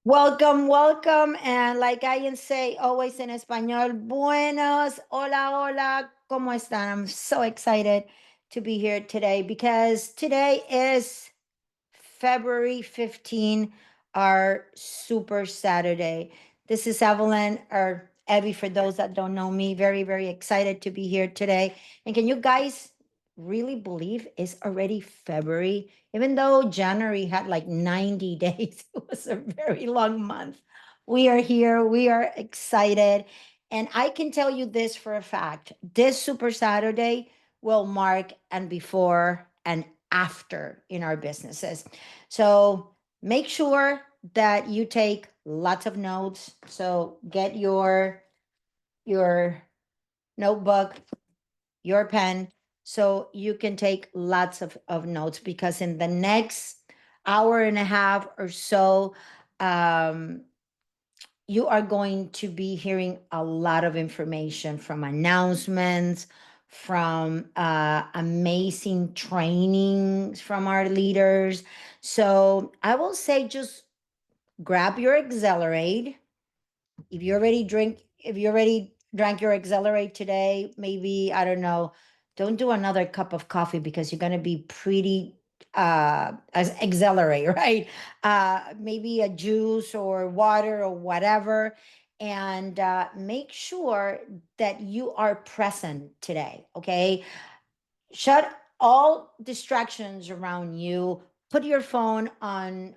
Welcome, welcome. And like I can say always in español, buenos, hola, hola, ¿cómo están? I'm so excited to be here today because today is February 15, our Super Saturday. This is Evelyn or Evie for those that don't know me. Very, very excited to be here today. And can you guys really believe it's already February? Even though January had like 90 days, it was a very long month. We are here, we are excited. And I can tell you this for a fact this Super Saturday will mark and before and after in our businesses. So make sure that you take lots of notes. So get your notebook, your pen, so you can take lots of notes because in the next hour and a half or so, um, you are going to be hearing a lot of information from announcements, from amazing trainings from our leaders. So I will say just grab your Xilerate. If you already drank your Xilerate today, maybe, I don't know, don't do another cup of coffee because you're going to be pretty as Xilerate, right? Maybe a juice or water or whatever. And make sure that you are present today, okay? Shut all distractions around you, put your phone on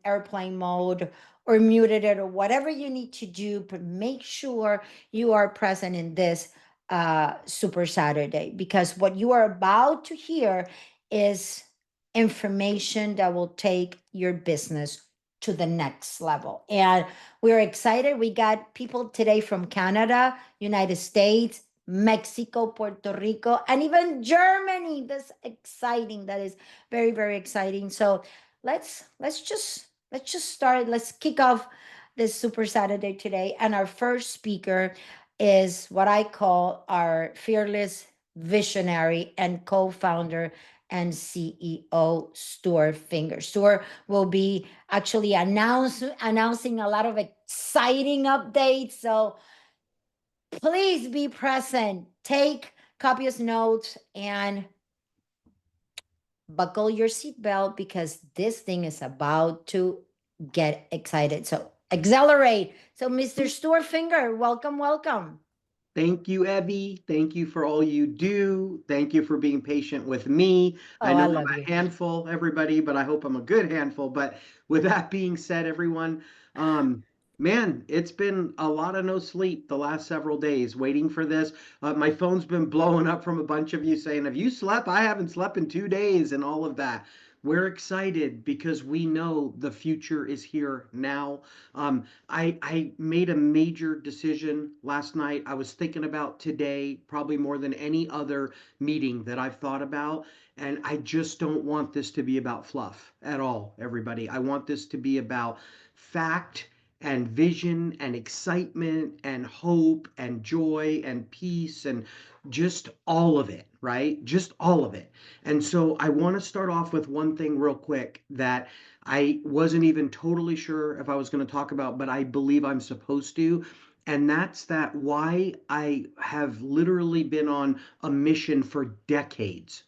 airplane mode or muted it or whatever you need to do, but make sure you are present in this Super Saturday, because what you are about to hear is information that will take your business to the next level. And we're excited. We got people today from Canada, United States, Mexico, Puerto Rico, and even Germany. That's exciting. That is very, very exciting. So let's just start. Let's kick off this Super Saturday today. And our first speaker is what I call our fearless visionary and co-founder and CEO, Stuart Finger. Stuart will be actually announcing a lot of exciting updates. So please be present. Take copious notes and buckle your seatbelt because this thing is about to get excited. So accelerate. So, Mr. Stuart Finger, welcome, welcome. Thank you, Evie. Thank you for all you do. Thank you for being patient with me. I Oh, I know I'm love you. a handful, everybody, but I hope I'm a good handful. But with that being said, everyone, um, man, it's been a lot of no sleep the last several days waiting for this. My phone's been blowing up from a bunch of you saying, "Have you slept? I haven't slept in 2 days," and all of that. We're excited because we know the future is here now. I made a major decision last night. I was thinking about today probably more than any other meeting that I've thought about. And I just don't want this to be about fluff at all, everybody. I want this to be about fact and vision and excitement and hope and joy and peace and just all of it, right? Just all of it. And so I want to start off with one thing real quick that I wasn't even totally sure if I was going to talk about, but I believe I'm supposed to. And that's that why I have literally been on a mission for decades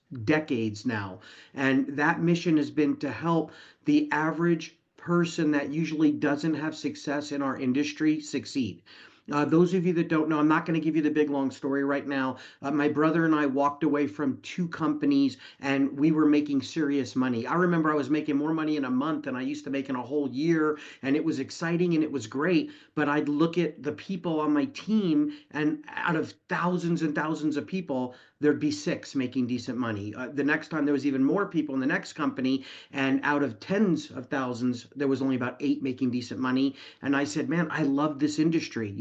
now. And that mission has been to help the average person that usually doesn't have success in our industry succeed. Those of you that don't know, I'm not going to give you the big long story right now. My brother and I walked away from two companies and we were making serious money. I remember I was making more money in a month than I used to make in a whole year, and it was exciting and it was great. But I'd look at the people on my team, and out of thousands and thousands of people, there'd be six making decent money. The next time there was even more people in the next company, and out of tens of thousands, there was only about eight making decent money. And I said, man, I love this industry.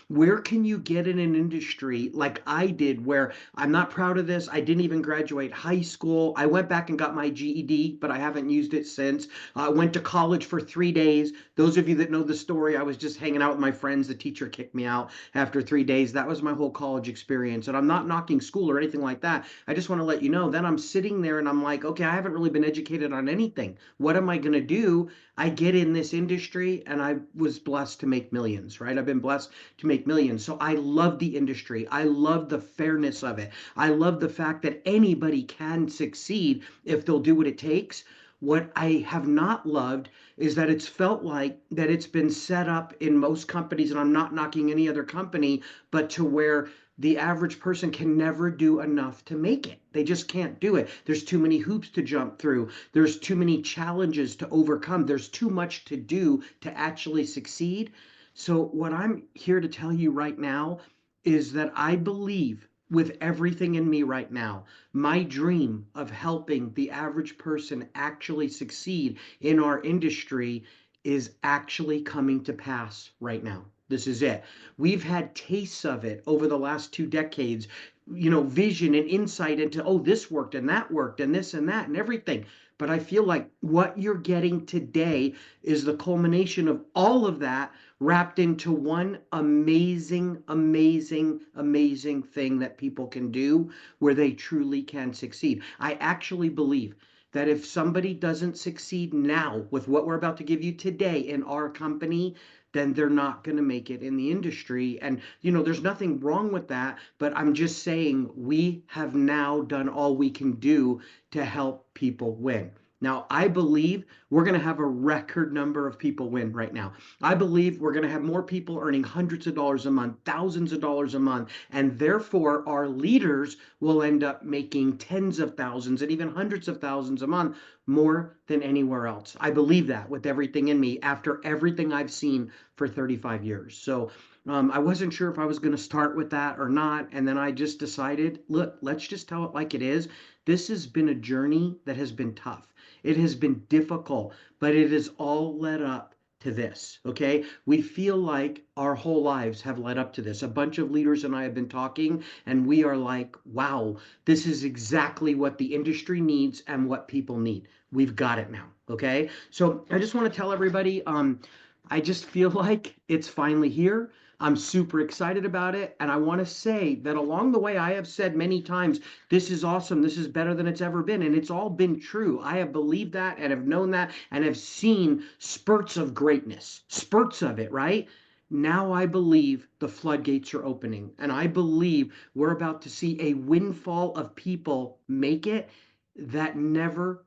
Where can you get in an industry like I did where I'm not proud of this? I didn't even graduate high school. I went back and got my GED, but I haven't used it since. I went to college for 3 days. Those of you that know the story, I was just hanging out with my friends. The teacher kicked me out after 3 days. That was my whole college experience. And I'm not knocking school or anything like that. I just want to let you know. Then I'm sitting there and I'm like, okay, I haven't really been educated on anything. What am I going to do? I get in this industry and I was blessed to make millions, right? I've been blessed to make millions. So I love the industry. I love the fairness of it. I love the fact that anybody can succeed if they'll do what it takes. What I have not loved is that it's felt like that it's been set up in most companies, and I'm not knocking any other company, but to where the average person can never do enough to make it. They just can't do it. There's too many hoops to jump through. There's too many challenges to overcome. There's too much to do to actually succeed. So, what I'm here to tell you right now is that I believe with everything in me right now, my dream of helping the average person actually succeed in our industry is actually coming to pass right now. This is it. We've had tastes of it over the last 2 decades, vision and insight into, oh, this worked and that worked and this and that and everything. But I feel like what you're getting today is the culmination of all of that wrapped into one amazing, amazing, amazing thing that people can do where they truly can succeed. I actually believe that if somebody doesn't succeed now with what we're about to give you today in our company, then they're not going to make it in the industry. And, there's nothing wrong with that. But I'm just saying we have now done all we can do to help people win. Now, I believe we're going to have a record number of people win right now. I believe we're going to have more people earning hundreds of dollars a month, thousands of dollars a month, and therefore our leaders will end up making tens of thousands and even hundreds of thousands a month more than anywhere else. I believe that with everything in me after everything I've seen for 35 years. So I wasn't sure if I was going to start with that or not. And then I just decided, look, let's just tell it like it is. This has been a journey that has been tough. It has been difficult, but it has all led up to this. Okay. We feel like our whole lives have led up to this. A bunch of leaders and I have been talking, and we are like, wow, this is exactly what the industry needs and what people need. We've got it now. Okay. So I just want to tell everybody, I just feel like it's finally here. I'm super excited about it. And I want to say that along the way, I have said many times, this is awesome. This is better than it's ever been. And it's all been true. I have believed that and have known that and have seen spurts of greatness, spurts of it, right? Now I believe the floodgates are opening. And I believe we're about to see a windfall of people make it that never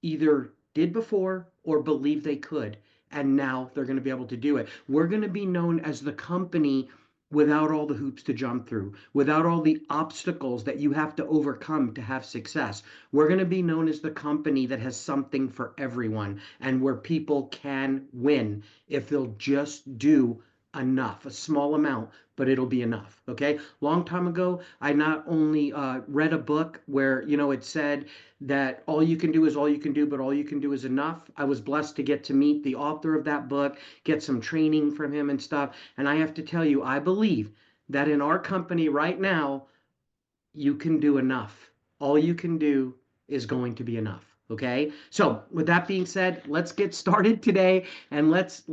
either did before or believed they could. And now they're going to be able to do it. We're going to be known as the company without all the hoops to jump through, without all the obstacles that you have to overcome to have success. We're going to be known as the company that has something for everyone and where people can win if they'll just do enough, a small amount, but it'll be enough. Okay. Long time ago, I not only read a book where, it said that all you can do is all you can do, but all you can do is enough. I was blessed to get to meet the author of that book, get some training from him and stuff. And I have to tell you, I believe that in our company right now, you can do enough. All you can do is going to be enough. Okay. So with that being said, let's get started today and let's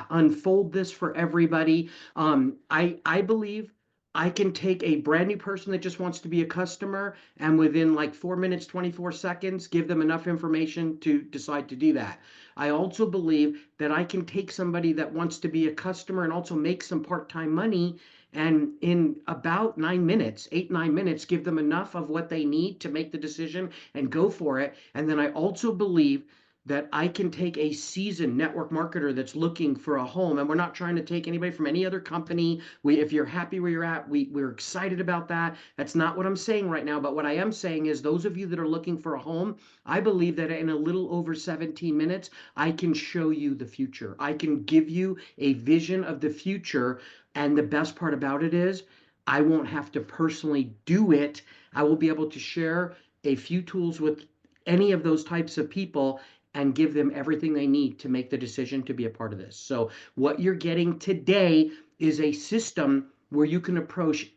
unfold this for everybody. I believe I can take a brand new person that just wants to be a customer and within like 4 minutes, 24 seconds, give them enough information to decide to do that. I also believe that I can take somebody that wants to be a customer and also make some part-time money and in about 9 minutes, 8, 9 minutes, give them enough of what they need to make the decision and go for it. And then I also believe that I can take a seasoned network marketer that's looking for a home. And we're not trying to take anybody from any other company. If you're happy where you're at, we're excited about that. That's not what I'm saying right now. But what I am saying is those of you that are looking for a home, I believe that in a little over 17 minutes, I can show you the future. I can give you a vision of the future. And the best part about it is I won't have to personally do it. I will be able to share a few tools with any of those types of people and give them everything they need to make the decision to be a part of this. So what you're getting today is a system where you can approach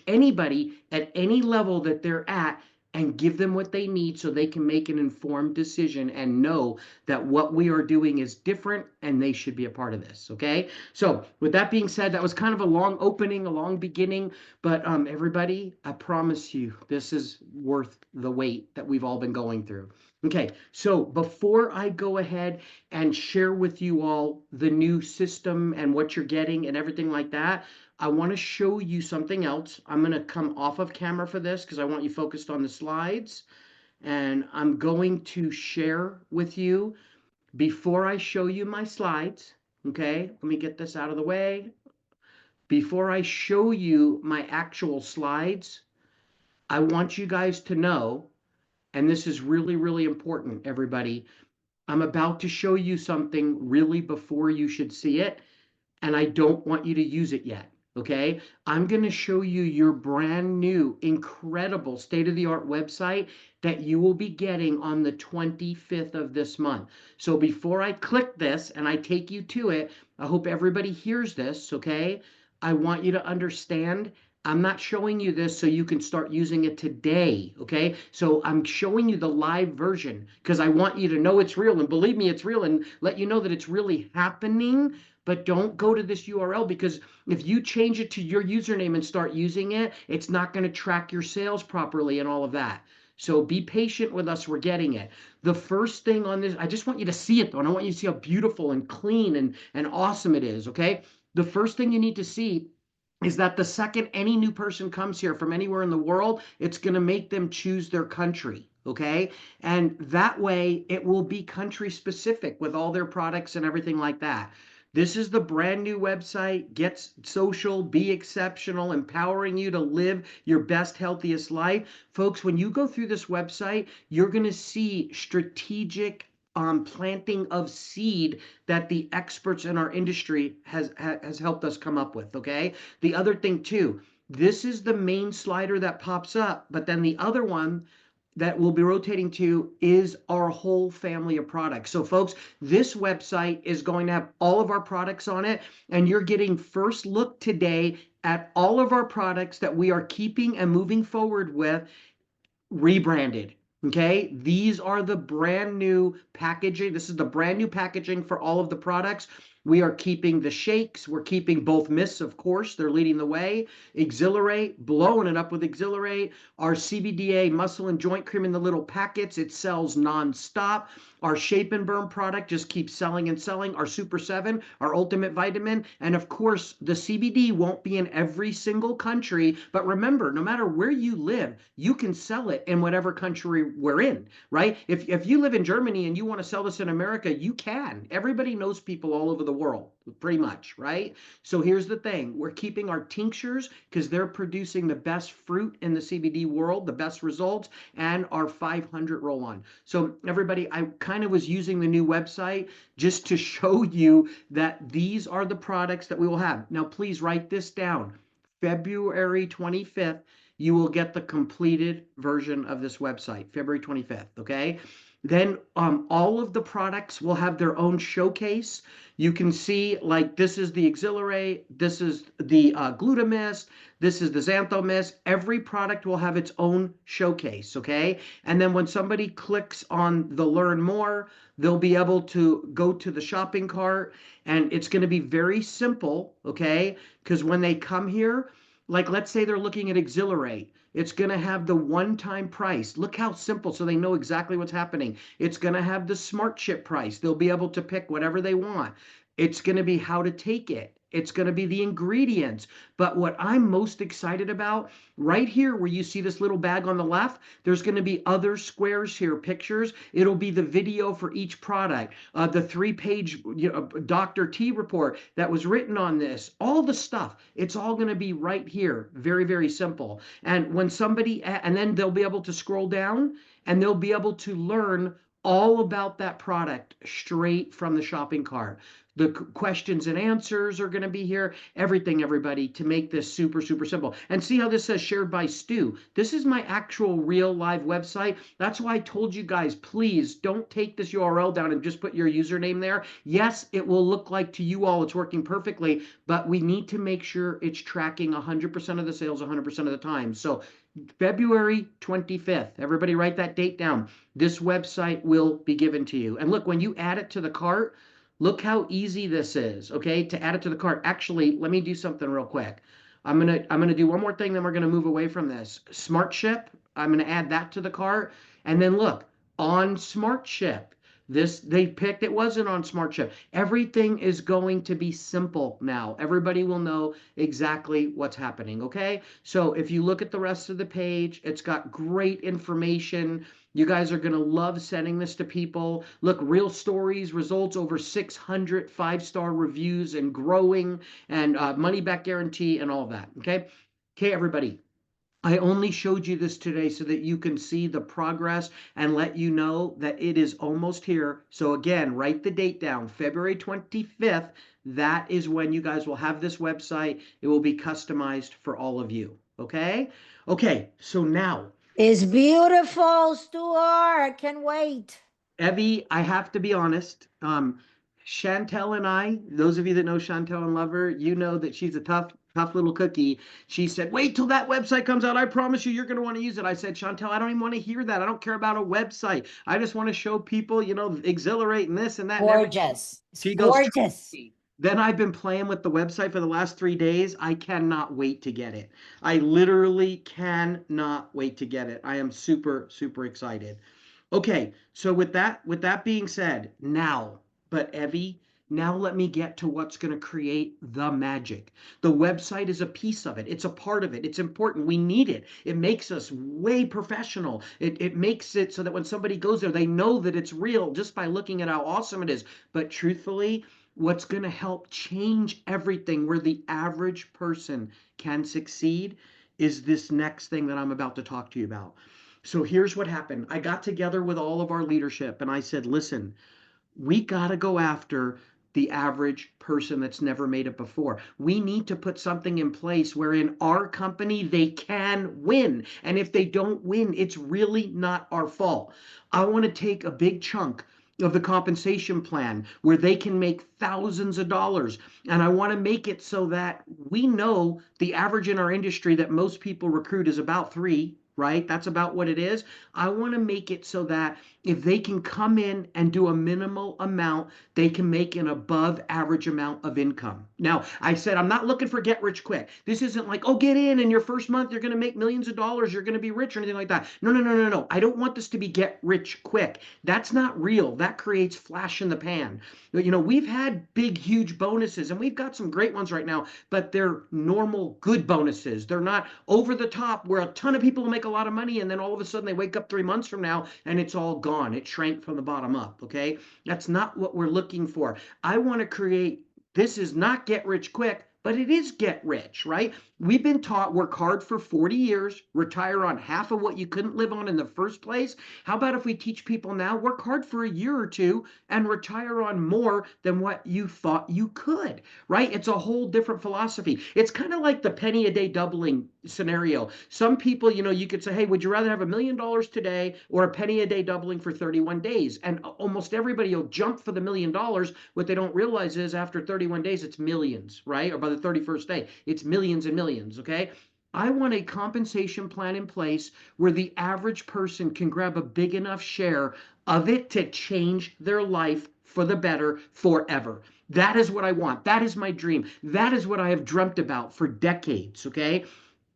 anybody at any level that they're at and give them what they need so they can make an informed decision and know that what we are doing is different and they should be a part of this. Okay. So, with that being said, that was kind of a long opening, a long beginning, but everybody, I promise you, this is worth the wait that we've all been going through. Okay, so before I go ahead and share with you all the new system and what you're getting and everything like that, I want to show you something else. I'm going to come off of camera for this because I want you focused on the slides. And I'm going to share with you before I show you my slides. Okay, let me get this out of the way. Before I show you my actual slides, I want you guys to know, and this is really, really important, everybody. I'm about to show you something really before you should see it, and I don't want you to use it yet. Okay, I'm going to show you your brand new, incredible state of the art website that you will be getting on the 25th of this month. So before I click this and I take you to it, I hope everybody hears this. Okay, I want you to understand. I'm not showing you this so you can start using it today. Okay, so I'm showing you the live version because I want you to know it's real, and believe me, it's real, and let you know that it's really happening. But don't go to this URL, because if you change it to your username and start using it, it's not going to track your sales properly and all of that. So be patient with us. We're getting it. The first thing on this, I just want you to see it though. And I want you to see how beautiful and clean and awesome it is. Okay. The first thing you need to see is that the second any new person comes here from anywhere in the world, it's going to make them choose their country. Okay. And that way it will be country specific with all their products and everything like that. This is the brand new website. Get social, be exceptional, empowering you to live your best, healthiest life. Folks, when you go through this website, you're going to see strategic planting of seed that the experts in our industry has helped us come up with. Okay. The other thing too, this is the main slider that pops up, but then the other one that we'll be rotating to is our whole family of products. So folks, this website is going to have all of our products on it, and you're getting first look today at all of our products that we are keeping and moving forward with, rebranded. Okay, these are the brand new packaging. This is the brand new packaging for all of the products. We are keeping the shakes. We're keeping both mists, of course. They're leading the way. Xilerate, blowing it up with Xilerate. Our CBDA muscle and joint cream in the little packets. It sells nonstop. Our Shape and Burn product just keeps selling and selling. Our Super 7, our Ultimate Vitamin. And of course, the CBD won't be in every single country. But remember, no matter where you live, you can sell it in whatever country we're in, right? If you live in Germany and you want to sell this in America, you can. Everybody knows people all over the world, pretty much, right? So here's the thing. We're keeping our tinctures because they're producing the best fruit in the CBD world, the best results, and our 500 roll-on. So everybody, I kind of was using the new website just to show you that these are the products that we will have. Now, please write this down. February 25th, you will get the completed version of this website, February 25th, okay? Then all of the products will have their own showcase. You can see, like, this is the Xilerate, this is the GlutaMyst, this is the XanthoMyst. Every product will have its own showcase, okay? And then when somebody clicks on the Learn More, they'll be able to go to the shopping cart, and it's going to be very simple, okay? Because when they come here, like let's say they're looking at Xilerate, it's going to have the one-time price. Look how simple, so they know exactly what's happening. It's going to have the smart chip price. They'll be able to pick whatever they want. It's going to be how to take it. It's going to be the ingredients. But what I'm most excited about, right here where you see this little bag on the left, there's going to be other squares here, pictures. It'll be the video for each product, the 3-page Dr. T report that was written on this, all the stuff. It's all going to be right here. Very, very simple. And when somebody, and then they'll be able to scroll down and they'll be able to learn all about that product straight from the shopping cart. The questions and answers are going to be here. Everything, everybody, to make this super, super simple. And see how this says shared by Stu. This is my actual real live website. That's why I told you guys, please don't take this URL down and just put your username there. Yes, it will look like to you all it's working perfectly, but we need to make sure it's tracking 100% of the sales 100% of the time. So February 25th. Everybody write that date down. This website will be given to you. And look, when you add it to the cart, look how easy this is, okay? To add it to the cart. Actually, let me do something real quick. I'm gonna do one more thing, then we're gonna move away from this. Smart Ship, I'm gonna add that to the cart. And then look, on Smart Ship, this they picked, it wasn't on Smart Ship. Everything is going to be simple now. Everybody will know exactly what's happening, okay? So if you look at the rest of the page, it's got great information. You guys are going to love sending this to people. Look, real stories, results, over 600 five-star reviews and growing, and money back guarantee and all that. Okay. Okay, everybody. I only showed you this today so that you can see the progress and let you know that it is almost here. So again, write the date down, February 25th. That is when you guys will have this website. It will be customized for all of you. Okay? Okay, so now, It's beautiful, Stuart. I can't wait. Evie, I have to be honest. Chantel and I, those of you that know Chantel and love her, you know that she's a tough little cookie. She said, "Wait till that website comes out. I promise you're going to want to use it." I said, "Chantel, I don't even want to hear that. I don't care about a website. I just want to show people, Xilerate and this and that and everything." Gorgeous. It's She goes, "Trust gorgeous. me." Then I've been playing with the website for the last 3 days. I cannot wait to get it. I literally cannot wait to get it. I am super, super excited. Okay, so with that being said, but Evie, now let me get to what's going to create the magic. The website is a piece of it. It's a part of it. It's important. We need it. It makes us way professional. It makes it so that when somebody goes there, they know that it's real just by looking at how awesome it is. But truthfully, what's going to help change everything where the average person can succeed is this next thing that I'm about to talk to you about. So here's what happened. I got together with all of our leadership and I said, listen, we got to go after the average person that's never made it before. We need to put something in place where in our company they can win. And if they don't win, it's really not our fault. I want to take a big chunk of the compensation plan where they can make thousands of dollars. And I want to make it so that we know the average in our industry that most people recruit is about three, right? That's about what it is. I want to make it so that if they can come in and do a minimal amount, they can make an above average amount of income. Now, I said, I'm not looking for get rich quick. This isn't like, oh, get in and your first month, you're going to make millions of dollars. You're going to be rich or anything like that. No, no, no, no, no. I don't want this to be get rich quick. That's not real. That creates flash in the pan. We've had big, huge bonuses and we've got some great ones right now, but they're normal, good bonuses. They're not over the top where a ton of people will make a lot of money and then all of a sudden they wake up 3 months from now and it's all gone. It shrank from the bottom up. Okay. That's not what we're looking for. I want to create, this is not get rich quick, but it is get rich, right? We've been taught work hard for 40 years, retire on half of what you couldn't live on in the first place. How about if we teach people now work hard for a year or two and retire on more than what you thought you could, right? It's a whole different philosophy. It's kind of like the penny a day doubling scenario. Some people, you could say, hey, would you rather have $1 million today or a penny a day doubling for 31 days? And almost everybody will jump for the $1 million. What they don't realize is after 31 days, it's millions, right? Or by the 31st day, it's millions and millions, okay? I want a compensation plan in place where the average person can grab a big enough share of it to change their life for the better forever. That is what I want. That is my dream. That is what I have dreamt about for decades, okay?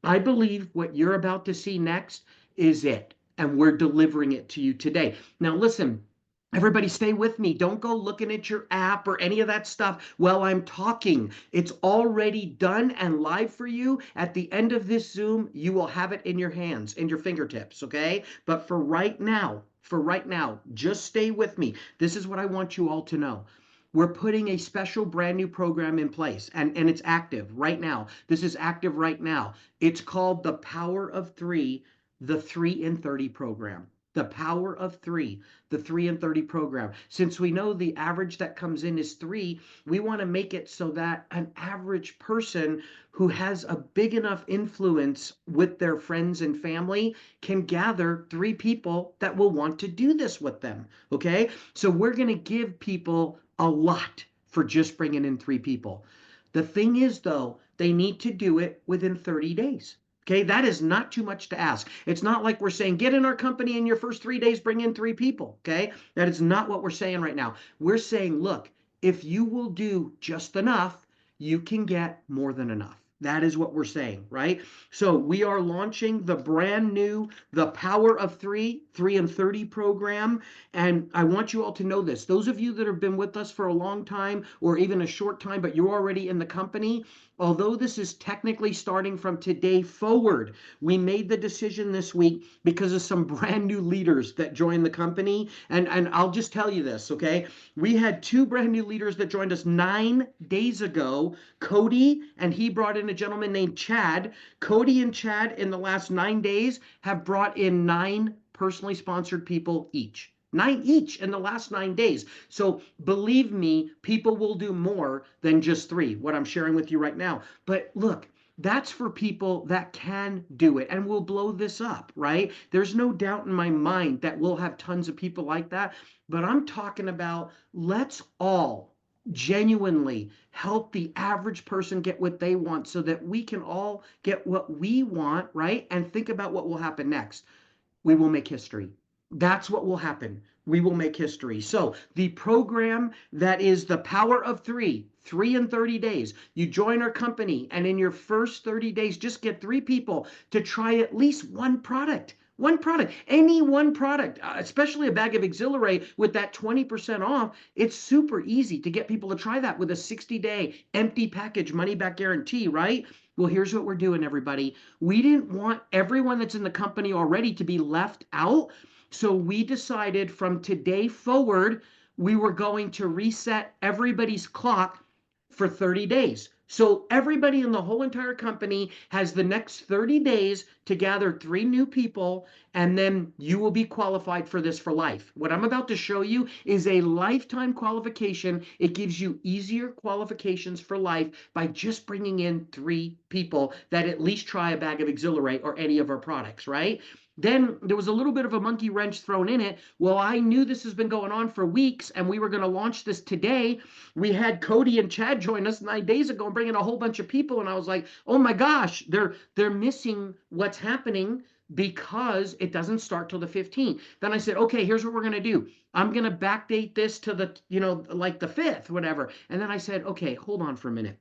I believe what you're about to see next is it, and we're delivering it to you today. Now, listen, everybody stay with me. Don't go looking at your app or any of that stuff while I'm talking. It's already done and live for you. At the end of this Zoom, you will have it in your hands, in your fingertips, okay? But for right now, just stay with me. This is what I want you all to know. We're putting a special brand new program in place and it's active right now. This is active right now. It's called the Power of Three, the 3 in 30 program. The Power of Three, the 3 in 30 program. Since we know the average that comes in is three, we want to make it so that an average person who has a big enough influence with their friends and family can gather three people that will want to do this with them. Okay. So we're going to give people a lot for just bringing in three people. The thing is, though, they need to do it within 30 days. Okay, that is not too much to ask. It's not like we're saying, get in our company in your first 3 days, bring in 3 people. Okay, that is not what we're saying right now. We're saying, look, if you will do just enough, you can get more than enough. That is what we're saying, right? So we are launching the brand new The Power of 3 and 30 program. And I want you all to know this. Those of you that have been with us for a long time or even a short time, but you're already in the company, although this is technically starting from today forward, we made the decision this week because of some brand new leaders that joined the company. And I'll just tell you this, okay? We had 2 brand new leaders that joined us 9 days ago, Cody, and he brought in a gentleman named Chad. Cody and Chad in the last 9 days have brought in 9 personally sponsored people each. 9 each in the last 9 days. So believe me, people will do more than just 3, what I'm sharing with you right now. But look, that's for people that can do it and will blow this up, right? There's no doubt in my mind that we'll have tons of people like that. But I'm talking about let's all genuinely help the average person get what they want so that we can all get what we want, right? And think about what will happen next. We will make history. That's what will happen. We will make history. So the program that is the power of 3 in 30 days, you join our company and in your first 30 days, just get 3 people to try at least one product. One product, any one product, especially a bag of Xilerate with that 20% off. It's super easy to get people to try that with a 60-day empty package money back guarantee, right? Well, here's what we're doing, everybody. We didn't want everyone that's in the company already to be left out. So we decided from today forward, we were going to reset everybody's clock for 30 days. So everybody in the whole entire company has the next 30 days to gather 3 new people, and then you will be qualified for this for life. What I'm about to show you is a lifetime qualification. It gives you easier qualifications for life by just bringing in 3 people that at least try a bag of Xilerate or any of our products, right? Then there was a little bit of a monkey wrench thrown in it. Well, I knew this has been going on for weeks and we were going to launch this today. We had Cody and Chad join us 9 days ago and bring in a whole bunch of people. And I was like, oh my gosh, they're missing what's happening because it doesn't start till the 15th. Then I said, okay, here's what we're going to do. I'm going to backdate this to the, like the 5th, whatever. And then I said, okay, hold on for a minute.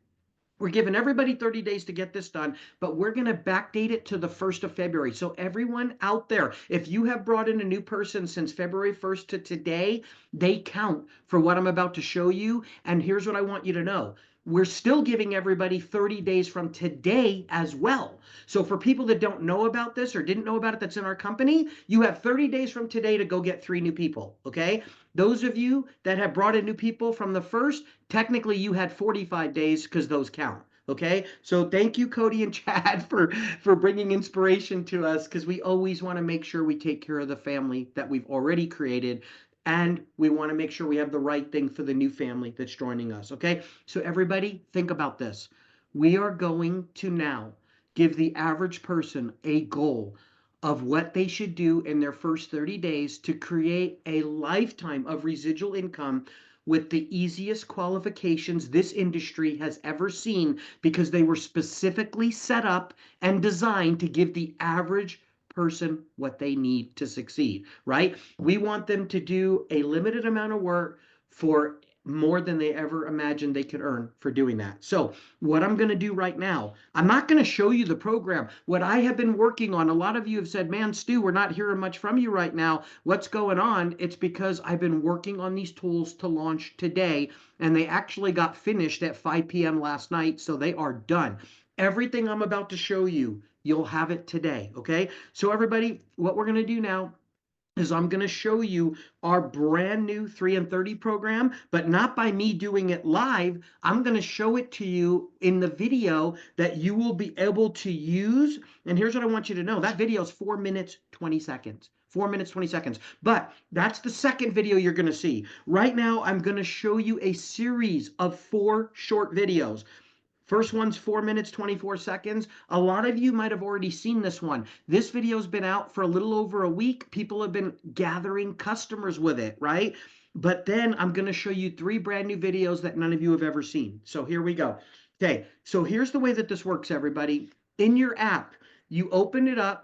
We're giving everybody 30 days to get this done, but we're going to backdate it to the 1st of February. So everyone out there, if you have brought in a new person since February 1st to today, they count for what I'm about to show you. And here's what I want you to know. We're still giving everybody 30 days from today as well. So for people that don't know about this or didn't know about it that's in our company, you have 30 days from today to go get 3 new people, okay? Those of you that have brought in new people from the 1st, technically you had 45 days because those count. Okay, so thank you, Cody and Chad, for bringing inspiration to us because we always want to make sure we take care of the family that we've already created, and we want to make sure we have the right thing for the new family that's joining us. Okay, so everybody think about this. We are going to now give the average person a goal of what they should do in their first 30 days to create a lifetime of residual income with the easiest qualifications this industry has ever seen because they were specifically set up and designed to give the average person what they need to succeed, right? We want them to do a limited amount of work for more than they ever imagined they could earn for doing that. So what I'm going to do right now, I'm not going to show you the program. What I have been working on, a lot of you have said, man, Stu, we're not hearing much from you right now. What's going on? It's because I've been working on these tools to launch today, and they actually got finished at 5 p.m. last night, so they are done. Everything I'm about to show you, you'll have it today, okay? So everybody, what we're going to do now is I'm going to show you our brand new 3 and 30 program, but not by me doing it live. I'm going to show it to you in the video that you will be able to use. And here's what I want you to know. That video is 4 minutes, 20 seconds. 4 minutes, 20 seconds. But that's the second video you're going to see. Right now, I'm going to show you a series of 4 short videos. First one's 4 minutes, 24 seconds. A lot of you might have already seen this one. This video's been out for a little over a week. People have been gathering customers with it, right? But then I'm going to show you 3 brand new videos that none of you have ever seen. So here we go. Okay, so here's the way that this works, everybody. In your app, You open it up,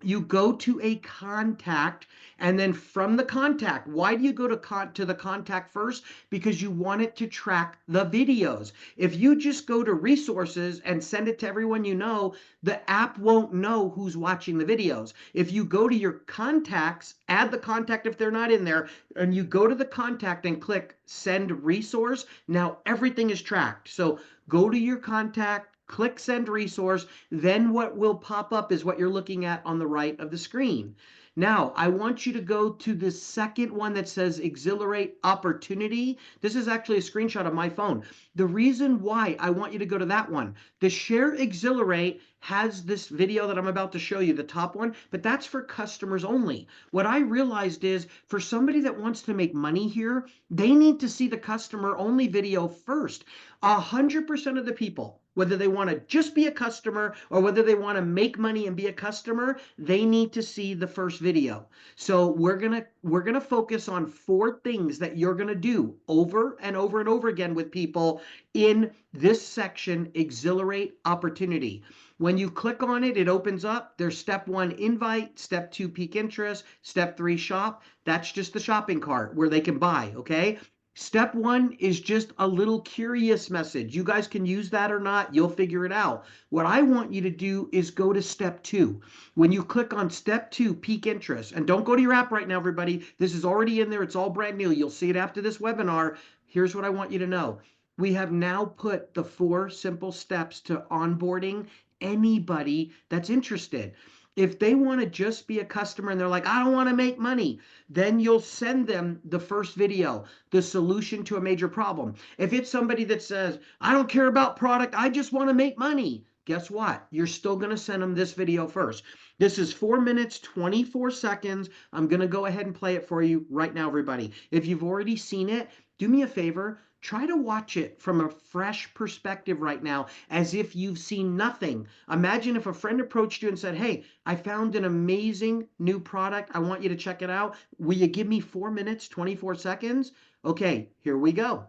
you go to a contact, and then from the contact, why do you go to the contact first? Because you want it to track the videos. If you just go to resources and send it to everyone you know, the app won't know who's watching the videos. If you go to your contacts, add the contact if they're not in there, and you go to the contact and click send resource, now everything is tracked. So go to your contact, click send resource, then what will pop up is what you're looking at on the right of the screen. Now, I want you to go to the second one that says Xilerate Opportunity. This is actually a screenshot of my phone. The reason why I want you to go to that one, the Share Xilerate has this video that I'm about to show you, the top one, but that's for customers only. What I realized is for somebody that wants to make money here, they need to see the customer only video first. 100% of the people, whether they want to just be a customer or whether they want to make money and be a customer, they need to see the first video. So we're gonna focus on 4 things that you're gonna do over and over and over again with people in this section, Xilerate Opportunity. When you click on it, it opens up. There's step 1, invite, step 2, peak interest, step 3, shop. That's just the shopping cart where they can buy, okay? Step 1 is just a little curious message. You guys can use that or not. You'll figure it out. What I want you to do is go to step 2. When you click on step 2, peak interest, and don't go to your app right now, everybody. This is already in there. It's all brand new. You'll see it after this webinar. Here's what I want you to know. We have now put the 4 simple steps to onboarding anybody that's interested. If they want to just be a customer and they're like, I don't want to make money, then you'll send them the first video, the solution to a major problem. If it's somebody that says, I don't care about product, I just want to make money, guess what? You're still going to send them this video first. This is 4 minutes, 24 seconds. I'm going to go ahead and play it for you right now, everybody. If you've already seen it, do me a favor. Try to watch it from a fresh perspective right now, as if you've seen nothing. Imagine if a friend approached you and said, hey, I found an amazing new product. I want you to check it out. Will you give me 4 minutes, 24 seconds? Okay, here we go.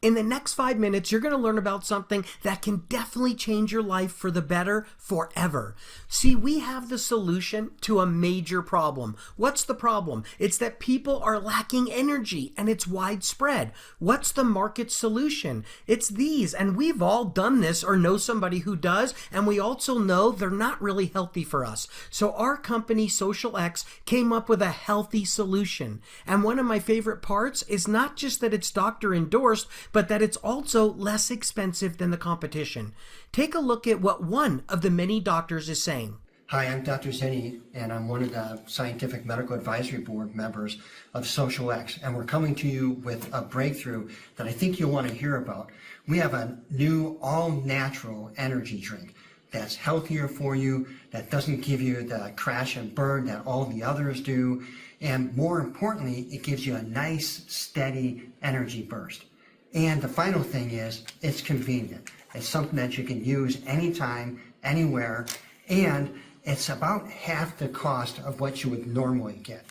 In the next 5 minutes, you're going to learn about something that can definitely change your life for the better forever. See, we have the solution to a major problem. What's the problem? It's that people are lacking energy and it's widespread. What's the market solution? It's these, and we've all done this or know somebody who does, and we also know they're not really healthy for us. So our company, xosialX, came up with a healthy solution. And one of my favorite parts is not just that it's doctor endorsed, but that it's also less expensive than the competition. Take a look at what one of the many doctors is saying. Hi, I'm Dr. Zinni, and I'm one of the Scientific Medical Advisory Board members of xosialX, and we're coming to you with a breakthrough that I think you'll want to hear about. We have a new all-natural energy drink that's healthier for you, that doesn't give you the crash and burn that all the others do, and more importantly, it gives you a nice, steady energy burst. And the final thing is, it's convenient. It's something that you can use anytime, anywhere, and it's about half the cost of what you would normally get.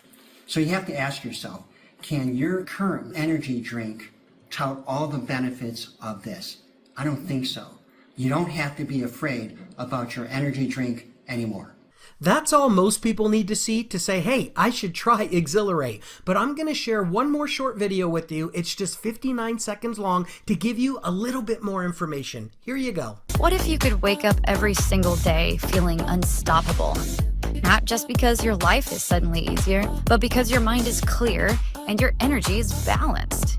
So you have to ask yourself, can your current energy drink tout all the benefits of this? I don't think so. You don't have to be afraid about your energy drink anymore. That's all most people need to see to say, hey, I should try Xilerate. But I'm going to share one more short video with you. It's just 59 seconds long to give you a little bit more information. Here you go. What if you could wake up every single day feeling unstoppable? Not just because your life is suddenly easier, but because your mind is clear and your energy is balanced.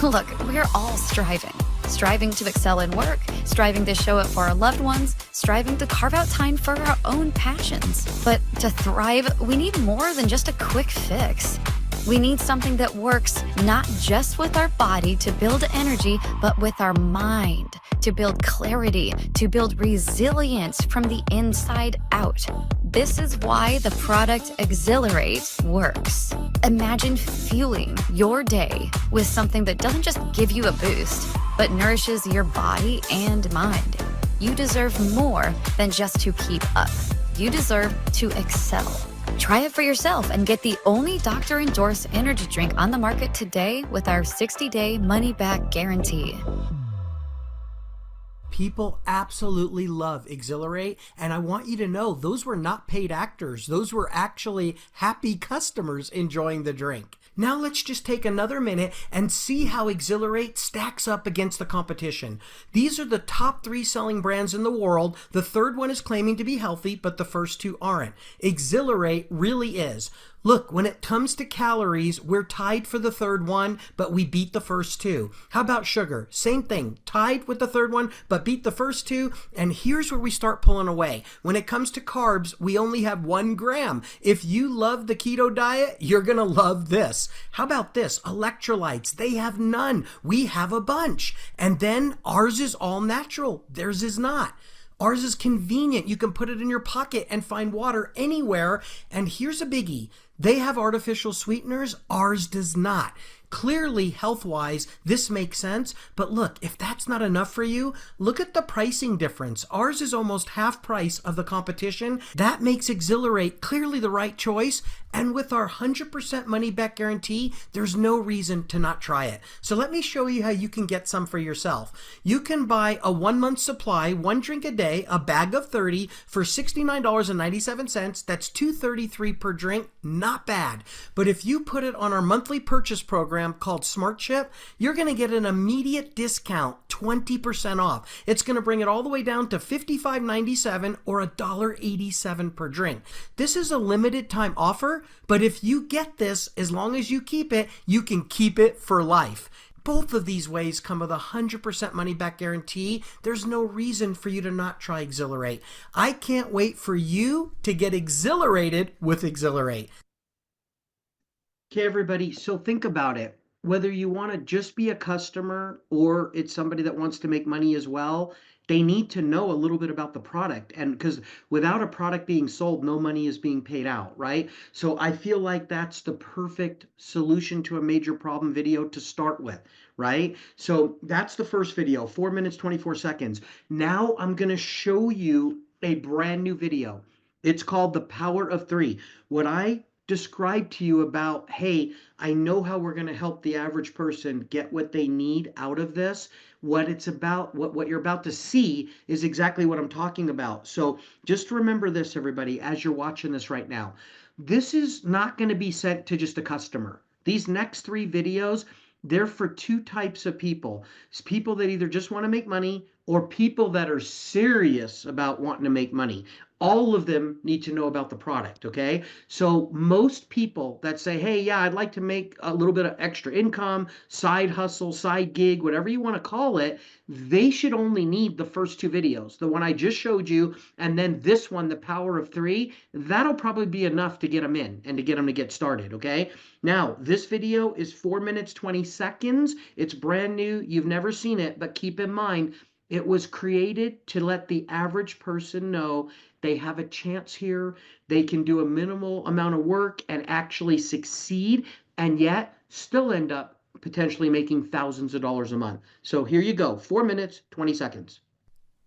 Look, we're all striving to excel in work, striving to show up for our loved ones, striving to carve out time for our own passions. But to thrive, we need more than just a quick fix. We need something that works not just with our body to build energy, but with our mind to build clarity, to build resilience from the inside out. This is why the product Xilerate works. Imagine fueling your day with something that doesn't just give you a boost, but nourishes your body and mind. You deserve more than just to keep up. You deserve to excel. Try it for yourself and get the only doctor-endorsed energy drink on the market today with our 60-day money-back guarantee. People absolutely love Xilerate, and I want you to know those were not paid actors. Those were actually happy customers enjoying the drink. Now let's just take another minute and see how Xilerate stacks up against the competition. These are the top 3 selling brands in the world. The third one is claiming to be healthy, but the first 2 aren't. Xilerate really is. Look, when it comes to calories, we're tied for the third one, but we beat the first 2. How about sugar? Same thing, tied with the third one, but beat the first 2. And here's where we start pulling away. When it comes to carbs, we only have 1 gram. If you love the keto diet, you're gonna love this. How about this? Electrolytes, they have none. We have a bunch. And then ours is all natural. Theirs is not. Ours is convenient. You can put it in your pocket and find water anywhere. And here's a biggie. They have artificial sweeteners. Ours does not. Clearly, health-wise, this makes sense, but look, if that's not enough for you, look at the pricing difference. Ours is almost half price of the competition. That makes Xilerate clearly the right choice, and with our 100% money-back guarantee, there's no reason to not try it. So let me show you how you can get some for yourself. You can buy a 1-month supply, 1 drink a day, a bag of 30 for $69.97. That's $2.33 per drink. Not bad. But if you put it on our monthly purchase program called Smart Ship, you're going to get an immediate discount, 20% off. It's going to bring it all the way down to $55.97 or $1.87 per drink. This is a limited time offer, but if you get this, as long as you keep it, you can keep it for life. Both of these ways come with a 100% money back guarantee. There's no reason for you to not try Xilerate. I can't wait for you to get exhilarated with Xilerate. Okay, everybody, so think about it. Whether you want to just be a customer or it's somebody that wants to make money as well, they need to know a little bit about the product. And because without a product being sold, no money is being paid out, right? So I feel like that's the perfect solution to a major problem video to start with, right? So that's the first video, 4 minutes, 24 seconds. Now I'm going to show you a brand new video. It's called The Power of 3. What I describe to you about, hey, I know how we're going to help the average person get what they need out of this. What it's about, what you're about to see is exactly what I'm talking about. So just remember this, everybody, as you're watching this right now. This is not going to be sent to just a customer. These next 3 videos, they're for 2 types of people. It's people that either just want to make money or people that are serious about wanting to make money. All of them need to know about the product, okay? So most people that say, hey, yeah, I'd like to make a little bit of extra income, side hustle, side gig, whatever you want to call it, they should only need the first 2 videos. The one I just showed you, and then this one, The Power of 3, that'll probably be enough to get them in and to get them to get started, okay? Now, this video is 4 minutes, 20 seconds. It's brand new. You've never seen it, but keep in mind, it was created to let the average person know they have a chance here. They can do a minimal amount of work and actually succeed, and yet still end up potentially making thousands of dollars a month. So here you go, 4 minutes, 20 seconds.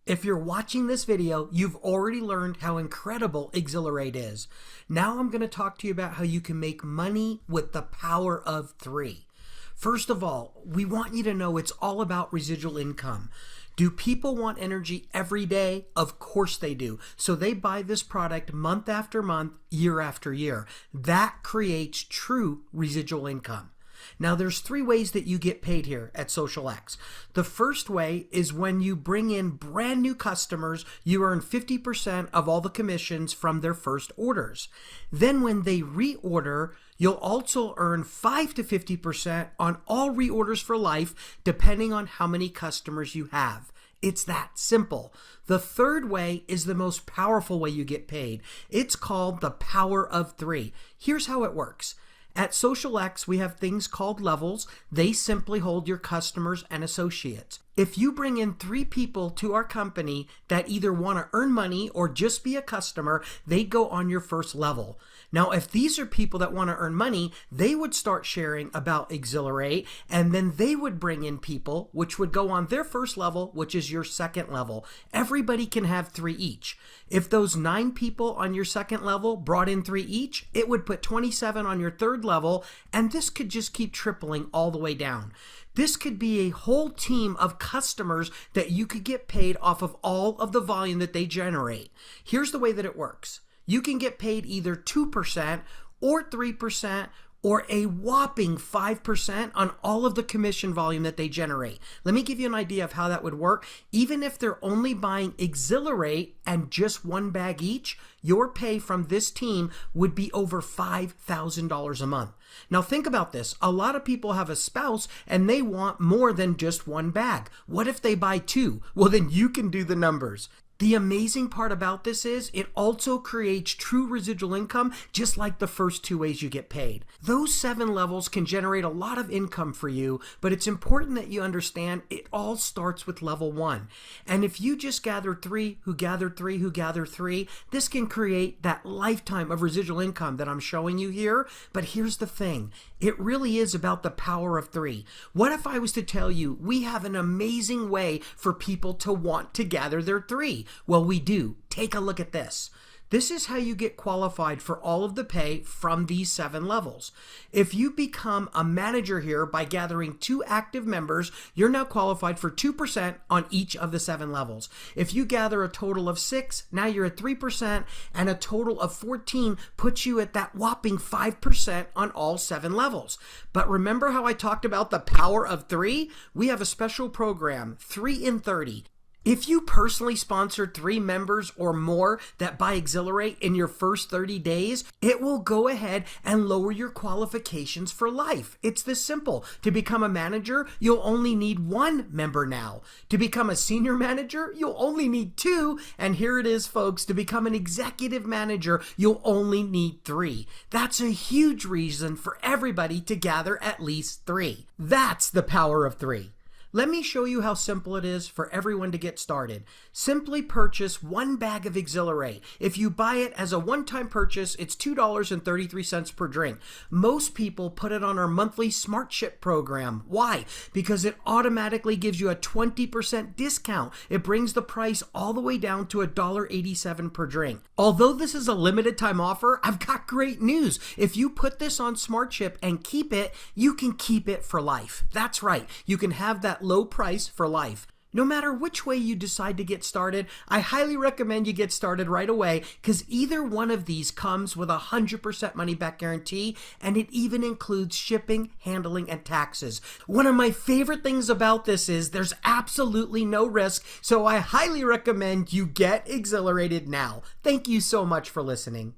If you're watching this video, you've already learned how incredible Xilerate is. Now I'm going to talk to you about how you can make money with the power of 3. First of all, we want you to know it's all about residual income. Do people want energy every day? Of course they do. So they buy this product month after month, year after year. That creates true residual income. Now there's 3 ways that you get paid here at xosialX. The first way is when you bring in brand new customers, you earn 50% of all the commissions from their first orders. Then when they reorder, you'll also earn 5 to 50% on all reorders for life, depending on how many customers you have. It's that simple. The third way is the most powerful way you get paid. It's called the power of 3. Here's how it works. At xosialX, we have things called levels. They simply hold your customers and associates. If you bring in 3 people to our company that either want to earn money or just be a customer, they go on your first level. Now, if these are people that want to earn money, they would start sharing about Xilerate, and then they would bring in people, which would go on their first level, which is your second level. Everybody can have 3 each. If those 9 people on your second level brought in 3 each, it would put 27 on your third level, and this could just keep tripling all the way down. This could be a whole team of customers that you could get paid off of all of the volume that they generate. Here's the way that it works. You can get paid either 2% or 3% or a whopping 5% on all of the commission volume that they generate. Let me give you an idea of how that would work. Even if they're only buying Xilerate and just one bag each, your pay from this team would be over $5,000 a month. Now think about this. A lot of people have a spouse and they want more than just one bag. What if they buy two? Well, then you can do the numbers. The amazing part about this is it also creates true residual income, just like the first two ways you get paid. Those 7 levels can generate a lot of income for you, but it's important that you understand it all starts with level 1. And if you just gather 3 who gather 3 who gather 3, this can create that lifetime of residual income that I'm showing you here. But here's the thing. It really is about the power of 3. What if I was to tell you we have an amazing way for people to want to gather their 3? Well, we do. Take a look at this. This is how you get qualified for all of the pay from these 7 levels. If you become a manager here by gathering 2 active members, you're now qualified for 2% on each of the 7 levels. If you gather a total of 6, now you're at 3%, and a total of 14 puts you at that whopping 5% on all 7 levels. But remember how I talked about the power of 3? We have a special program, 3 in 30. If you personally sponsor 3 members or more that buy Xilerate in your first 30 days, it will go ahead and lower your qualifications for life. It's this simple. To become a manager, you'll only need 1 member now. To become a senior manager, you'll only need 2. And here it is, folks. To become an executive manager, you'll only need 3. That's a huge reason for everybody to gather at least 3. That's the power of 3. Let me show you how simple it is for everyone to get started. Simply purchase 1 bag of Xilerate. If you buy it as a one-time purchase, it's $2.33 per drink. Most people put it on our monthly Smart Ship program. Why? Because it automatically gives you a 20% discount. It brings the price all the way down to $1.87 per drink. Although this is a limited time offer, I've got great news. If you put this on Smart Ship and keep it, you can keep it for life. That's right. You can have that low price for life. No matter which way you decide to get started, I highly recommend you get started right away because either one of these comes with a 100% money back guarantee, and it even includes shipping, handling, and taxes. One of my favorite things about this is there's absolutely no risk, so I highly recommend you get exhilarated now. Thank you so much for listening.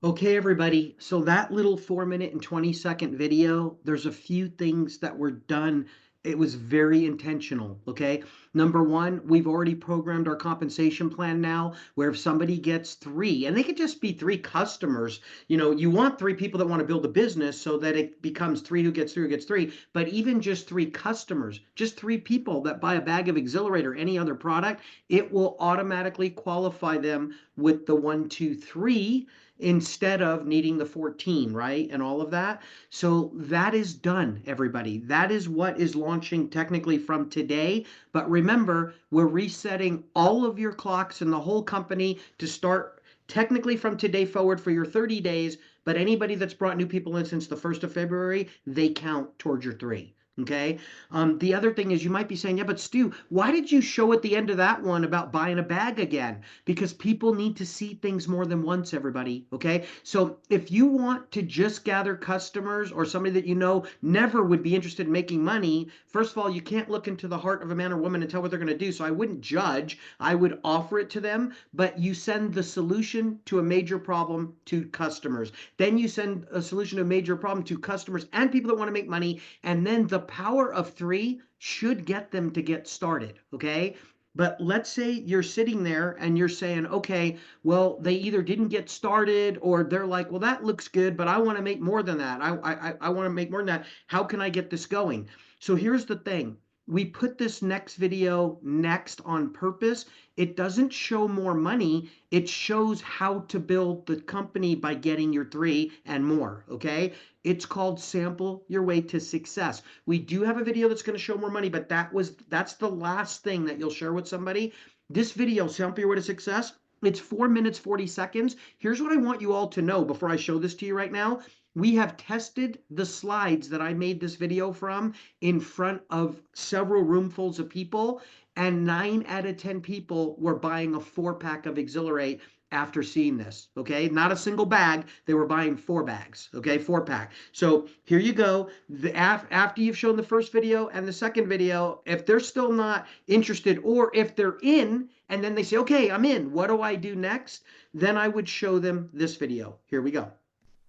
Okay, everybody. So that little 4-minute and 20-second video, there's a few things that were done. It was very intentional, okay? Number 1, we've already programmed our compensation plan now where if somebody gets 3, and they could just be 3 customers, you want 3 people that want to build a business so that it becomes 3 who gets 3 who gets 3, but even just 3 customers, just 3 people that buy a bag of Xilerate or any other product, it will automatically qualify them with the 1, 2, 3 instead of needing the 14, right? And all of that. So that is done, everybody. That is what is launching technically from today. But remember, we're resetting all of your clocks in the whole company to start technically from today forward for your 30 days. But anybody that's brought new people in since the 1st of February, they count towards your 3. Okay. The other thing is you might be saying, yeah, but Stu, why did you show at the end of that one about buying a bag again? Because people need to see things more than once, everybody. Okay. So if you want to just gather customers or somebody that you know never would be interested in making money, first of all, you can't look into the heart of a man or woman and tell what they're going to do. So I wouldn't judge. I would offer it to them, but you send the solution to a major problem to customers. Then you send a solution to a major problem to customers and people that want to make money. And then the power of 3 should get them to get started, okay? But let's say you're sitting there and you're saying, okay, well, they either didn't get started or they're like, well, that looks good, but I want to make more than that. I want to make more than that. How can I get this going? So here's the thing. We put this next video next on purpose. It doesn't show more money. It shows how to build the company by getting your 3 and more, okay? It's called Sample Your Way to Success. We do have a video that's going to show more money, but that's the last thing that you'll share with somebody. This video, Sample Your Way to Success, it's 4 minutes, 40 seconds. Here's what I want you all to know before I show this to you right now. We have tested the slides that I made this video from in front of several roomfuls of people, and 9 out of 10 people were buying a 4-pack of Xilerate after seeing this. Okay, not a single bag, they were buying 4 bags. Okay, 4-pack. So here you go. After you've shown the first video and the second video, if they're still not interested, or if they're in and then they say, okay, I'm in, what do I do next? Then I would show them this video. Here we go.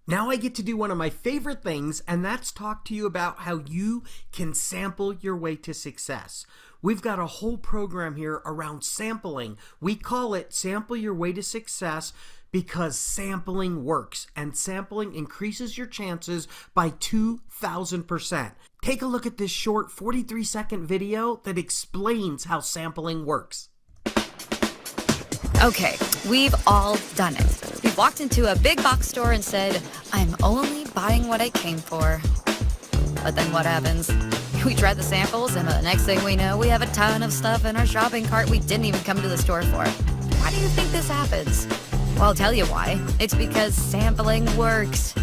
Now I get to do one of my favorite things, and that's talk to you about how you can sample your way to success. We've got a whole program here around sampling. We call it Sample Your Way to Success because sampling works, and sampling increases your chances by 2,000%. Take a look at this short 43-second video that explains how sampling works. Okay, we've all done it. We've walked into a big box store and said, I'm only buying what I came for. But then what happens? We try the samples, and the next thing we know, we have a ton of stuff in our shopping cart we didn't even come to the store for. Why do you think this happens? Well, I'll tell you why. It's because sampling works.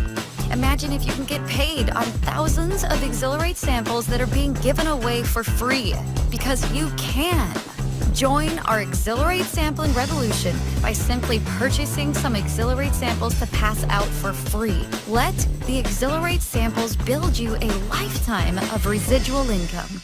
Imagine if you can get paid on thousands of Xilerate samples that are being given away for free. Because you can. Join our Xilerate sampling revolution by simply purchasing some Xilerate samples to pass out for free. Let the Xilerate samples build you a lifetime of residual income.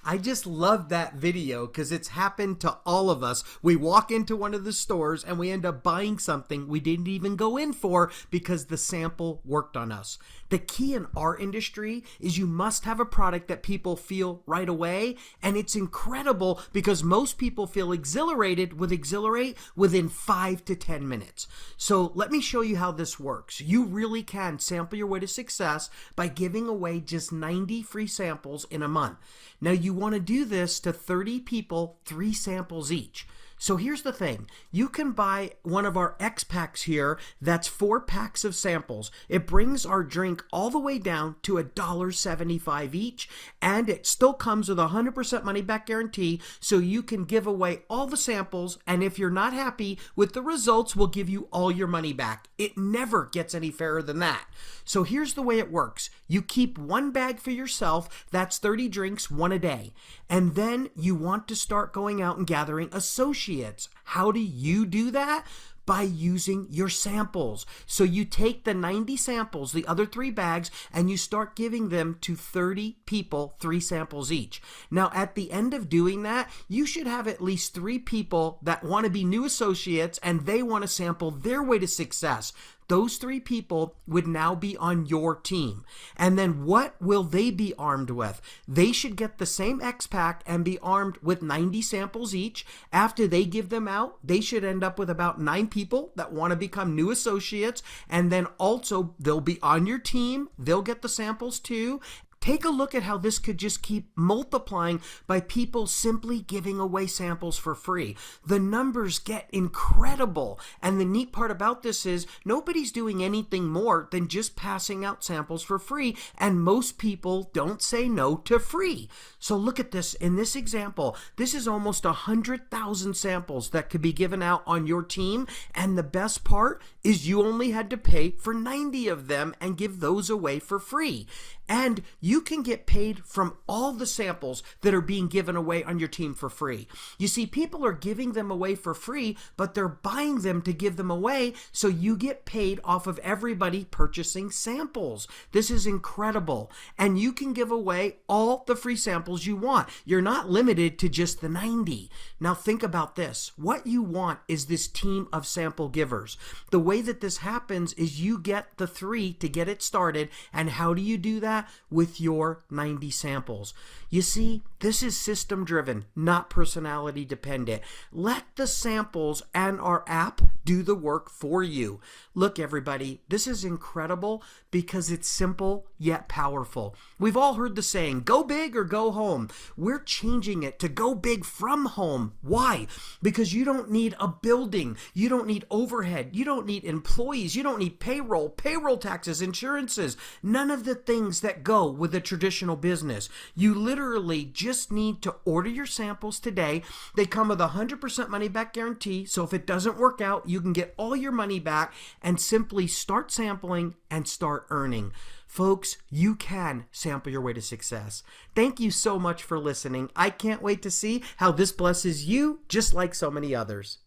I just love that video because it's happened to all of us. We walk into one of the stores and we end up buying something we didn't even go in for because the sample worked on us. The key in our industry is you must have a product that people feel right away, and it's incredible because most people feel exhilarated with Xilerate within 5 to 10 minutes. So let me show you how this works. You really can sample your way to success by giving away just 90 free samples in a month. Now you want to do this to 30 people, 3 samples each. So here's the thing. You can buy one of our X packs here. That's 4 packs of samples. It brings our drink all the way down to $1.75 each, and it still comes with a 100% money back guarantee, so you can give away all the samples, and if you're not happy with the results, we'll give you all your money back. It never gets any fairer than that. So here's the way it works. You keep 1 bag for yourself. That's 30 drinks, 1 a day. And then you want to start going out and gathering associates. How do you do that? By using your samples. So you take the 90 samples, the other 3 bags, and you start giving them to 30 people, 3 samples each. Now, at the end of doing that, you should have at least 3 people that want to be new associates and they want to sample their way to success. Those 3 people would now be on your team. And then what will they be armed with? They should get the same X-Pack and be armed with 90 samples each. After they give them out, they should end up with about 9 people that want to become new associates. And then also they'll be on your team. They'll get the samples too. Take a look at how this could just keep multiplying by people simply giving away samples for free. The numbers get incredible. And the neat part about this is nobody's doing anything more than just passing out samples for free. And most people don't say no to free. So look at this. In this example, this is almost 100,000 samples that could be given out on your team. And the best part is you only had to pay for 90 of them and give those away for free. And you can get paid from all the samples that are being given away on your team for free. You see, people are giving them away for free, but they're buying them to give them away, so you get paid off of everybody purchasing samples. This is incredible. And you can give away all the free samples you want. You're not limited to just the 90. Now think about this. What you want is this team of sample givers. The way that this happens is you get the 3 to get it started. And how do you do that? With your 90 samples. You see, this is system driven, not personality dependent. Let the samples and our app do the work for you. Look, everybody, this is incredible because it's simple yet powerful. We've all heard the saying, go big or go home. We're changing it to go big from home. Why? Because you don't need a building. You don't need overhead. You don't need employees. You don't need payroll taxes, insurances, none of the things that go with with a traditional business. You literally just need to order your samples today. They come with a 100% money back guarantee. So if it doesn't work out, you can get all your money back and simply start sampling and start earning. Folks, you can sample your way to success. Thank you so much for listening. I can't wait to see how this blesses you just like so many others.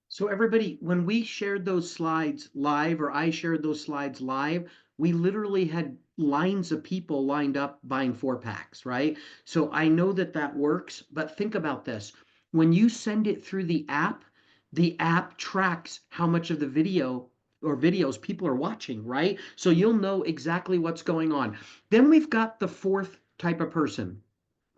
So everybody, when we shared those slides live, or I shared those slides live, we literally had lines of people lined up buying 4-packs, right? So I know that that works, but think about this. When you send it through the app tracks how much of the video or videos people are watching, right? So you'll know exactly what's going on. Then we've got the fourth type of person.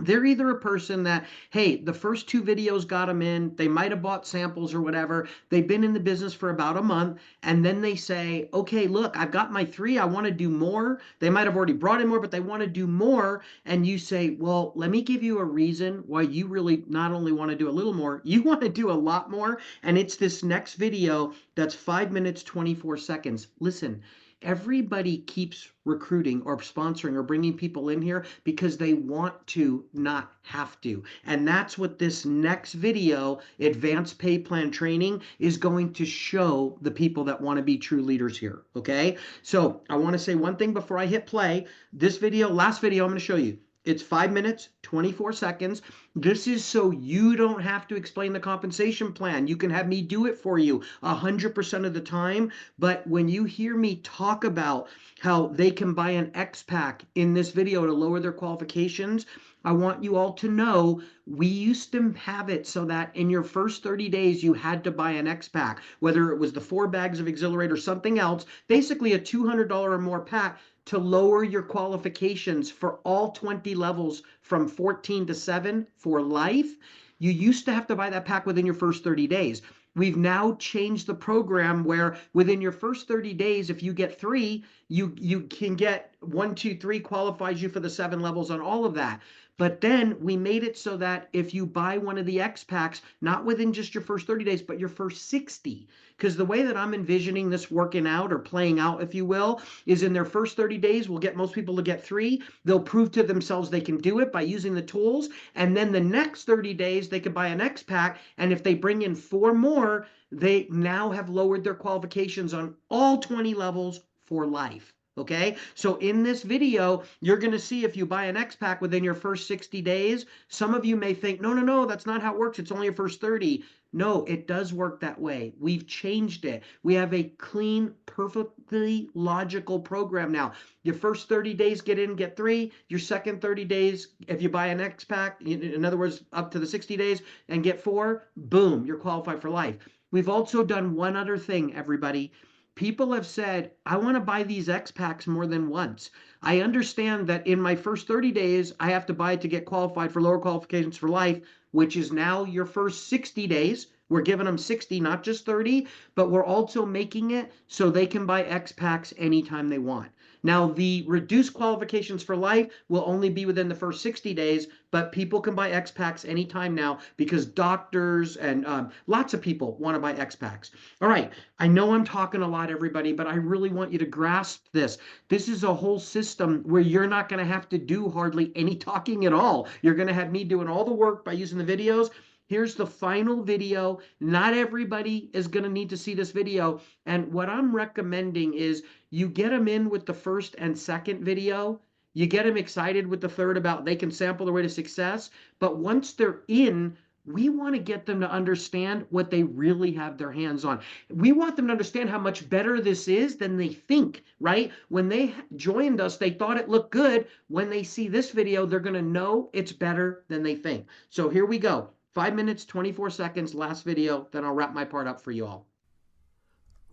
They're either a person that, hey, the first 2 videos got them in, they might have bought samples or whatever, they've been in the business for about a month, and then they say, okay, look, I've got my 3, I want to do more. They might have already brought in more, but they want to do more. And you say, well, let me give you a reason why you really not only want to do a little more, you want to do a lot more. And it's this next video that's 5 minutes, 24 seconds. Listen, everybody keeps recruiting or sponsoring or bringing people in here because they want to not have to. And that's what this next video, Advanced Pay Plan Training, is going to show the people that want to be true leaders here. Okay. So I want to say one thing before I hit play. This video, last video I'm going to show you, it's 5 minutes, 24 seconds. This is so you don't have to explain the compensation plan. You can have me do it for you 100% of the time. But when you hear me talk about how they can buy an X pack in this video to lower their qualifications, I want you all to know we used to have it so that in your first 30 days you had to buy an X pack, whether it was the 4 bags of Xilerate or something else, basically a $200 or more pack, to lower your qualifications for all 20 levels from 14 to 7 for life. You used to have to buy that pack within your first 30 days. We've now changed the program where within your first 30 days, if you get 3, you can get 1, 2, 3 qualifies you for the 7 levels on all of that. But then we made it so that if you buy one of the X packs, not within just your first 30 days, but your first 60, because the way that I'm envisioning this working out or playing out, if you will, is in their first 30 days, we'll get most people to get 3. They'll prove to themselves they can do it by using the tools. And then the next 30 days, they could buy an X pack. And if they bring in 4 more, they now have lowered their qualifications on all 20 levels for life. Okay, so in this video, you're going to see if you buy an X pack within your first 60 days, some of you may think, no, that's not how it works. It's only your first 30. No, it does work that way. We've changed it. We have a clean, perfectly logical program now. Your first 30 days, get in, get 3. Your second 30 days, if you buy an X pack, in other words, up to the 60 days and get 4, boom, you're qualified for life. We've also done one other thing, everybody. People have said, I want to buy these X packs more than once. I understand that in my first 30 days, I have to buy it to get qualified for lower qualifications for life, which is now your first 60 days. We're giving them 60, not just 30, but we're also making it so they can buy X packs anytime they want. Now, the reduced qualifications for life will only be within the first 60 days, but people can buy X packs anytime now because doctors and lots of people want to buy X packs. All right, I know I'm talking a lot, everybody, but I really want you to grasp this. This is a whole system where you're not going to have to do hardly any talking at all. You're going to have me doing all the work by using the videos. Here's the final video. Not everybody is going to need to see this video. And what I'm recommending is you get them in with the first and second video. You get them excited with the third about they can sample their way to success. But once they're in, we want to get them to understand what they really have their hands on. We want them to understand how much better this is than they think, right? When they joined us, they thought it looked good. When they see this video, they're going to know it's better than they think. So here we go. 5 minutes, 24 seconds, last video, then I'll wrap my part up for you all.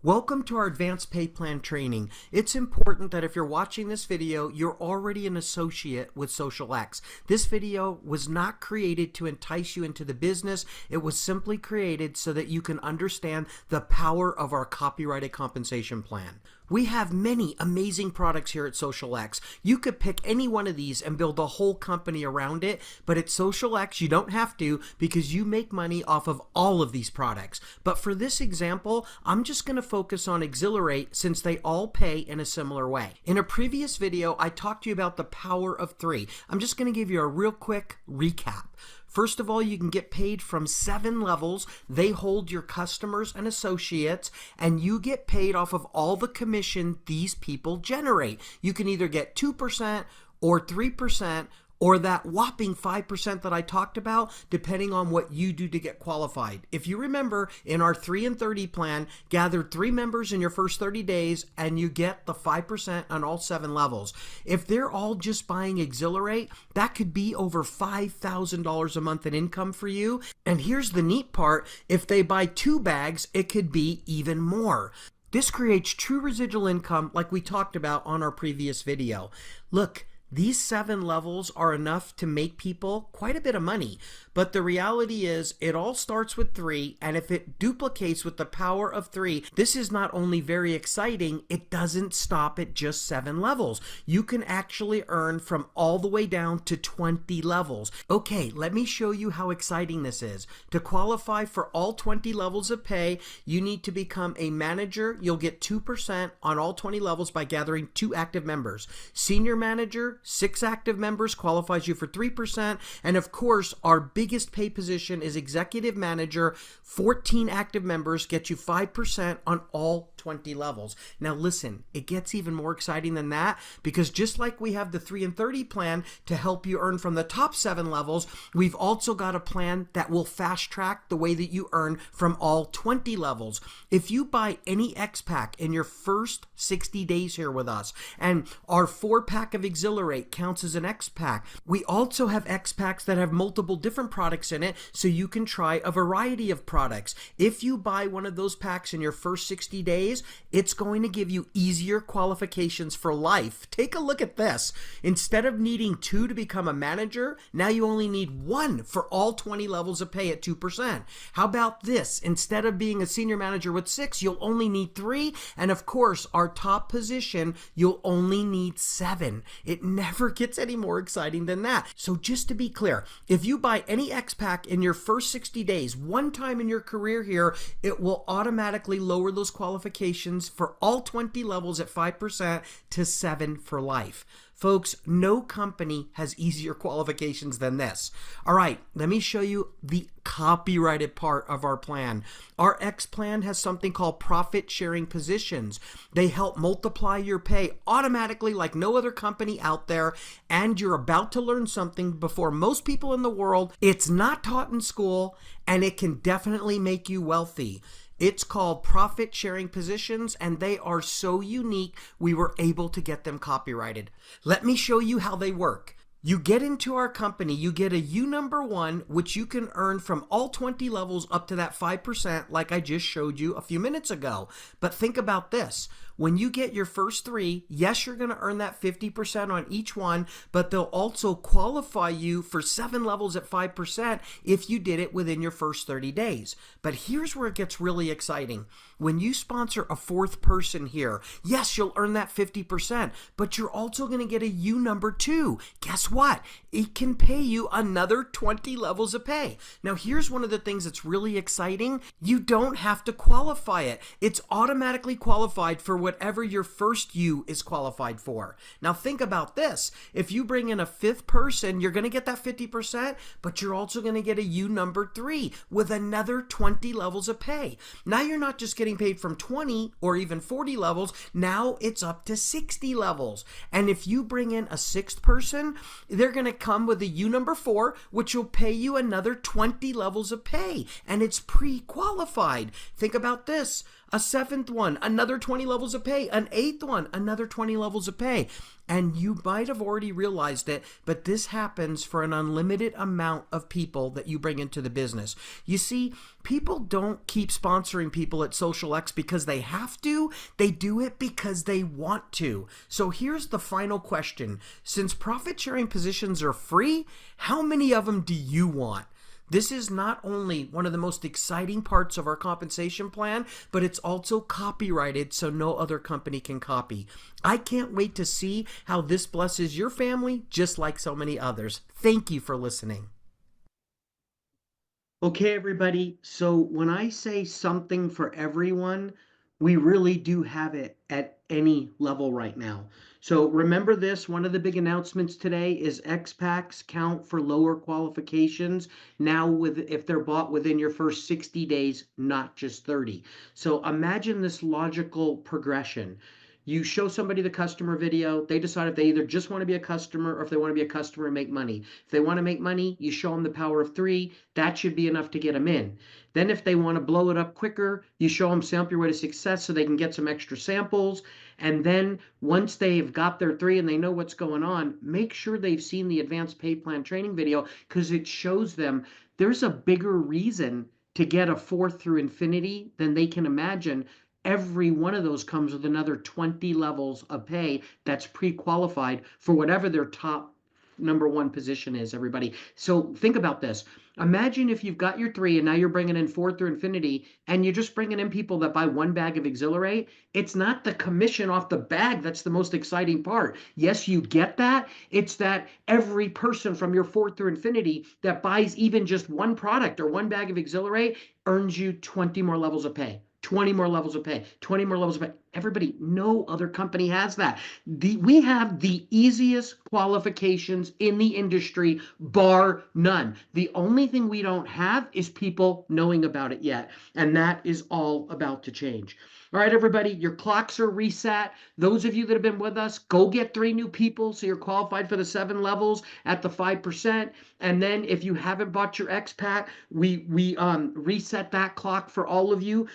Welcome to our Advanced Pay Plan Training. It's important that if you're watching this video, you're already an associate with xosialX. This video was not created to entice you into the business. It was simply created so that you can understand the power of our copyrighted compensation plan. We have many amazing products here at XosialX. You could pick any one of these and build a whole company around it, but at XosialX you don't have to because you make money off of all of these products. But for this example, I'm just going to focus on Xilerate since they all pay in a similar way. In a previous video, I talked to you about the power of 3. I'm just going to give you a real quick recap. First of all, you can get paid from 7 levels. They hold your customers and associates, and you get paid off of all the commission these people generate. You can either get 2% or 3%, or that whopping 5% that I talked about, depending on what you do to get qualified. If you remember, in our 3 and 30 plan, gather 3 members in your first 30 days, and you get the 5% on all 7 levels. If they're all just buying Xilerate, that could be over $5,000 a month in income for you. And here's the neat part, if they buy 2 bags, it could be even more. This creates true residual income like we talked about on our previous video. Look, these 7 levels are enough to make people quite a bit of money, but the reality is it all starts with 3, and if it duplicates with the power of 3, this is not only very exciting, it doesn't stop at just 7 levels. You can actually earn from all the way down to 20 levels. Okay, let me show you how exciting this is. To qualify for all 20 levels of pay, you need to become a manager. You'll get 2% on all 20 levels by gathering 2 active members. Senior manager, 6 active members qualifies you for 3%. And of course, our biggest pay position is executive manager. 14 active members get you 5% on all 20 levels. Now listen, it gets even more exciting than that, because just like we have the 3 and 30 plan to help you earn from the top 7 levels, we've also got a plan that will fast track the way that you earn from all 20 levels. If you buy any X pack in your first 60 days here with us, and our 4-pack of Xilerate counts as an X pack. We also have X packs that have multiple different products in it, so you can try a variety of products. If you buy one of those packs in your first 60 days, it's going to give you easier qualifications for life. Take a look at this. Instead of needing 2 to become a manager, now you only need 1 for all 20 levels of pay at 2%. How about this? Instead of being a senior manager with 6, you'll only need 3, and of course, our top position, you'll only need 7. It never gets any more exciting than that. So just to be clear, if you buy any X pack in your first 60 days, one time in your career here, it will automatically lower those qualifications for all 20 levels at 5% to 7 for life. Folks, no company has easier qualifications than this. All right, let me show you the copyrighted part of our plan. Our X plan has something called profit sharing positions. They help multiply your pay automatically like no other company out there, and you're about to learn something before most people in the world. It's not taught in school, and it can definitely make you wealthy. It's called profit sharing positions, and they are so unique we were able to get them copyrighted. Let me show you how they work. You get into our company, you get a U number 1, which you can earn from all 20 levels up to that 5% like I just showed you a few minutes ago. But think about this. When you get your first 3, yes, you're going to earn that 50% on each one, but they'll also qualify you for 7 levels at 5% if you did it within your first 30 days. But here's where it gets really exciting. When you sponsor a 4th person here, yes, you'll earn that 50%, but you're also going to get a U number 2. Guess what? It can pay you another 20 levels of pay. Now, here's one of the things that's really exciting. You don't have to qualify it. It's automatically qualified for whatever your first U is qualified for. Now think about this. If you bring in a 5th person, you're going to get that 50%, but you're also going to get a U number 3 with another 20 levels of pay. Now you're not just getting paid from 20 or even 40 levels. Now it's up to 60 levels. And if you bring in a 6th person, they're going to come with a U number 4, which will pay you another 20 levels of pay. And it's pre-qualified. Think about this. A 7th one, another 20 levels of pay. An 8th one, another 20 levels of pay. And you might have already realized it, but this happens for an unlimited amount of people that you bring into the business. You see, people don't keep sponsoring people at XosialX because they have to. They do it because they want to. So here's the final question. Since profit sharing positions are free, how many of them do you want? This is not only one of the most exciting parts of our compensation plan, but it's also copyrighted so no other company can copy. I can't wait to see how this blesses your family just like so many others. Thank you for listening. Okay, everybody. So when I say something for everyone, we really do have it at any level right now. So remember this, one of the big announcements today is X packs count for lower qualifications now with if they're bought within your first 60 days, not just 30. So imagine this logical progression. You show somebody the customer video, they decide if they either just want to be a customer or if they want to be a customer and make money. If they want to make money, you show them the power of 3. That should be enough to get them in. Then if they want to blow it up quicker, you show them sample your way to success so they can get some extra samples. And then once they've got their 3 and they know what's going on, make sure they've seen the advanced pay plan training video because it shows them there's a bigger reason to get a 4 through infinity than they can imagine. Every one of those comes with another 20 levels of pay that's pre-qualified for whatever their top number 1 position is, everybody. So think about this. Imagine if you've got your 3 and now you're bringing in 4 through infinity and you're just bringing in people that buy 1 bag of Xilerate. It's not the commission off the bag that's the most exciting part. Yes, you get that. It's that every person from your 4 through infinity that buys even just 1 product or 1 bag of Xilerate earns you 20 more levels of pay. 20 more levels of pay, 20 more levels of pay. Everybody, no other company has that. We have the easiest qualifications in the industry, bar none. The only thing we don't have is people knowing about it yet, and that is all about to change. All right, everybody, your clocks are reset. Those of you that have been with us, go get 3 new people so you're qualified for the 7 levels at the 5%. And then if you haven't bought your X pack, we reset that clock for all of you.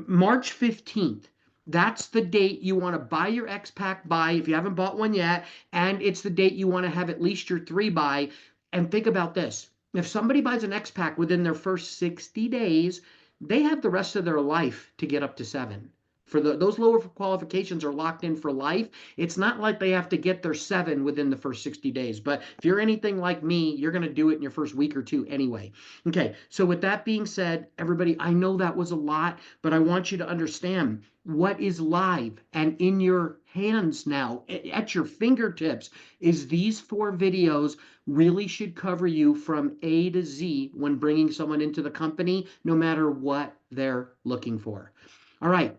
March 15th. That's the date you want to buy your X pack by if you haven't bought one yet. And it's the date you want to have at least your 3 by. And think about this. If somebody buys an X pack within their first 60 days, they have the rest of their life to get up to 7. For those lower qualifications are locked in for life. It's not like they have to get their 7 within the first 60 days. But if you're anything like me, you're going to do it in your first week or 2 anyway. Okay, so with that being said, everybody, I know that was a lot, but I want you to understand what is live and in your hands now, at your fingertips, is these 4 videos really should cover you from A to Z when bringing someone into the company, no matter what they're looking for. All right.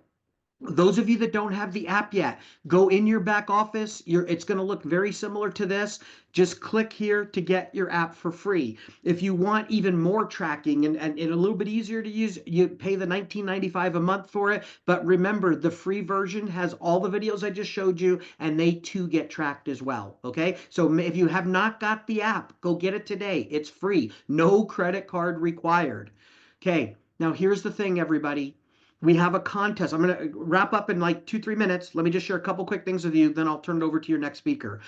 Those of you that don't have the app yet, go in your back office. It's going to look very similar to this. Just click here to get your app for free. If you want even more tracking and a little bit easier to use, you pay the $19.95 a month for it. But remember, the free version has all the videos I just showed you, and they too get tracked as well. Okay, so if you have not got the app, go get it today. It's free. No credit card required. Okay, now here's the thing, everybody. We have a contest. I'm going to wrap up in like 2-3 minutes. Let me just share a couple quick things with you, then I'll turn it over to your next speaker.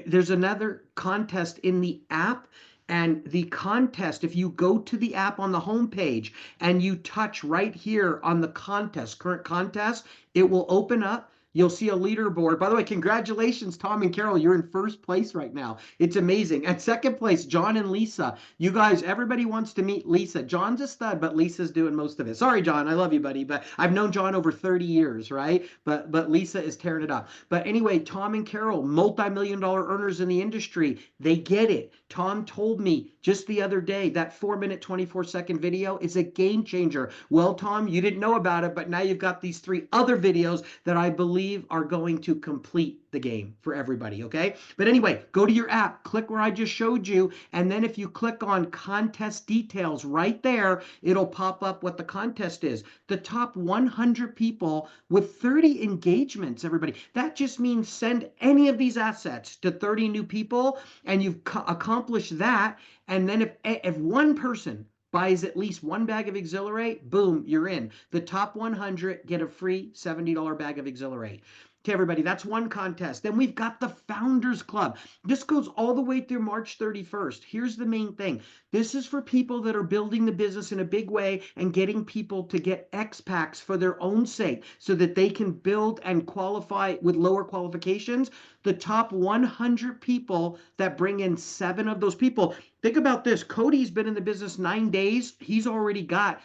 There's another contest in the app. And the contest, if you go to the app on the home page and you touch right here on the contest, current contest, it will open up. You'll see a leaderboard. By the way, congratulations, Tom and Carol. You're in first place right now. It's amazing. At second place, John and Lisa. You guys, everybody wants to meet Lisa. John's a stud, but Lisa's doing most of it. Sorry, John. I love you, buddy. But I've known John over 30 years, right? But Lisa is tearing it up. But anyway, Tom and Carol, multi-million-dollar earners in the industry. They get it. Tom told me just the other day that 4-minute, 24-second video is a game changer. Well, Tom, you didn't know about it, but now you've got these 3 other videos that I believe are going to complete the game for everybody, okay? But anyway, go to your app, click where I just showed you, and then if you click on contest details right there, it'll pop up what the contest is. The top 100 people with 30 engagements, everybody. That just means send any of these assets to 30 new people, and you've accomplished that. And then if one person buys at least 1 bag of Xilerate, boom, you're in. The top 100 get a free $70 bag of Xilerate. Okay, everybody, that's one contest. Then we've got the Founders Club. This goes all the way through March 31st. Here's the main thing. This is for people that are building the business in a big way and getting people to get X packs for their own sake so that they can build and qualify with lower qualifications. the top 100 people that bring in 7 of those people. Think about this. Cody's been in the business 9 days. He's already got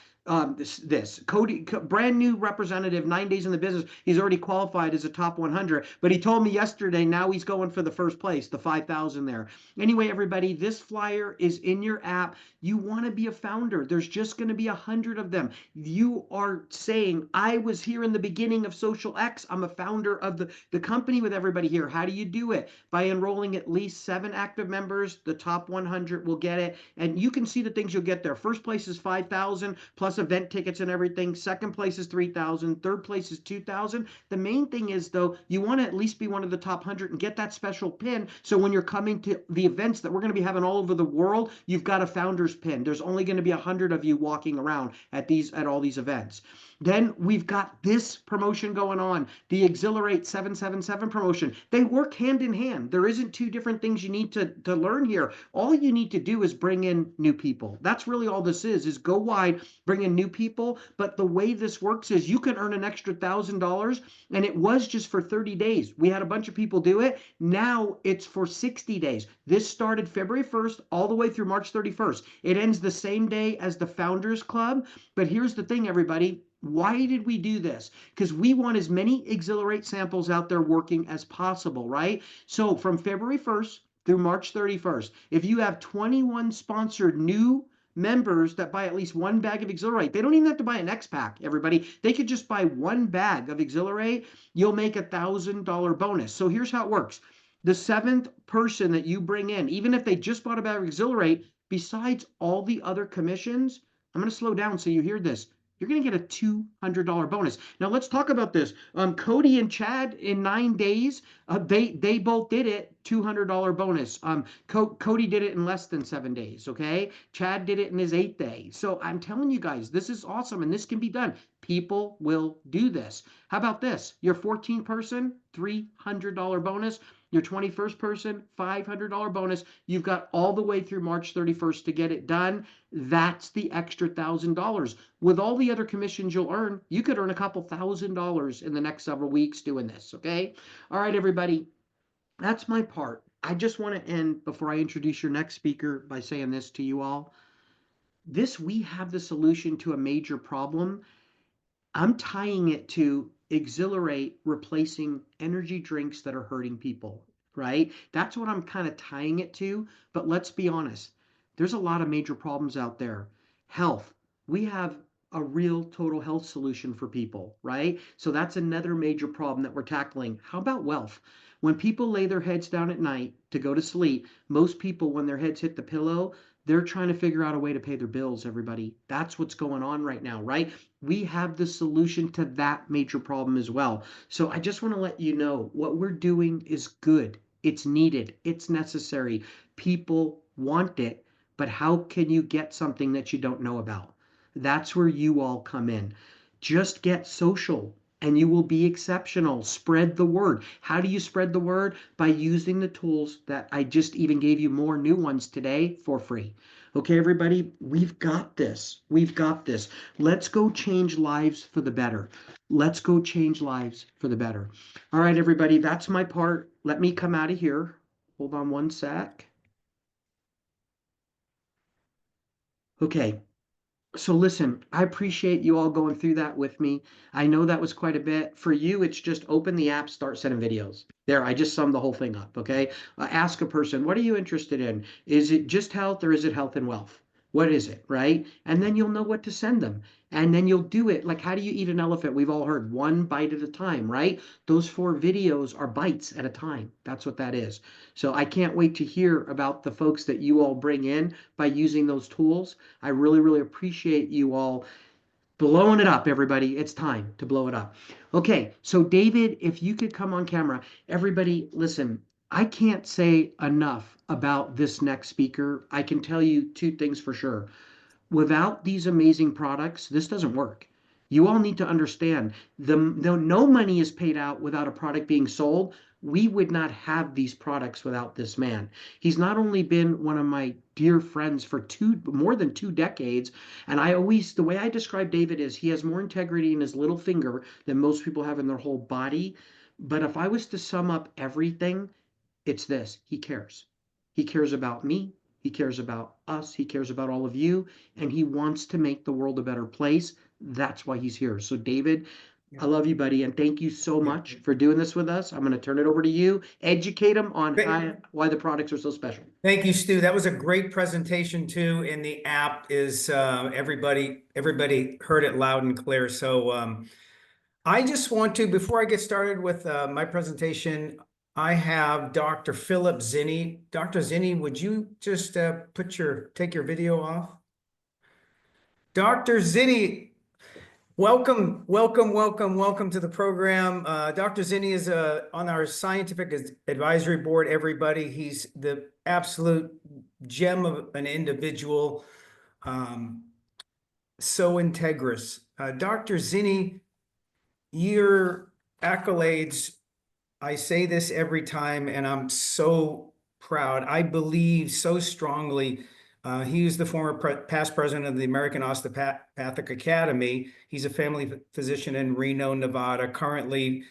this Cody, brand new representative, 9 days in the business. He's already qualified as a top 100, but he told me yesterday, now he's going for the first place, the 5,000 there. Anyway, everybody, this flyer is in your app. You want to be a founder. There's just going to be 100 of them. You are saying, I was here in the beginning of xosialX. I'm a founder of the company with everybody here. How do you do it? By enrolling at least 7 active members. The top 100 will get it. And you can see the things you'll get there. First place is 5,000 plus event tickets and everything. Second place is 3,000. Third place is 2,000. The main thing is, though, you want to at least be one of the top 100 and get that special pin. So when you're coming to the events that we're going to be having all over the world, you've got a founder's pin. There's only going to be 100 of you walking around at all these events. Then we've got this promotion going on, the Xilerate 777 promotion. They work hand in hand. There isn't 2 different things you need to learn here. All you need to do is bring in new people. That's really all this is go wide, bring in new people. But the way this works is you can earn an extra $1,000, and it was just for 30 days. We had a bunch of people do it. Now it's for 60 days. This started February 1st all the way through March 31st. It ends the same day as the Founders Club. But here's the thing, everybody. Why did we do this? Because we want as many Xilerate samples out there working as possible, right? So from February 1st through March 31st, if you have 21 sponsored new members that buy at least 1 bag of Xilerate, they don't even have to buy an X pack, everybody. They could just buy 1 bag of Xilerate. You'll make a $1,000 bonus. So here's how it works. The 7th person that you bring in, even if they just bought a bag of Xilerate, besides all the other commissions, I'm going to slow down so you hear this. You're going to get a $200 bonus. Now let's talk about this. Cody and Chad in 9 days, they both did it, $200 bonus. Cody did it in less than 7 days. Okay, Chad did it in his 8th day. So I'm telling you guys, this is awesome, and this can be done. People will do this. How about this? Your 14th person, $300 bonus. Your 21st person, $500 bonus. You've got all the way through March 31st to get it done. That's the extra $1,000. With all the other commissions you'll earn, you could earn a couple $1,000 in the next several weeks doing this, okay? All right, everybody, that's my part. I just want to end before I introduce your next speaker by saying this to you all. We have the solution to a major problem. I'm tying it to Xilerate replacing energy drinks that are hurting people, right? That's what I'm kind of tying it to. But let's be honest, there's a lot of major problems out there. Health, we have a real total health solution for people, right? So that's another major problem that we're tackling. How about wealth? When people lay their heads down at night to go to sleep, most people, when their heads hit the pillow, they're trying to figure out a way to pay their bills, everybody. That's what's going on right now, right? We have the solution to that major problem as well. So I just want to let you know what we're doing is good. It's needed. It's necessary. People want it. But how can you get something that you don't know about? That's where you all come in. Just get social and you will be exceptional. Spread the word. How do you spread the word? By using the tools that I just even gave you more new ones today for free. Okay, everybody, we've got this. We've got this. Let's go change lives for the better. Let's go change lives for the better. All right, everybody, that's my part. Let me come out of here. Hold on one sec. Okay. So listen, I appreciate you all going through that with me. I know that was quite a bit. For you, it's just open the app, start sending videos. There, I just summed the whole thing up, okay? Ask a person, what are you interested in? Is it just health or is it health and wealth? What is it, right? And then you'll know what to send them. And then you'll do it. Like, how do you eat an elephant? We've all heard 1 bite at a time, right? Those 4 videos are bites at a time. That's what that is. So I can't wait to hear about the folks that you all bring in by using those tools. I really, really appreciate you all blowing it up, everybody. It's time to blow it up. Okay, so David, if you could come on camera. Everybody, listen, I can't say enough about this next speaker. I can tell you 2 things for sure. Without these amazing products, this doesn't work. You all need to understand, no money is paid out without a product being sold. We would not have these products without this man. He's not only been one of my dear friends for more than 2 decades, and the way I describe David is he has more integrity in his little finger than most people have in their whole body. But if I was to sum up everything, it's this: he cares. He cares about me. He cares about us. He cares about all of you. And he wants to make the world a better place. That's why he's here. So, David, I love you, buddy. And thank you so much for doing this with us. I'm going to turn it over to you. Educate them on why the products are so special. Thank you, Stu. That was a great presentation too. And the app is everybody heard it loud and clear. So I just want to, before I get started with my presentation, I have Dr. Phillip Zinni. Dr. Zinni, would you just take your video off? Dr. Zinni, welcome to the program. Dr. Zinni is on our scientific advisory board, everybody. He's the absolute gem of an individual, so integrous. Dr. Zinni, your accolades, I say this every time, and I'm so proud. I believe so strongly. He is the former past president of the American Osteopathic Academy. He's a family physician in Reno, Nevada, currently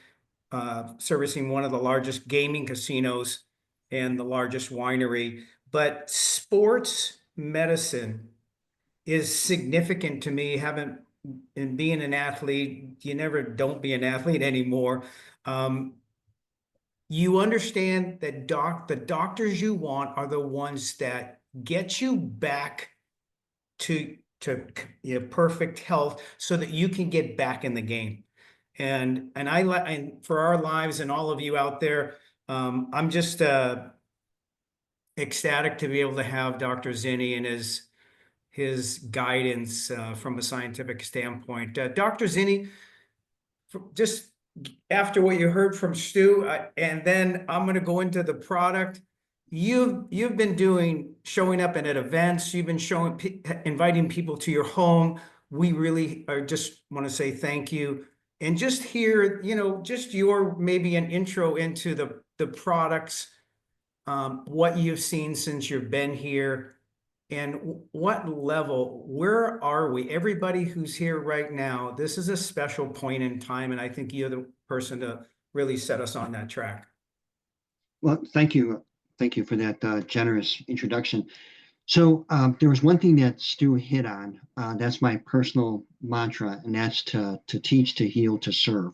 servicing one of the largest gaming casinos and the largest winery. But sports medicine is significant to me. In being an athlete, you never don't be an athlete anymore. You understand that the doctors you want are the ones that get you back to perfect health so that you can get back in the game. And for our lives and all of you out there, I'm just ecstatic to be able to have Dr. Zinni and his guidance from a scientific standpoint. Dr. Zinni, just after what you heard from Stu, and then I'm going to go into the product. You've been showing up at events. You've been inviting people to your home. We really just want to say thank you, and just hear, just your maybe an intro into the products, what you've seen since you've been here. And what level, where are we? Everybody who's here right now, this is a special point in time, and I think you're the person to really set us on that track. Well, thank you. Thank you for that generous introduction. So there was one thing that Stu hit on. That's my personal mantra, and that's to teach, to heal, to serve.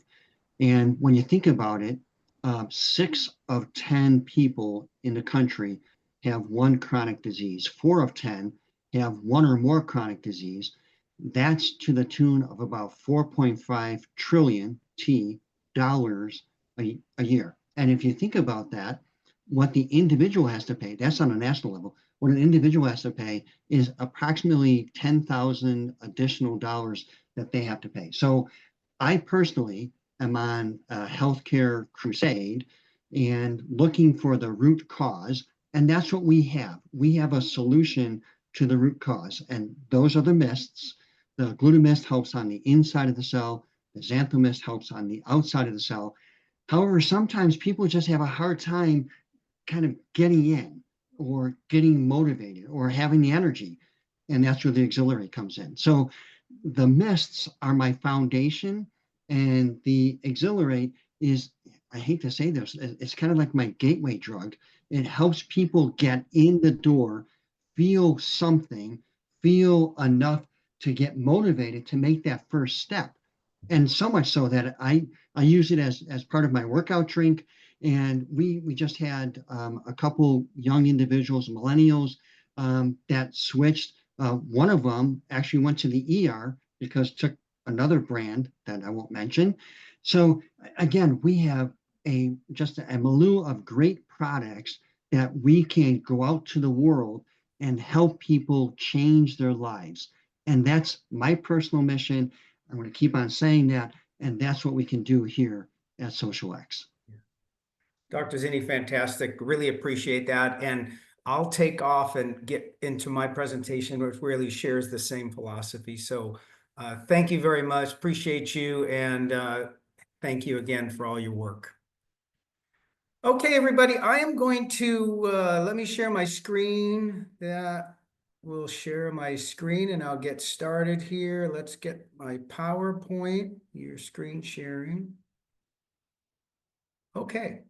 And when you think about it, 6 of 10 people in the country have one chronic disease. 4 of 10 have one or more chronic disease. That's to the tune of about 4.5 trillion dollars a year. And if you think about that, what the individual has to pay, that's on a national level, what an individual has to pay is approximately 10,000 additional dollars that they have to pay. So I personally am on a healthcare crusade and looking for the root cause. And that's what we have. We have a solution to the root cause. And those are the mysts. The GlutaMyst helps on the inside of the cell. The XanthoMyst helps on the outside of the cell. However, sometimes people just have a hard time kind of getting in or getting motivated or having the energy. And that's where the Xilerate comes in. So the mists are my foundation, and the Xilerate is, I hate to say this, it's kind of like my gateway drug. It helps people get in the door, feel something, feel enough to get motivated to make that first step. And so much so that I use it as part of my workout drink. And we just had a couple young individuals, millennials, that switched. One of them actually went to the ER because took another brand that I won't mention. So again, we have just a milieu of great products that we can go out to the world and help people change their lives. And that's my personal mission. I'm going to keep on saying that. And that's what we can do here at xosialX. Dr. Zinni, fantastic. Really appreciate that. And I'll take off and get into my presentation, which really shares the same philosophy. So thank you very much. Appreciate you. And thank you again for all your work. Okay, everybody, I am going to, let me share my screen. That will share my screen and I'll get started here. Let's get my PowerPoint, your screen sharing. Okay.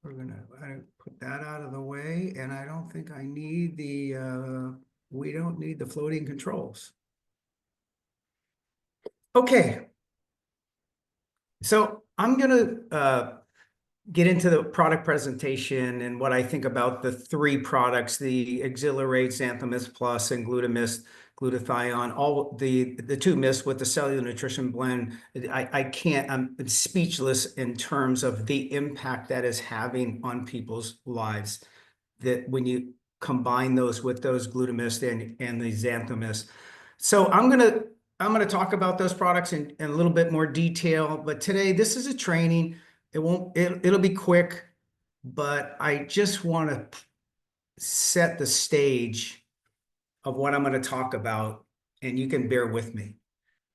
We're gonna put that out of the way, and I don't think I need we don't need the floating controls. Okay. So I'm gonna get into the product presentation and what I think about the three products, the Xilerate, XanthoMyst Plus, and GlutaMyst, glutathione, all the two myths with the cellular nutrition blend. I'm speechless in terms of the impact that is having on people's lives, that when you combine those with those GlutaMyst and the XanthoMyst. So I'm gonna talk about those products in a little bit more detail, but today this is a training. It'll be quick, but I just want to set the stage of what I'm going to talk about, and you can bear with me.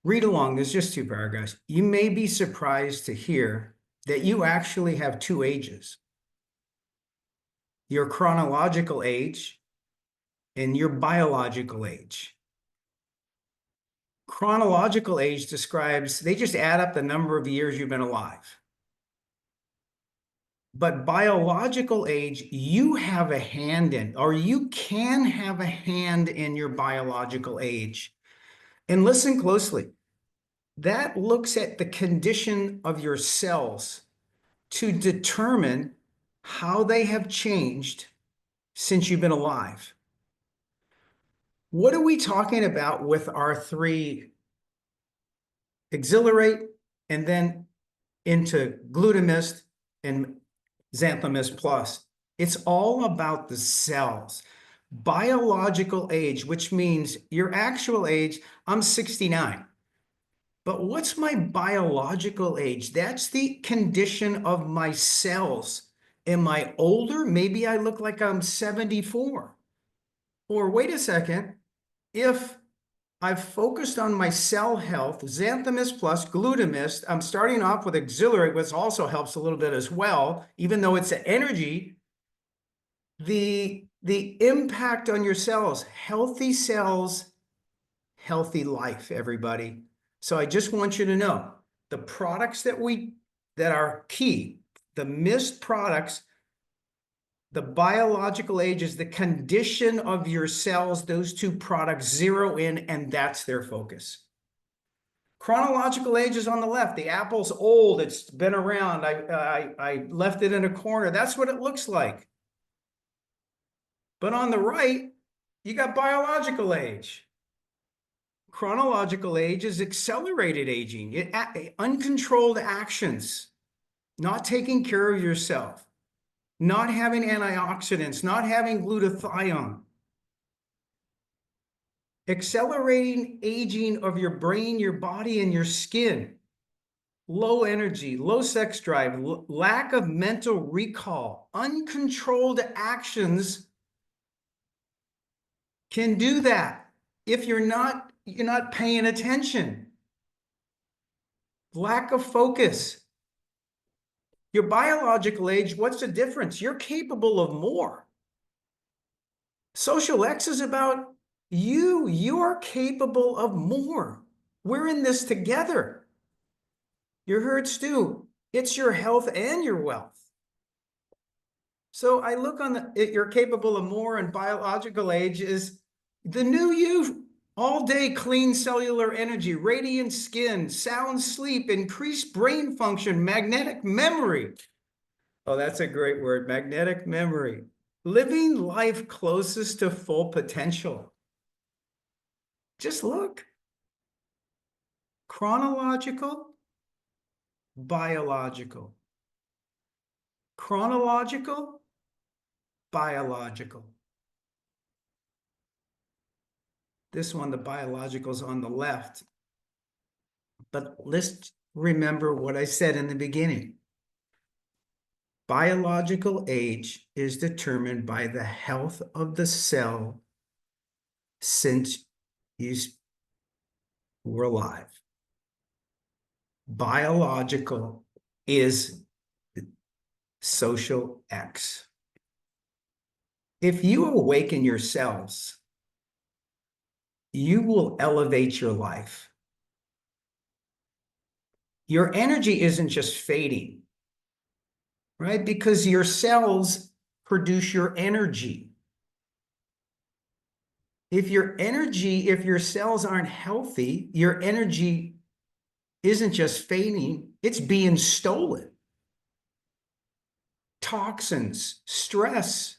Read along, there's just 2 paragraphs. You may be surprised to hear that you actually have 2 ages. Your chronological age and your biological age. Chronological age describes, they just add up the number of years you've been alive. But biological age, you have a hand in, or you can have a hand in your biological age. And listen closely. That looks at the condition of your cells to determine how they have changed since you've been alive. What are we talking about with our 3 Xilerate and then into GlutaMyst and XanthoMyst Plus? It's all about the cells. Biological age, which means your actual age, I'm 69. But what's my biological age? That's the condition of my cells. Am I older? Maybe I look like I'm 74. Or wait a second, if I've focused on my cell health, XanthoMyst Plus, GlutaMyst, I'm starting off with Xilerate, which also helps a little bit as well, even though it's an energy. The impact on your cells, healthy life, everybody. So I just want you to know the products that are key, the mist products, the biological age is the condition of your cells. Those 2 products zero in, and that's their focus. Chronological age is on the left. The apple's old. It's been around. I left it in a corner. That's what it looks like. But on the right, you got biological age. Chronological age is accelerated aging, uncontrolled actions, not taking care of yourself, not having antioxidants, not having glutathione. Accelerating aging of your brain, your body, and your skin. Low energy, low sex drive, lack of mental recall, uncontrolled actions can do that if you're not paying attention. Lack of focus. Your biological age, what's the difference? You're capable of more. XosialX is about you. You're capable of more. We're in this together. You heard Stu. It's your health and your wealth. So I look on you're capable of more, and biological age is the new you. All day clean cellular energy, radiant skin, sound sleep, increased brain function, magnetic memory. Oh, that's a great word, magnetic memory. Living life closest to full potential. Just look. Chronological, biological. Chronological, biological. This one, the biological, is on the left. But let's remember what I said in the beginning. Biological age is determined by the health of the cell since you were alive. Biological is XosialX. If you awaken your cells, you will elevate your life. your energy isn't just fading, right? Because your cells produce your energy. If your cells aren't healthy, your energy isn't just fading, it's being stolen. Toxins, stress.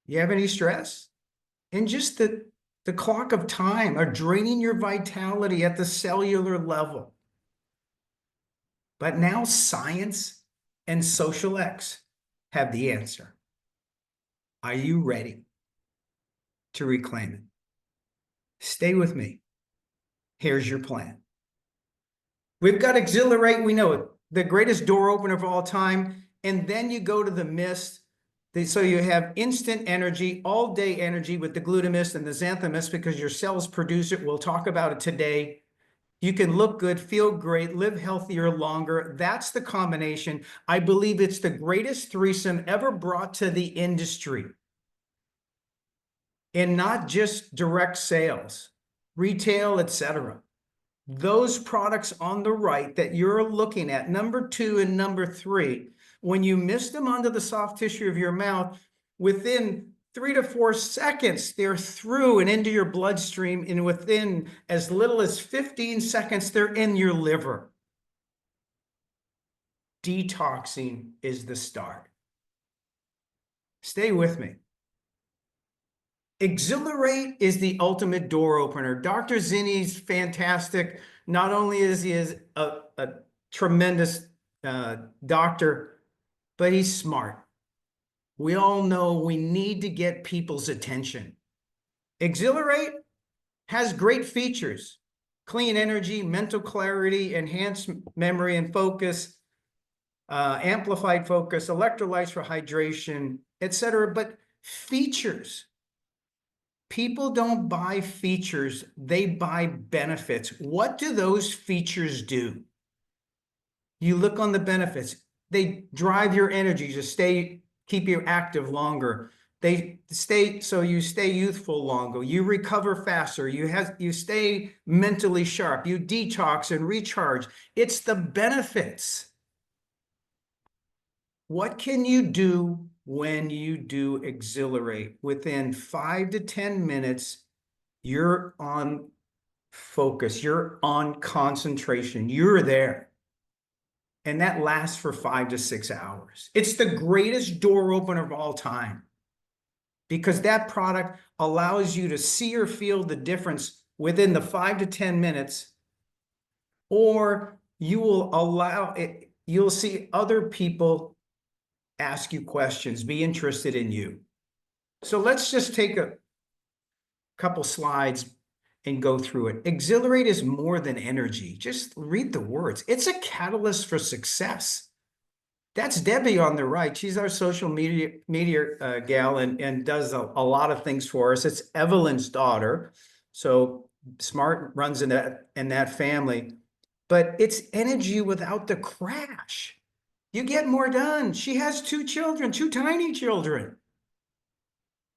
You have any stress? And just the clock of time are draining your vitality at the cellular level. But now science and xosialX have the answer. Are you ready to reclaim it? Stay with me. Here's your plan. We've got Xilerate, we know it, the greatest door opener of all time. And then you go to the mist. So you have instant energy, all day energy with the GlutaMyst and the XanthoMyst because your cells produce it. We'll talk about it today. You can look good, feel great, live healthier longer. That's the combination. I believe it's the greatest threesome ever brought to the industry. And not just direct sales, retail, etc. Those products on the right that you're looking at, number 2 and number 3, when you mist them onto the soft tissue of your mouth, within 3 to 4 seconds, they're through and into your bloodstream, and within as little as 15 seconds, they're in your liver. Detoxing is the start. Stay with me. Xilerate is the ultimate door opener. Dr. Zinni's fantastic. Not only is he a tremendous doctor, but he's smart. We all know we need to get people's attention. Xilerate has great features: clean energy, mental clarity, enhanced memory and focus, amplified focus, electrolytes for hydration, etc. But features. People don't buy features, they buy benefits. What do those features do? You look on the benefits. They drive your energy to keep you active longer. You stay youthful longer. You recover faster. You stay mentally sharp. You detox and recharge. It's the benefits. What can you do when you do Xilerate? Within 5 to 10 minutes, you're on focus. You're on concentration. You're there. And that lasts for 5 to 6 hours. It's the greatest door opener of all time because that product allows you to see or feel the difference within the 5 to 10 minutes, or you'll see other people ask you questions, be interested in you. So let's just take a couple slides and go through it. Xilerate is more than energy. Just read the words. It's a catalyst for success. That's Debbie on the right. She's our social media gal and does a lot of things for us. It's Evelyn's daughter. So smart runs in that family. But it's energy without the crash. You get more done. She has 2 children, 2 tiny children.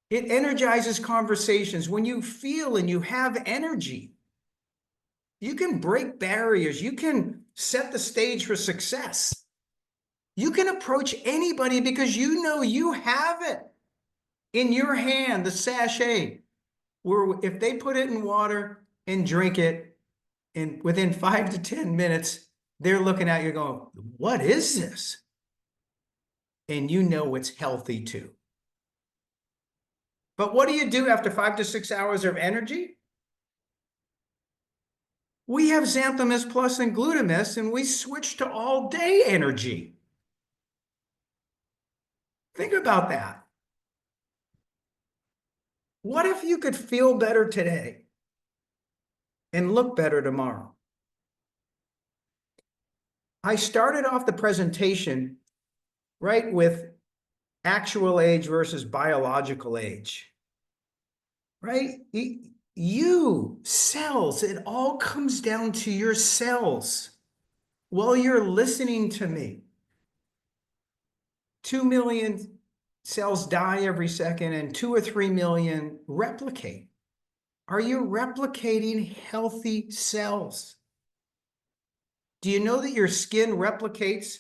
It energizes conversations. When you feel and you have energy, you can break barriers. You can set the stage for success. You can approach anybody because you know you have it in your hand, the sachet, where if they put it in water and drink it, and within 5 to 10 minutes, they're looking at you going, what is this? And you know it's healthy too. But what do you do after 5 to 6 hours of energy? We have XanthoMyst Plus and GlutaMyst, and we switch to all day energy. Think about that. What if you could feel better today and look better tomorrow? I started off the presentation right with actual age versus biological age, right? You, cells, it all comes down to your cells. While you're listening to me, 2 million cells die every second and 2 or 3 million replicate. Are you replicating healthy cells? Do you know that your skin replicates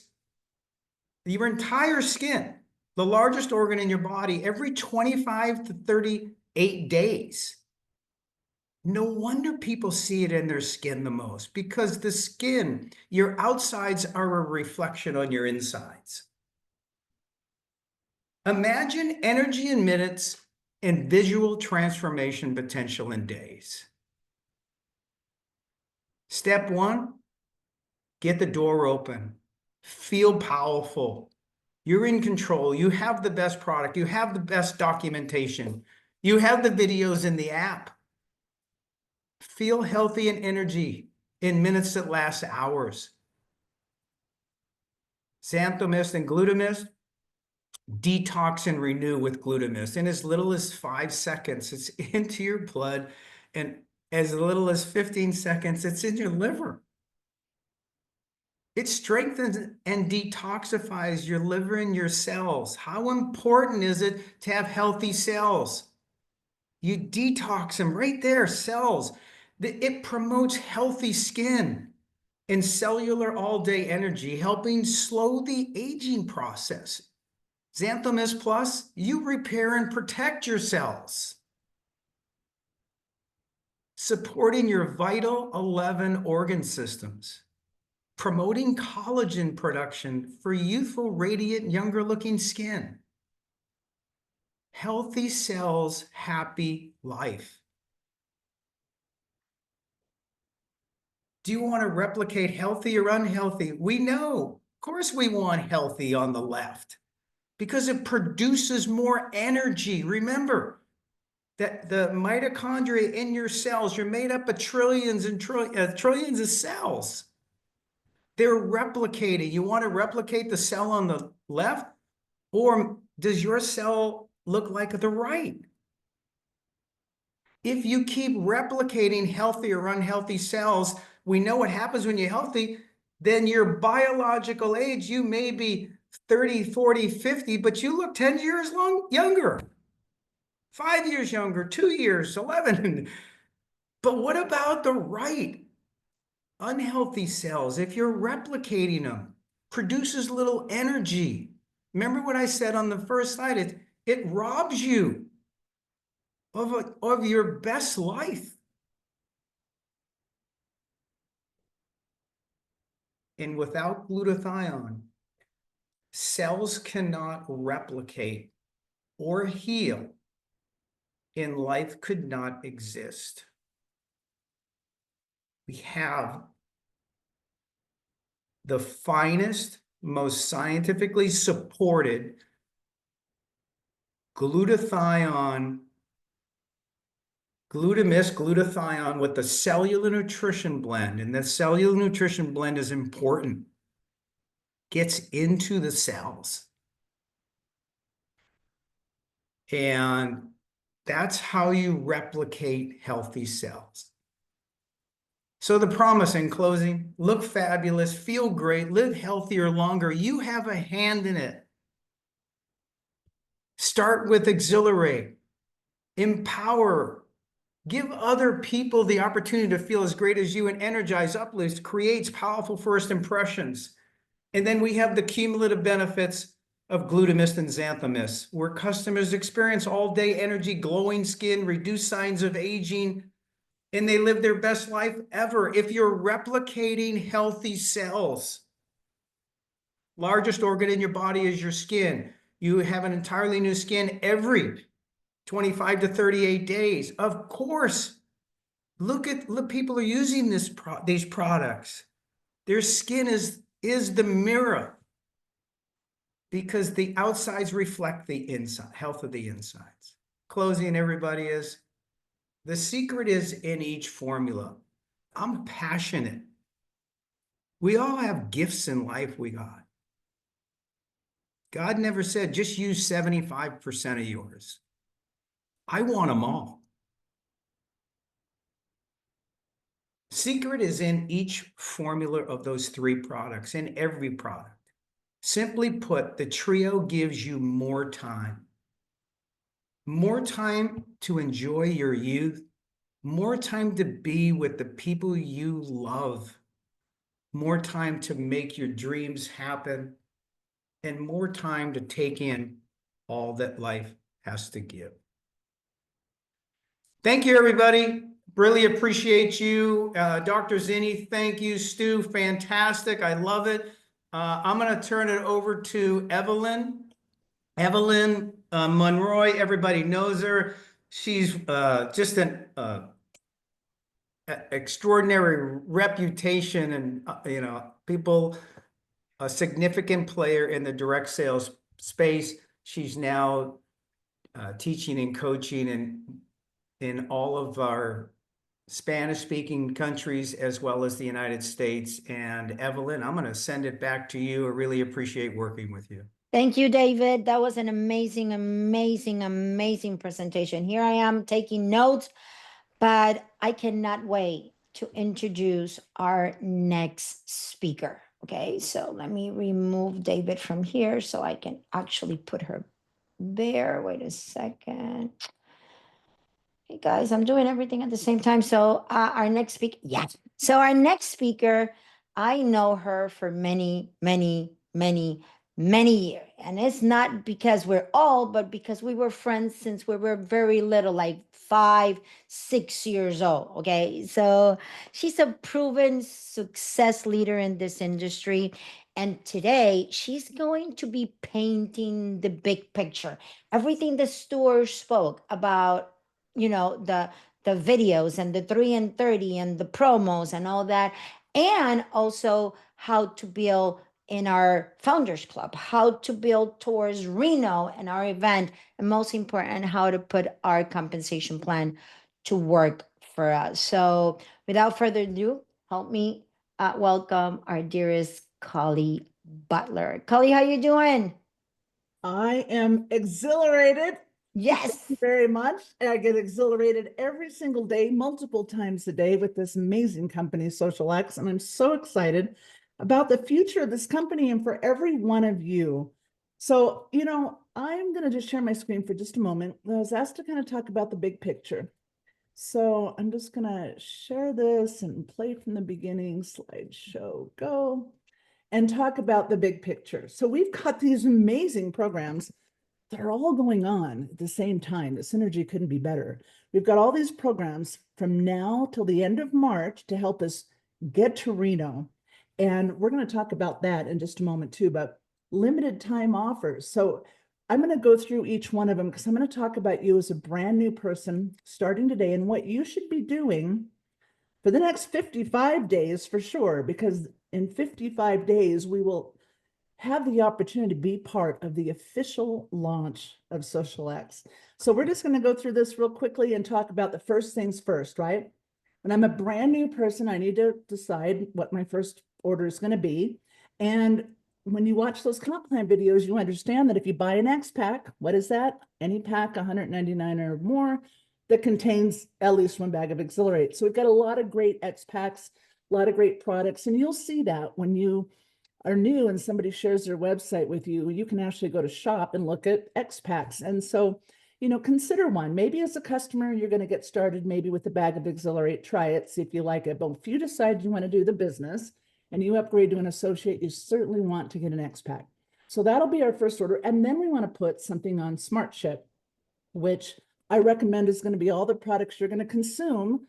your entire skin, the largest organ in your body, every 25 to 38 days? No wonder people see it in their skin the most, because the skin, your outsides are a reflection on your insides. Imagine energy in minutes and visual transformation potential in days. Step one, get the door open. Feel powerful. You're in control. You have the best product. You have the best documentation. You have the videos in the app. Feel healthy and energy in minutes that last hours. XanthoMyst and GlutaMyst, detox and renew with GlutaMyst in as little as 5 seconds. It's into your blood, and as little as 15 seconds, it's in your liver. It strengthens and detoxifies your liver and your cells. How important is it to have healthy cells? You detox them right there, cells. It promotes healthy skin and cellular all-day energy, helping slow the aging process. XanthoMyst Plus, you repair and protect your cells, supporting your vital 11 organ systems, promoting collagen production for youthful, radiant, younger-looking skin. Healthy cells, happy life. Do you want to replicate healthy or unhealthy? We know, of course we want healthy on the left, because it produces more energy. Remember that the mitochondria in your cells, you're made up of trillions and trillions of cells. They're replicating. You want to replicate the cell on the left, or does your cell look like the right? If you keep replicating healthy or unhealthy cells, we know what happens when you're healthy. Then your biological age, you may be 30, 40, 50, but you look 10 years younger, 5 years younger, 2 years, 11. But what about the right? Unhealthy cells, if you're replicating them, produces little energy. Remember what I said on the first slide, it robs you of your best life. And without glutathione, cells cannot replicate or heal, and life could not exist. We have the finest, most scientifically supported GlutaMyst, glutathione with the cellular nutrition blend. And the cellular nutrition blend is important. Gets into the cells. And that's how you replicate healthy cells. So the promise in closing: look fabulous, feel great, live healthier longer. You have a hand in it. Start with Xilerate. Empower. Give other people the opportunity to feel as great as you, and energize, uplift, creates powerful first impressions. And then we have the cumulative benefits of GlutaMyst and XanthoMyst, where customers experience all-day energy, glowing skin, reduced signs of aging, and they live their best life ever. If you're replicating healthy cells, largest organ in your body is your skin. You have an entirely new skin every 25 to 38 days. Of course, look, people are using these products. Their skin is the mirror, because the outsides reflect the inside, health of the insides. Closing, everybody, is the secret is in each formula. I'm passionate. We all have gifts in life we got. God never said just use 75% of yours. I want them all. Secret is in each formula of those 3 products, in every product. Simply put, the trio gives you more time to enjoy your youth, more time to be with the people you love, more time to make your dreams happen, and more time to take in all that life has to give. Thank you, everybody. Really appreciate you. Dr. Zinni, thank you. Stu, fantastic. I love it. I'm going to turn it over to Evelyn. Evelyn Monroy, everybody knows her. She's just an extraordinary reputation, and people, a significant player in the direct sales space. She's now teaching and coaching in all of our Spanish-speaking countries as well as the United States. And Evelyn, I'm going to send it back to you. I really appreciate working with you. Thank you, David. That was an amazing, amazing, amazing presentation. Here I am taking notes, but I cannot wait to introduce our next speaker. Okay, so let me remove David from here so I can actually put her there. Wait a second. Hey guys, I'm doing everything at the same time. So our next speaker, yes. So our next speaker, I know her for many, many, many, many years. And it's not because we're old, but because we were friends since we were very little, like 5, 6 years old. Okay. So she's a proven success leader in this industry. And today she's going to be painting the big picture. Everything the store spoke about, the videos and the 3 and 30 and the promos and all that, and also how to build in our founders club, how to build towards Reno and our event, and most important, how to put our compensation plan to work for us. So without further ado, help me welcome our dearest Colli Butler. Colli, how you doing? I am exhilarated. Yes. Thank you very much. I get exhilarated every single day, multiple times a day with this amazing company, xosialX. And I'm so excited about the future of this company and for every one of you. So, I'm going to just share my screen for just a moment. I was asked to kind of talk about the big picture. So I'm just going to share this and play from the beginning, slideshow, go, and talk about the big picture. So we've got these amazing programs. They're all going on at the same time. The synergy couldn't be better. We've got all these programs from now till the end of March to help us get to Reno. And we're going to talk about that in just a moment too, but limited time offers. So I'm going to go through each one of them because I'm going to talk about you as a brand new person starting today and what you should be doing for the next 55 days for sure, because in 55 days, we will have the opportunity to be part of the official launch of xosialX. So we're just going to go through this real quickly and talk about the first things first, right? When I'm a brand new person, I need to decide what my first order is going to be. And when you watch those comp plan videos, you understand that if you buy an X pack, what is that? Any pack, $199 or more, that contains at least one bag of Xilerate. So we've got a lot of great X packs, a lot of great products, and you'll see that when you are new and somebody shares their website with you, you can actually go to shop and look at X packs. And so, consider one. Maybe as a customer, you're going to get started maybe with a bag of Xilerate, try it, see if you like it. But if you decide you want to do the business and you upgrade to an associate, you certainly want to get an X pack. So that'll be our first order. And then we want to put something on Smart Ship, which I recommend is going to be all the products you're going to consume,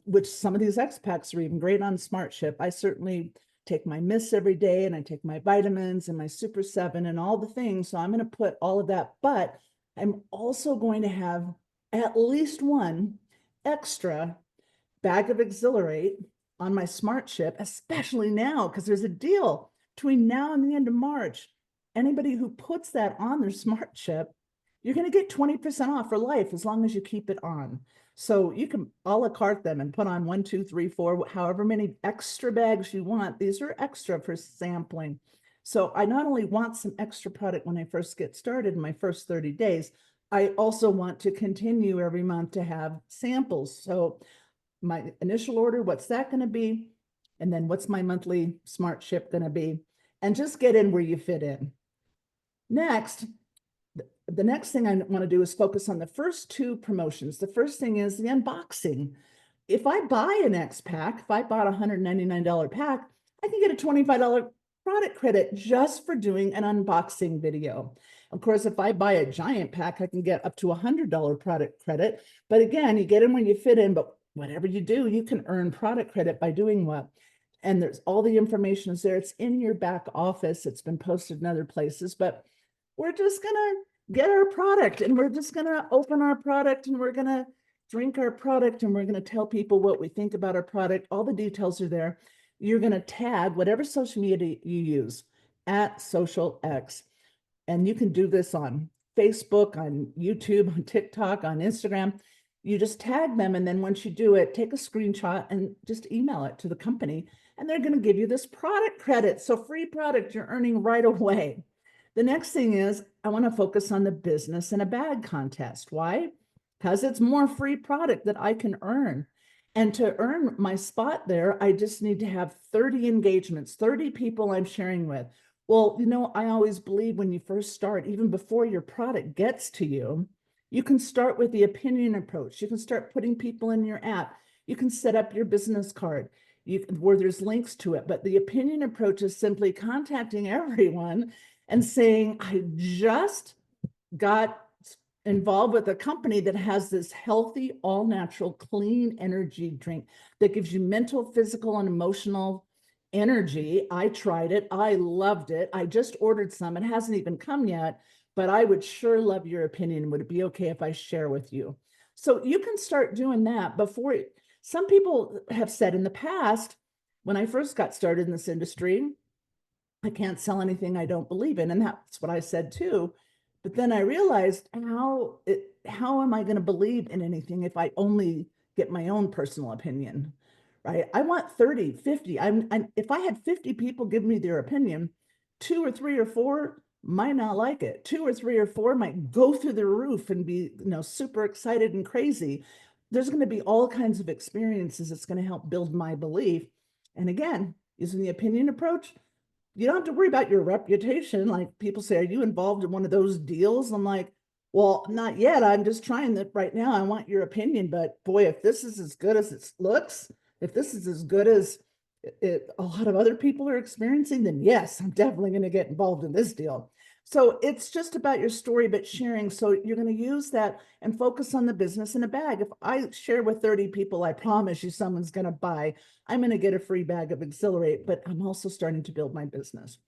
which some of these X packs are even great on Smart Ship. I certainly take my Myst every day, and I take my vitamins and my Super 7 and all the things. So I'm going to put all of that, but I'm also going to have at least one extra bag of Xilerate on my Smart Ship, especially now, because there's a deal between now and the end of March. Anybody who puts that on their Smart Ship, you're going to get 20% off for life as long as you keep it on. So you can a la carte them and put on 1, 2, 3, 4, however many extra bags you want. These are extra for sampling. So I not only want some extra product when I first get started in my first 30 days, I also want to continue every month to have samples. So my initial order, what's that going to be? And then what's my monthly Smart Ship going to be? And just get in where you fit in. Next, the next thing I want to do is focus on the first 2 promotions. The first thing is the unboxing. If I buy an X pack, if I bought a $199 pack, I can get a $25 product credit just for doing an unboxing video. Of course, if I buy a giant pack, I can get up to $100 product credit. But again, you get in when you fit in, but whatever you do, you can earn product credit by doing what? And there's all the information is there. It's in your back office. It's been posted in other places, but we're just going to get our product and we're just going to open our product and we're going to drink our product and we're going to tell people what we think about our product. All the details are there. You're going to tag whatever social media you use at xosialX. And you can do this on Facebook, on YouTube, on TikTok, on Instagram. You just tag them. And then once you do it, take a screenshot and just email it to the company. And they're going to give you this product credit. So free product you're earning right away. The next thing is I want to focus on the business in a bag contest. Why? Because it's more free product that I can earn. And to earn my spot there, I just need to have 30 engagements, 30 people I'm sharing with. Well, you know, I always believe when you first start, even before your product gets to you, you can start with the opinion approach. You can start putting people in your app. You can set up your business card where there's links to it. But the opinion approach is simply contacting everyone and saying, I just got involved with a company that has this healthy, all natural, clean energy drink that gives you mental, physical, and emotional energy. I tried it. I loved it. I just ordered some. It hasn't even come yet, but I would sure love your opinion. Would it be okay if I share with you? So you can start doing that before. Some people have said in the past, when I first got started in this industry, I can't sell anything I don't believe in. And that's what I said too. But then I realized how am I going to believe in anything if I only get my own personal opinion, right? I want 30, 50. If I had 50 people give me their opinion, 2 or 3 or 4 might not like it. 2 or 3 or 4 might go through the roof and be, super excited and crazy. There's going to be all kinds of experiences that's going to help build my belief. And again, using the opinion approach, you don't have to worry about your reputation. Like people say, are you involved in one of those deals? I'm like, well, not yet. I'm just trying that right now. I want your opinion, but boy, if this is as good as it looks, if this is as good as a lot of other people are experiencing, then yes, I'm definitely going to get involved in this deal. So it's just about your story, but sharing. So you're going to use that and focus on the business in a bag. If I share with 30 people, I promise you someone's going to buy. I'm going to get a free bag of Xilerate, but I'm also starting to build my business.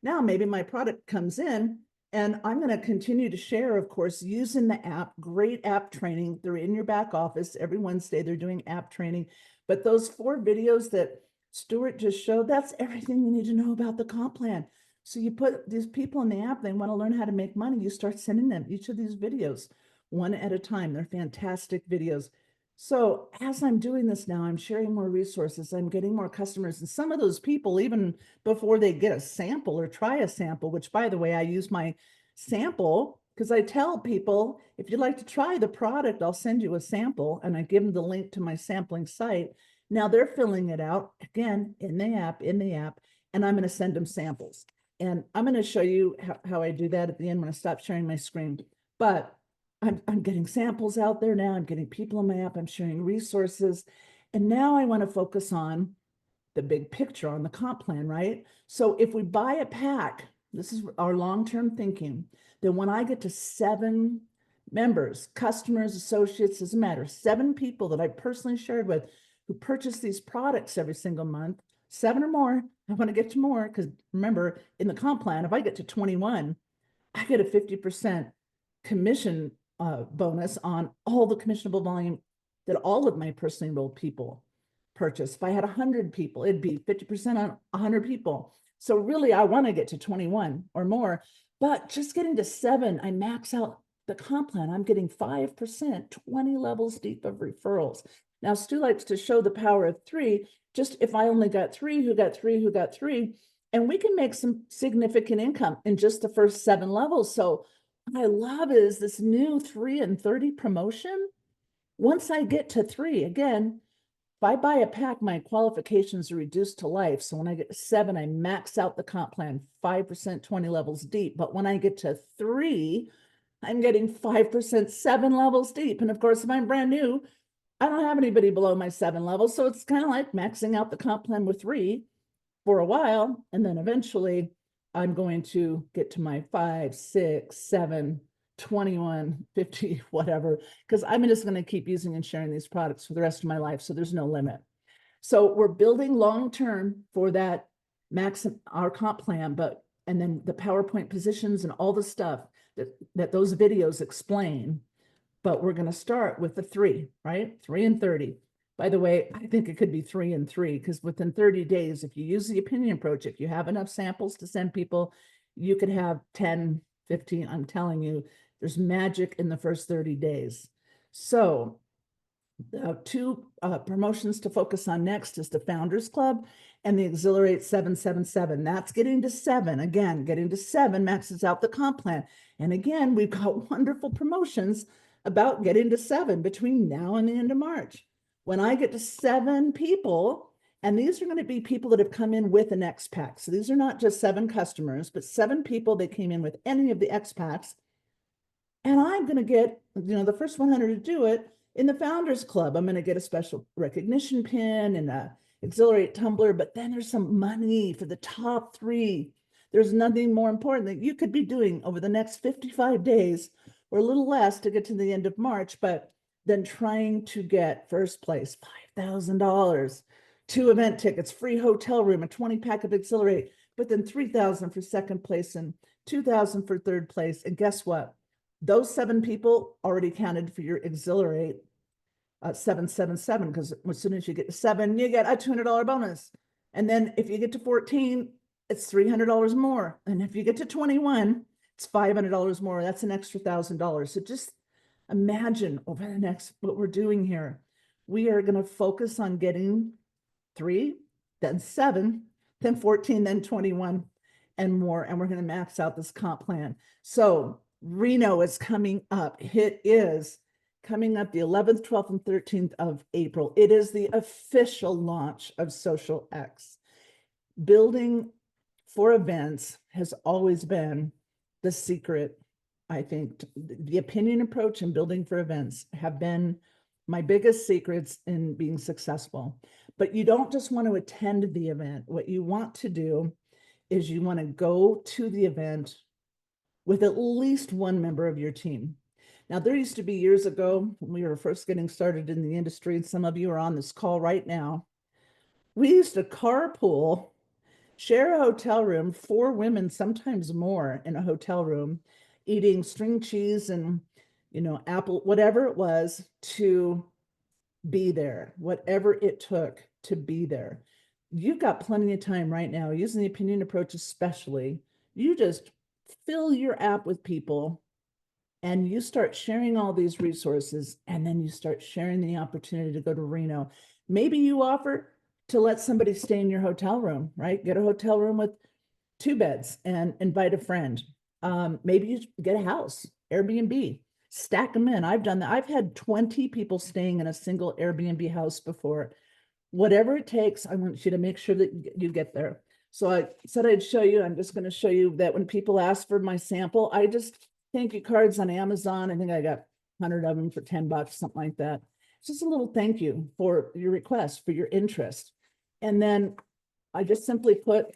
Now, maybe my product comes in and I'm going to continue to share, of course, using the app, great app training. They're in your back office. Every Wednesday, they're doing app training. But those 4 videos that Stuart just showed, that's everything you need to know about the comp plan. So you put these people in the app, they want to learn how to make money. You start sending them each of these videos one at a time. They're fantastic videos. So as I'm doing this now, I'm sharing more resources. I'm getting more customers. And some of those people, even before they get a sample or try a sample, which by the way, I use my sample because I tell people, if you'd like to try the product, I'll send you a sample. And I give them the link to my sampling site. Now they're filling it out again in the app, and I'm going to send them samples. And I'm going to show you how I do that at the end when I stop sharing my screen. But I'm getting samples out there now. I'm getting people in my app. I'm sharing resources. And now I want to focus on the big picture on the comp plan, right? So if we buy a pack, this is our long-term thinking, then when I get to 7 members, customers, associates, doesn't matter, 7 people that I personally shared with who purchase these products every single month, 7 or more, I want to get to more because remember in the comp plan, if I get to 21, I get a 50% commission bonus on all the commissionable volume that all of my personally enrolled people purchase. If I had 100 people, it'd be 50% on 100 people. So really, I want to get to 21 or more, but just getting to 7, I max out the comp plan. I'm getting 5%, 20 levels deep of referrals. Now, Stu likes to show the power of 3. Just if I only got 3, who got 3, and we can make some significant income in just the first 7 levels. So what I love is this new 3 and 30 promotion. Once I get to 3, again, if I buy a pack, my qualifications are reduced to life. So when I get to 7, I max out the comp plan, 5%, 20 levels deep. But when I get to 3, I'm getting 5%, 7 levels deep. And of course, if I'm brand new, I don't have anybody below my 7 levels. So it's kind of like maxing out the comp plan with 3 for a while. And then eventually I'm going to get to my 5, 6, 7, 21, 50, whatever, because I'm just going to keep using and sharing these products for the rest of my life. So there's no limit. So we're building long-term for that our comp plan, and then the PowerPoint positions and all the stuff that those videos explain. But we're going to start with the 3, right? 3 and 30. By the way, I think it could be 3 and 3, because within 30 days, if you use the opinion approach, if you have enough samples to send people, you could have 10, 15. I'm telling you, there's magic in the first 30 days. So two promotions to focus on next is the Founders Club and the Xilerate 777. That's getting to 7. Again, getting to 7 maxes out the comp plan. And again, we've got wonderful promotions about getting to 7 between now and the end of March. When I get to 7 people, and these are going to be people that have come in with an X pack. So these are not just 7 customers, but 7 people that came in with any of the X packs. And I'm going to get, the first 100 to do it in the Founders Club. I'm going to get a special recognition pin and a Xilerate tumbler, but then there's some money for the top 3. There's nothing more important that you could be doing over the next 55 days or a little less to get to the end of March, but then trying to get first place, $5,000, 2 event tickets, free hotel room, a 20-pack of Xilerate, but then $3,000 for second place and $2,000 for third place. And guess what? Those 7 people already counted for your Xilerate 777, because as soon as you get to 7, you get a $200 bonus. And then if you get to 14, it's $300 more. And if you get to 21, it's $500 more. That's an extra $1,000. So just imagine over the next, what we're doing here. We are going to focus on getting 3, then 7, then 14, then 21 and more. And we're going to max out this comp plan. So Reno is coming up. It is coming up the 11th, 12th, and 13th of April. It is the official launch of xosialX. Building for events has always been the secret. I think the opinion approach and building for events have been my biggest secrets in being successful. But you don't just want to attend the event. What you want to do is you want to go to the event with at least one member of your team. Now, there used to be years ago when we were first getting started in the industry, and some of you are on this call right now, we used to carpool, share a hotel room, 4 women, sometimes more in a hotel room, eating string cheese and, apple, whatever it was to be there, whatever it took to be there. You've got plenty of time right now, using the opinion approach especially. You just fill your app with people and you start sharing all these resources, and then you start sharing the opportunity to go to Reno. Maybe you offer to let somebody stay in your hotel room, right? Get a hotel room with 2 beds and invite a friend. Maybe you get a house, Airbnb, stack them in. I've done that. I've had 20 people staying in a single Airbnb house before. Whatever it takes, I want you to make sure that you get there. So I said I'd show you. I'm just going to show you that when people ask for my sample, I just thank you cards on Amazon. I think I got 100 of them for $10, something like that. It's just a little thank you for your request, for your interest. And then I just simply put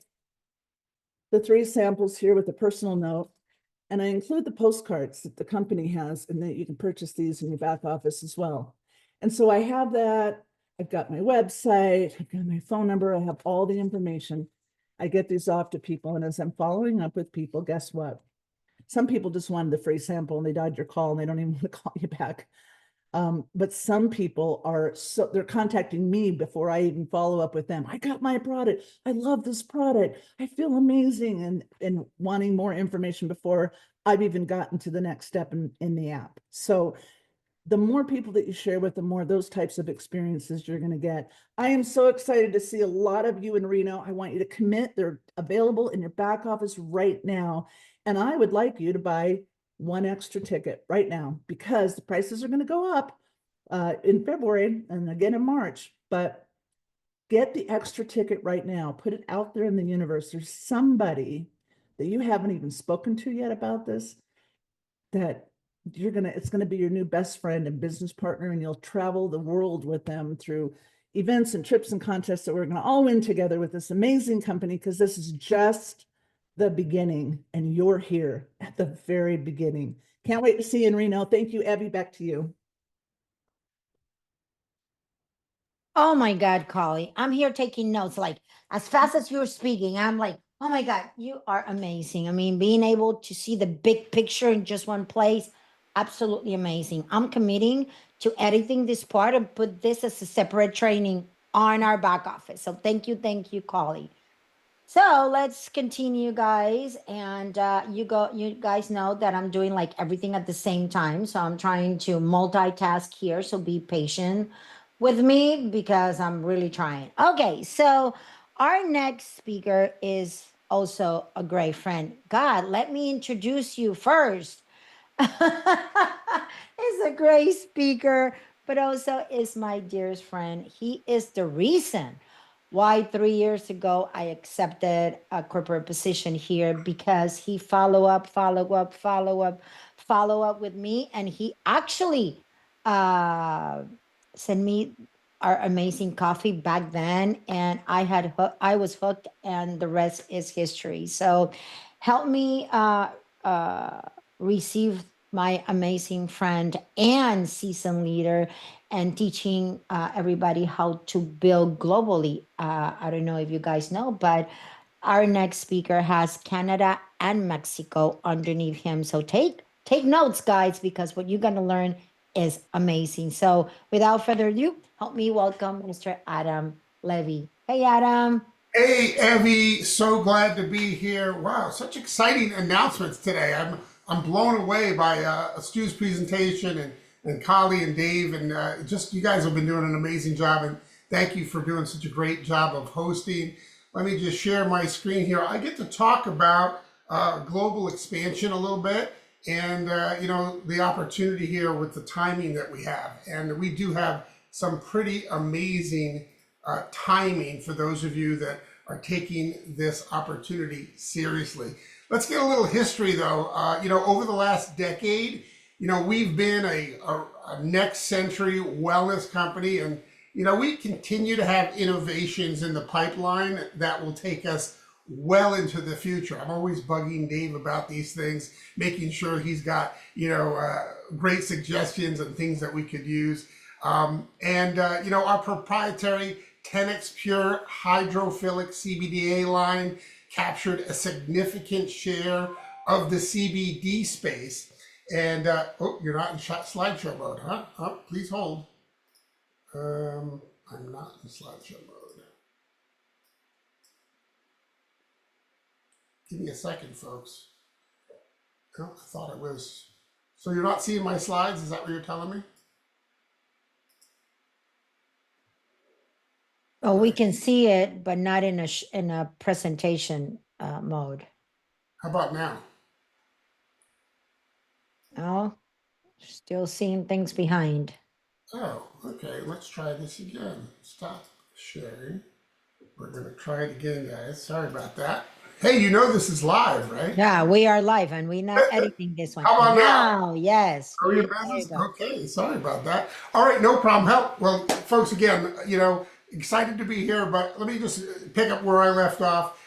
the 3 samples here with a personal note. And I include the postcards that the company has, and that you can purchase these in your back office as well. And so I have that. I've got my website, I've got my phone number, I have all the information. I get these off to people, and as I'm following up with people, guess what? Some people just wanted the free sample and they died your call and they don't even want to call you back. But some people they're contacting me before I even follow up with them. I got my product. I love this product. I feel amazing, and wanting more information before I've even gotten to the next step in the app. So the more people that you share with, the more those types of experiences you're going to get. I am so excited to see a lot of you in Reno. I want you to commit. They're available in your back office right now. And I would like you to buy 1 extra ticket right now, because the prices are going to go up in February and again in March. But get the extra ticket right now. Put it out there in the universe. There's somebody that you haven't even spoken to yet about this, that it's going to be your new best friend and business partner, and you'll travel the world with them through events and trips and contests that we're going to all win together with this amazing company, because this is just the beginning and you're here at the very beginning. Can't wait to see you in Reno. Thank you, Abby. Back to you. Oh my God, Colli. I'm here taking notes. Like, as fast as you're speaking, I'm like, oh my God, you are amazing. I mean, being able to see the big picture in just one place, absolutely amazing. I'm committing to editing this part and put this as a separate training on our back office. So thank you, Colli. So let's continue, guys. And you guys know that I'm doing like everything at the same time. So I'm trying to multitask here. So be patient with me because I'm really trying. Okay, so our next speaker is also a great friend. God, let me introduce you first. He's a great speaker, but also is my dearest friend. He is the reason why 3 years ago I accepted a corporate position here, because he follow up with me, and he actually sent me our amazing coffee back then, and I was hooked, and the rest is history. So help me receive my amazing friend and seasoned leader, and teaching everybody how to build globally. I don't know if you guys know, but our next speaker has Canada and Mexico underneath him. So take notes, guys, because what you're going to learn is amazing. So without further ado, help me welcome Mr. Adam Levy. Hey, Adam. Hey, Evie, so glad to be here. Wow, such exciting announcements today. I'm blown away by Stu's presentation, and Colli and Dave, and just you guys have been doing an amazing job, and thank you for doing such a great job of hosting. Let me just share my screen here. I get to talk about global expansion a little bit, and you know, the opportunity here with the timing that we have, and we do have some pretty amazing timing for those of you that are taking this opportunity seriously. Let's get a little history though. You know, over the last decade, you know, we've been a next century wellness company, and you know, we continue to have innovations in the pipeline that will take us well into the future. I'm always bugging Dave about these things, making sure he's got, you know, great suggestions and things that we could use. You know, our proprietary 10x Pure hydrophilic CBDA line captured a significant share of the CBD space. And, oh, you're not in slideshow mode, huh? Oh, please hold. I'm not in slideshow mode. Give me a second, folks. Oh, I thought I was. So you're not seeing my slides? Is that what you're telling me? Oh, we can see it, but not in a presentation mode. How about now? Oh, still seeing things behind. Oh, okay. Let's try this again. Stop sharing. We're going to try it again, guys. Sorry about that. Hey, you know this is live, right? Yeah, we are live, and we're not editing this one. How about now? Yes. Are you in business? Okay, sorry about that. All right, no problem. Well, folks, again, you know, excited to be here, but let me just pick up where I left off.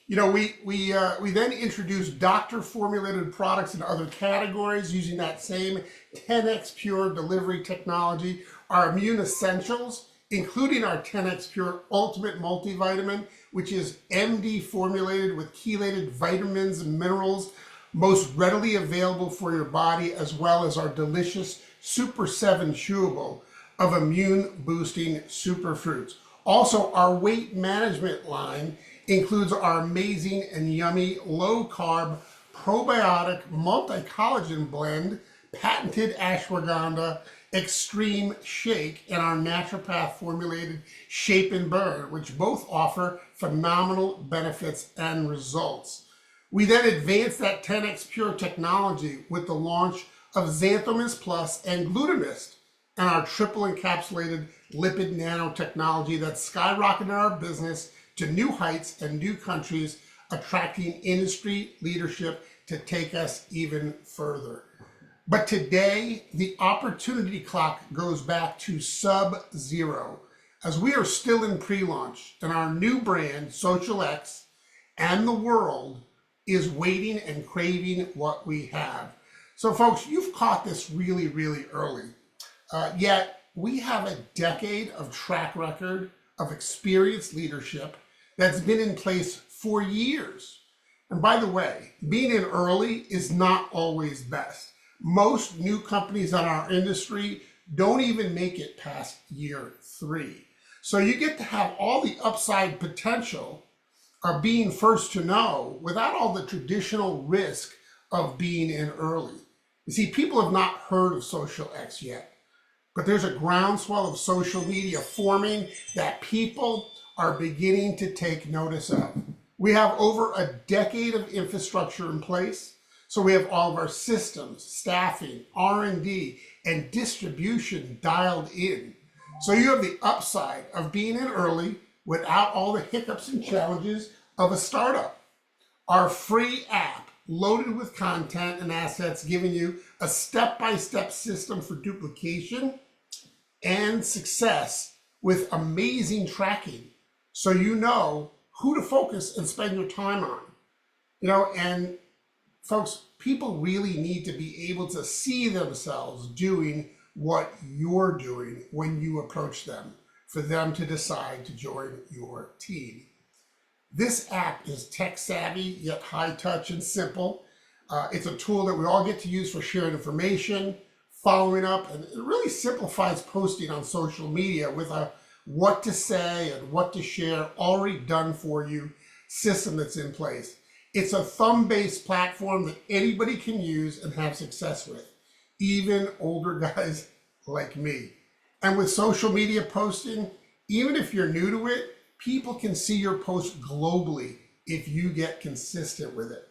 You know, we then introduced doctor-formulated products in other categories using that same 10x Pure delivery technology. Our immune essentials, including our 10x Pure Ultimate Multivitamin, which is MD formulated with chelated vitamins and minerals, most readily available for your body, as well as our delicious Super 7 chewable of immune boosting superfruits. Also, our weight management line includes our amazing and yummy low carb probiotic multi-collagen blend, patented ashwagandha extreme shake, and our naturopath formulated shape and burn, which both offer phenomenal benefits and results. We then advanced that 10x Pure technology with the launch of XanthoMyst Plus and GlutaMyst, and our triple encapsulated lipid nanotechnology that skyrocketed our business to new heights and new countries, attracting industry leadership to take us even further. But today, the opportunity clock goes back to sub-zero. as we are still in pre-launch and our new brand, xosialX, and the world is waiting and craving what we have. So folks, you've caught this really, really early. Yet we have a decade of track record of experienced leadership that's been in place for years. And by the way, being in early is not always best. Most new companies in our industry don't even make it past year 3. So you get to have all the upside potential of being first to know without all the traditional risk of being in early. You see, people have not heard of xosialX yet, but there's a groundswell of social media forming that people are beginning to take notice of. We have over a decade of infrastructure in place. So we have all of our systems, staffing, R&D, and distribution dialed in. So you have the upside of being in early without all the hiccups and challenges of a startup. Our free app loaded with content and assets giving you a step-by-step system for duplication and success with amazing tracking. So you know who to focus and spend your time on. And folks, people really need to be able to see themselves doing what you're doing when you approach them, for them to decide to join your team. This app is tech savvy, yet high touch and simple. It's a tool that we all get to use for sharing information, following up, and it really simplifies posting on social media with a what to say and what to share already done for you system that's in place. It's a thumb-based platform that anybody can use and have success with, even older guys like me. And with social media posting, even if you're new to it, people can see your post globally if you get consistent with it.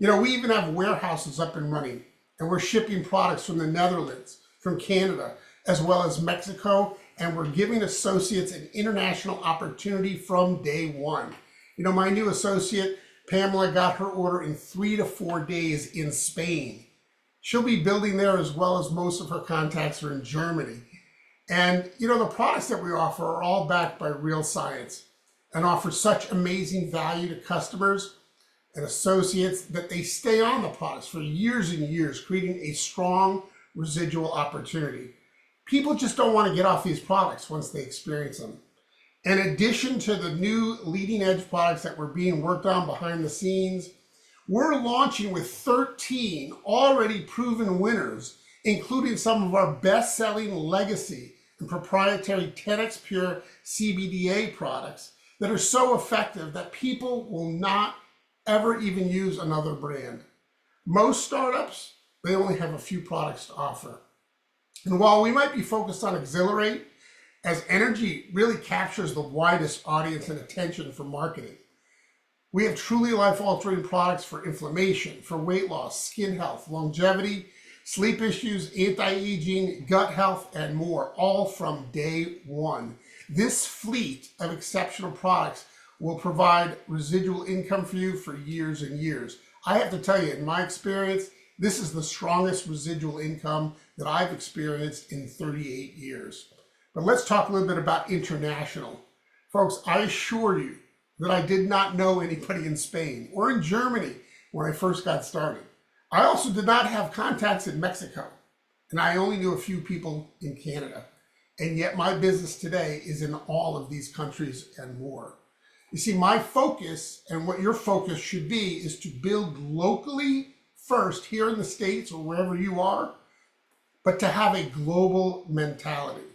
We even have warehouses up and running, and we're shipping products from the Netherlands, from Canada, as well as Mexico, and we're giving associates an international opportunity from day one. My new associate, Pamela, got her order in 3 to 4 days in Spain. She'll be building there, as well as most of her contacts are in Germany. And the products that we offer are all backed by real science and offer such amazing value to customers and associates that they stay on the products for years and years, creating a strong residual opportunity. People just don't want to get off these products once they experience them. In addition to the new leading edge products that were being worked on behind the scenes, we're launching with 13 already proven winners, including some of our best-selling legacy and proprietary 10x Pure CBDA products that are so effective that people will not ever even use another brand. Most startups, they only have a few products to offer. And while we might be focused on Xilerate, as energy really captures the widest audience and attention for marketing, we have truly life-altering products for inflammation, for weight loss, skin health, longevity, sleep issues, anti-aging, gut health, and more, all from day one. This fleet of exceptional products will provide residual income for you for years and years. I have to tell you, in my experience, this is the strongest residual income that I've experienced in 38 years. But let's talk a little bit about international. Folks, I assure you that I did not know anybody in Spain or in Germany when I first got started. I also did not have contacts in Mexico, and I only knew a few people in Canada. And yet my business today is in all of these countries and more. You see, my focus and what your focus should be is to build locally first here in the States or wherever you are, but to have a global mentality.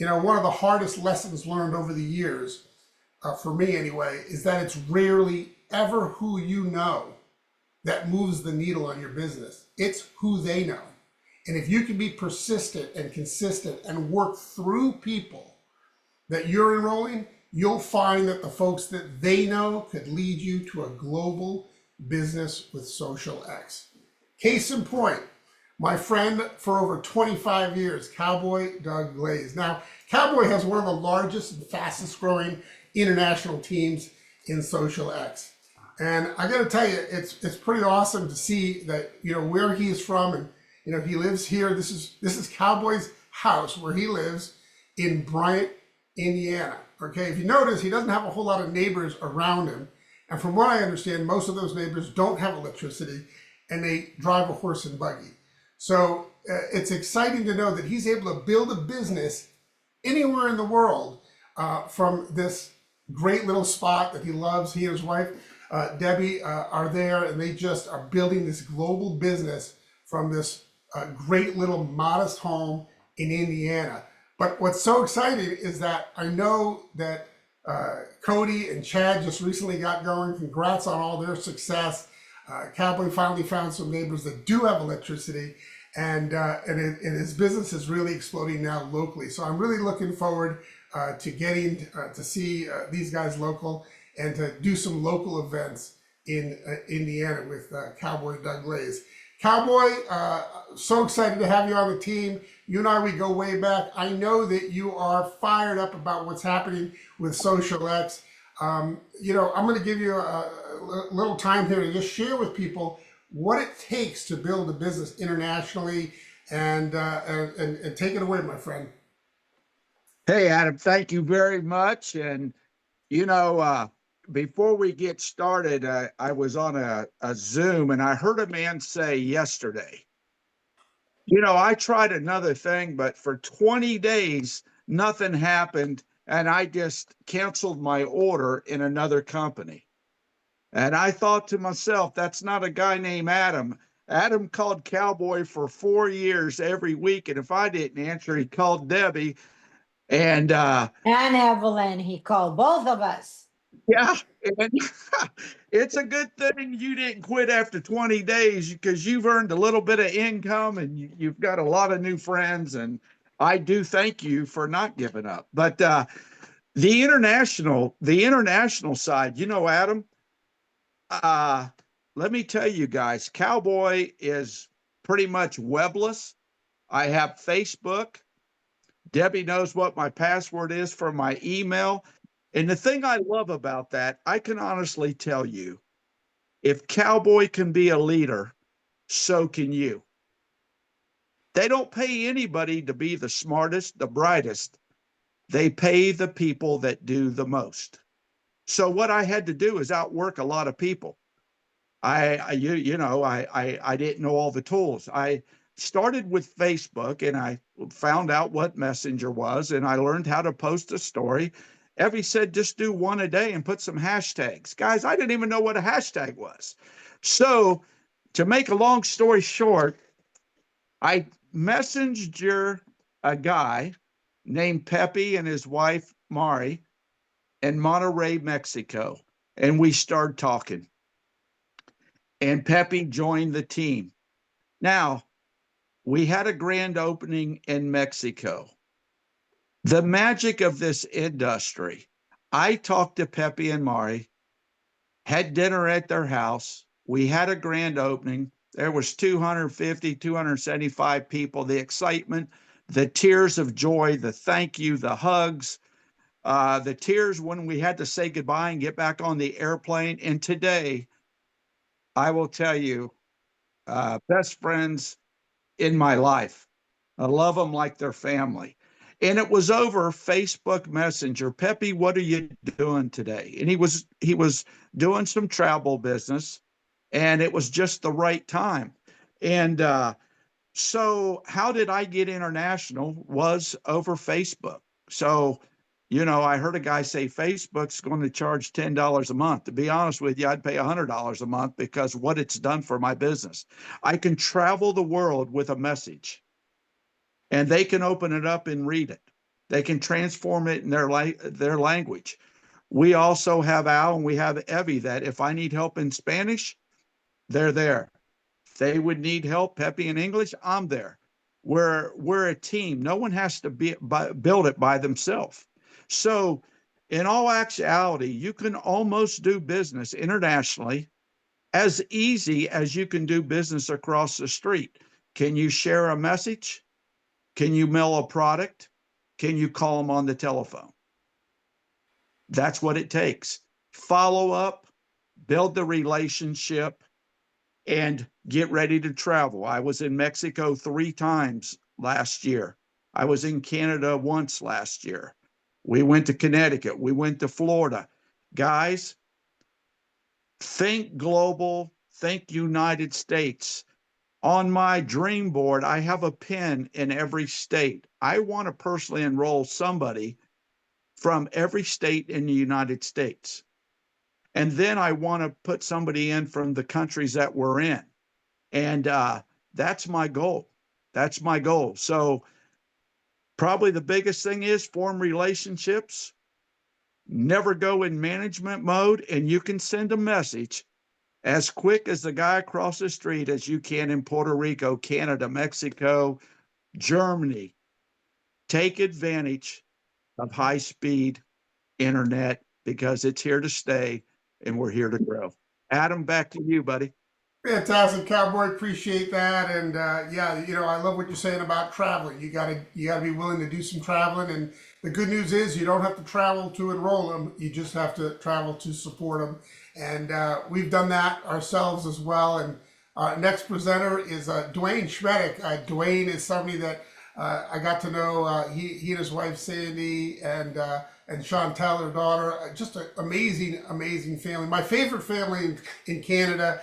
One of the hardest lessons learned over the years, for me anyway, is that it's rarely ever who you know that moves the needle on your business. It's who they know. And if you can be persistent and consistent and work through people that you're enrolling, you'll find that the folks that they know could lead you to a global business with xosialX. Case in point, my friend for over 25 years, Cowboy Doug Glaze. Now, Cowboy has one of the largest and fastest growing international teams in xosialX. And I gotta tell you, it's pretty awesome to see that, where he's from, and, he lives here. This is Cowboy's house where he lives in Bryant, Indiana. Okay, if you notice, he doesn't have a whole lot of neighbors around him. And from what I understand, most of those neighbors don't have electricity and they drive a horse and buggy. So it's exciting to know that he's able to build a business anywhere in the world from this great little spot that he loves. He and his wife, Debbie, are there, and they just are building this global business from this great little modest home in Indiana. But what's so exciting is that I know that Cody and Chad just recently got going. Congrats on all their success. Cowboy finally found some neighbors that do have electricity, and his business is really exploding now locally. So I'm really looking forward to getting to see these guys local and to do some local events in Indiana with Cowboy Doug Glaze. Cowboy, so excited to have you on the team. You and I, we go way back. I know that you are fired up about what's happening with XosialX. You know, I'm going to give you a little time here to just share with people what it takes to build a business internationally, and take it away, my friend. Hey, Adam, thank you very much. And, you know, before we get started, I was on a Zoom and I heard a man say yesterday, you know, I tried another thing, but for 20 days, nothing happened. And I just canceled my order in another company. And I thought to myself, that's not a guy named Adam. Adam called Cowboy for 4 years every week. And if I didn't answer, he called Debbie. And Evelyn, he called both of us. yeah, and it's a good thing you didn't quit after 20 days because you've earned a little bit of income and you've got a lot of new friends. And I do thank you for not giving up. But the international side, you know, Adam, let me tell you guys, Cowboy is pretty much webless. I have Facebook. Debbie knows what my password is for my email. And the thing I love about that, I can honestly tell you, if Cowboy can be a leader, so can you. They don't pay anybody to be the smartest, the brightest. They pay the people that do the most. So what I had to do is outwork a lot of people. I didn't know all the tools. I started with Facebook and I found out what Messenger was and I learned how to post a story. Evie said, just do one a day and put some hashtags. Guys, I didn't even know what a hashtag was. So to make a long story short, I messaged a guy named Pepe and his wife, Mari, in Monterrey, Mexico. And we started talking. And Pepe joined the team. Now, we had a grand opening in Mexico. The magic of this industry. I talked to Pepe and Mari, had dinner at their house. We had a grand opening. There was 250, 275 people. The excitement, the tears of joy, the thank you, the hugs, the tears when we had to say goodbye and get back on the airplane. And today, I will tell you, best friends in my life. I love them like their family. And it was over Facebook Messenger. Pepe, what are you doing today? And he was doing some travel business, and it was just the right time. And so how did I get international was over Facebook. So, you know, I heard a guy say Facebook's going to charge $10 a month. To be honest with you, I'd pay $100 a month because what it's done for my business. I can travel the world with a message and they can open it up and read it. They can transform it in their language. We also have Al and we have Evie that if I need help in Spanish, they're there. If they would need help, Pepe in English, I'm there. We're a team. No one has to build it by themselves. So in all actuality, you can almost do business internationally as easy as you can do business across the street. Can you share a message? Can you mail a product? Can you call them on the telephone? That's what it takes. Follow up, build the relationship, and get ready to travel. I was in Mexico 3 times last year. I was in Canada once last year. We went to Connecticut. We went to Florida. Guys, think global, think United States. On my dream board, I have a pin in every state. I want to personally enroll somebody from every state in the United States. And then I want to put somebody in from the countries that we're in. And that's my goal. That's my goal. So probably the biggest thing is form relationships, never go in management mode, and you can send a message as quick as the guy across the street as you can in Puerto Rico, Canada, Mexico, Germany. Take advantage of high-speed internet because it's here to stay and we're here to grow. Adam, back to you, buddy. Fantastic, Cowboy. Appreciate that. And yeah, you know, I love what you're saying about traveling. You gotta be willing to do some traveling. And the good news is you don't have to travel to enroll them. You just have to travel to support them. And we've done that ourselves as well. And our next presenter is Dwayne Schmidek. Dwayne is somebody that I got to know. He and his wife Sandy and Chantel, their daughter. Just an amazing, amazing family. My favorite family in Canada.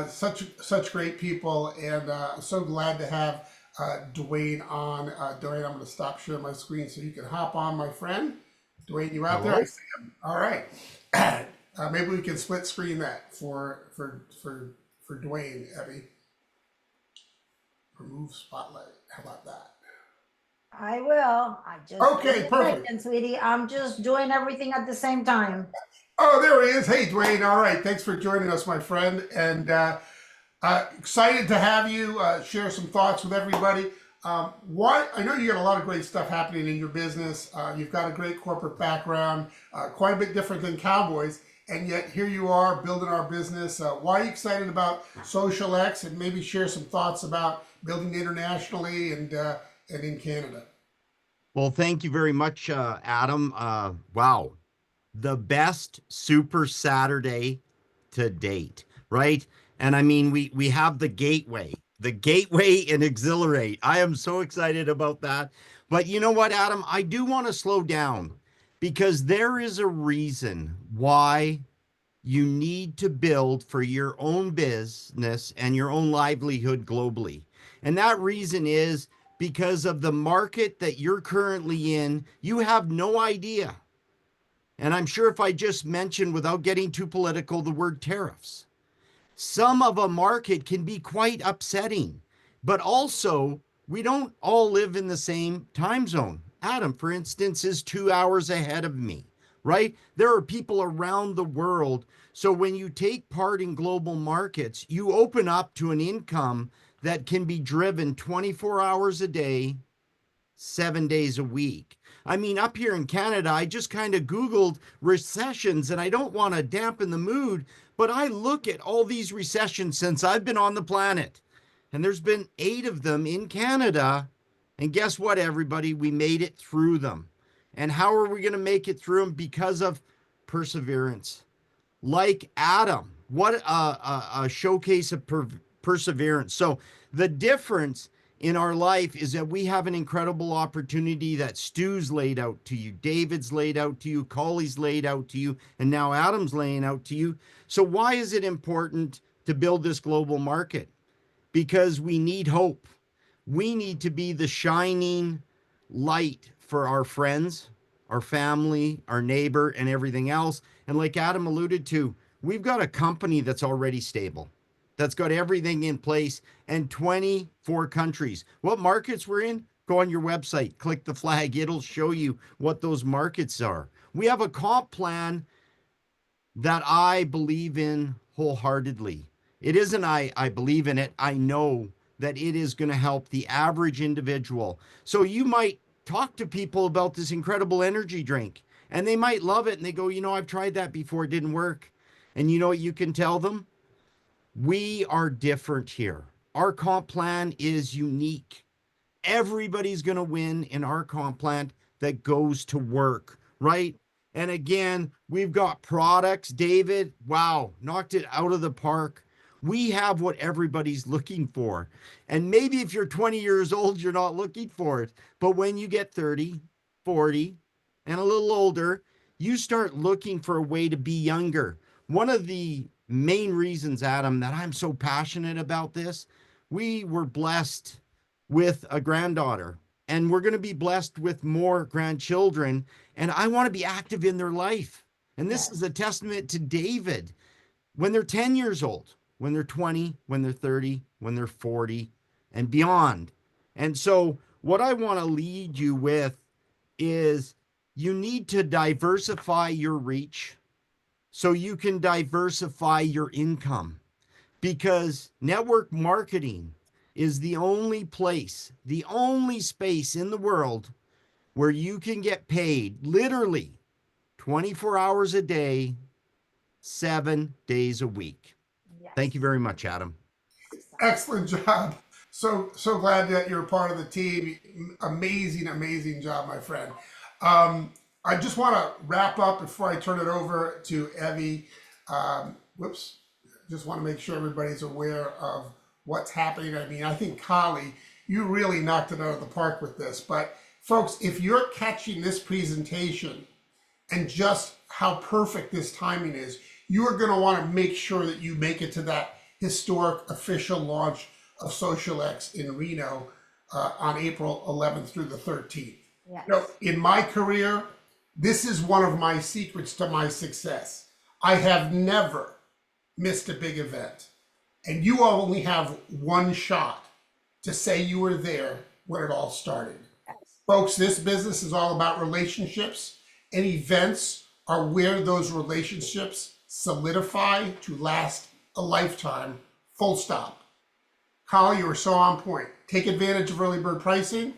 Such great people, and so glad to have Dwayne on. Dwayne, I'm going to stop sharing my screen so you can hop on, my friend. Dwayne, you out there? I see him. All right. Maybe we can split screen that for Dwayne, Evie. Remove spotlight. How about that? I will. I just Okay, perfect. And sweetie, I'm just doing everything at the same time. Oh, there he is. Hey, Dwayne. All right. Thanks for joining us, my friend. And excited to have you share some thoughts with everybody. Why? I know you got a lot of great stuff happening in your business. You've got a great corporate background, quite a bit different than Cowboys. And yet here you are building our business. Why are you excited about xosialX, and maybe share some thoughts about building internationally and in Canada? Well, thank you very much, Adam. Wow. The best Super Saturday to date, right? And I mean, we have the gateway in Xilerate. I am so excited about that. But you know what, Adam? I do want to slow down because there is a reason why you need to build for your own business and your own livelihood globally. And that reason is because of the market that you're currently in. You have no idea. And I'm sure if I just mention, without getting too political, the word tariffs, some of a market can be quite upsetting. But also, we don't all live in the same time zone. Adam, for instance, is 2 hours ahead of me, right? There are people around the world. So when you take part in global markets, you open up to an income that can be driven 24 hours a day, 7 days a week. I mean, up here in Canada, I just kind of Googled recessions, and I don't want to dampen the mood, but I look at all these recessions since I've been on the planet, and there's been 8 of them in Canada. And guess what, everybody? We made it through them. And how are we going to make it through them? Because of perseverance. Like Adam, what a showcase of perseverance. So the difference in our life is that we have an incredible opportunity that Stu's laid out to you, David's laid out to you, Colli's laid out to you, and now Adam's laying out to you. So why is it important to build this global market? Because we need hope. We need to be the shining light for our friends, our family, our neighbor, and everything else. And like Adam alluded to, we've got a company that's already stable, that's got everything in place, and 24 countries. What markets we're in? Go on your website, click the flag. It'll show you what those markets are. We have a comp plan that I believe in wholeheartedly. It isn't I believe in it. I know that it is going to help the average individual. So you might talk to people about this incredible energy drink, and they might love it, and they go, you know, I've tried that before, it didn't work. And you know what you can tell them? We are different here. Our comp plan is unique. Everybody's going to win in our comp plan that goes to work, right? And again, we've got products. David, wow, knocked it out of the park. We have what everybody's looking for. And maybe if you're 20 years old, you're not looking for it. But when you get 30, 40, and a little older, you start looking for a way to be younger. One of the main reasons, Adam, that I'm so passionate about this, we were blessed with a granddaughter, and we're going to be blessed with more grandchildren, and I want to be active in their life. And this is a testament to David. When they're 10 years old, when they're 20, when they're 30, when they're 40, and beyond. And so, what I want to lead you with is you need to diversify your reach so you can diversify your income, because network marketing is the only place, the only space in the world where you can get paid literally 24 hours a day, 7 days a week. Yes. Thank you very much, Adam. Excellent job. So glad that you're part of the team. Amazing job, my friend. I just want to wrap up before I turn it over to Evie. Whoops. Just want to make sure everybody's aware of what's happening. I mean, I think Colli, you really knocked it out of the park with this. But folks, if you're catching this presentation and just how perfect this timing is, you are going to want to make sure that you make it to that historic official launch of xosialX in Reno on April 11th through the 13th. Yes. You know, in my career, this is one of my secrets to my success. I have never missed a big event. And you only have one shot to say you were there when it all started. Yes. Folks, this business is all about relationships, and events are where those relationships solidify to last a lifetime, full stop. Colli, you are so on point. Take advantage of early bird pricing,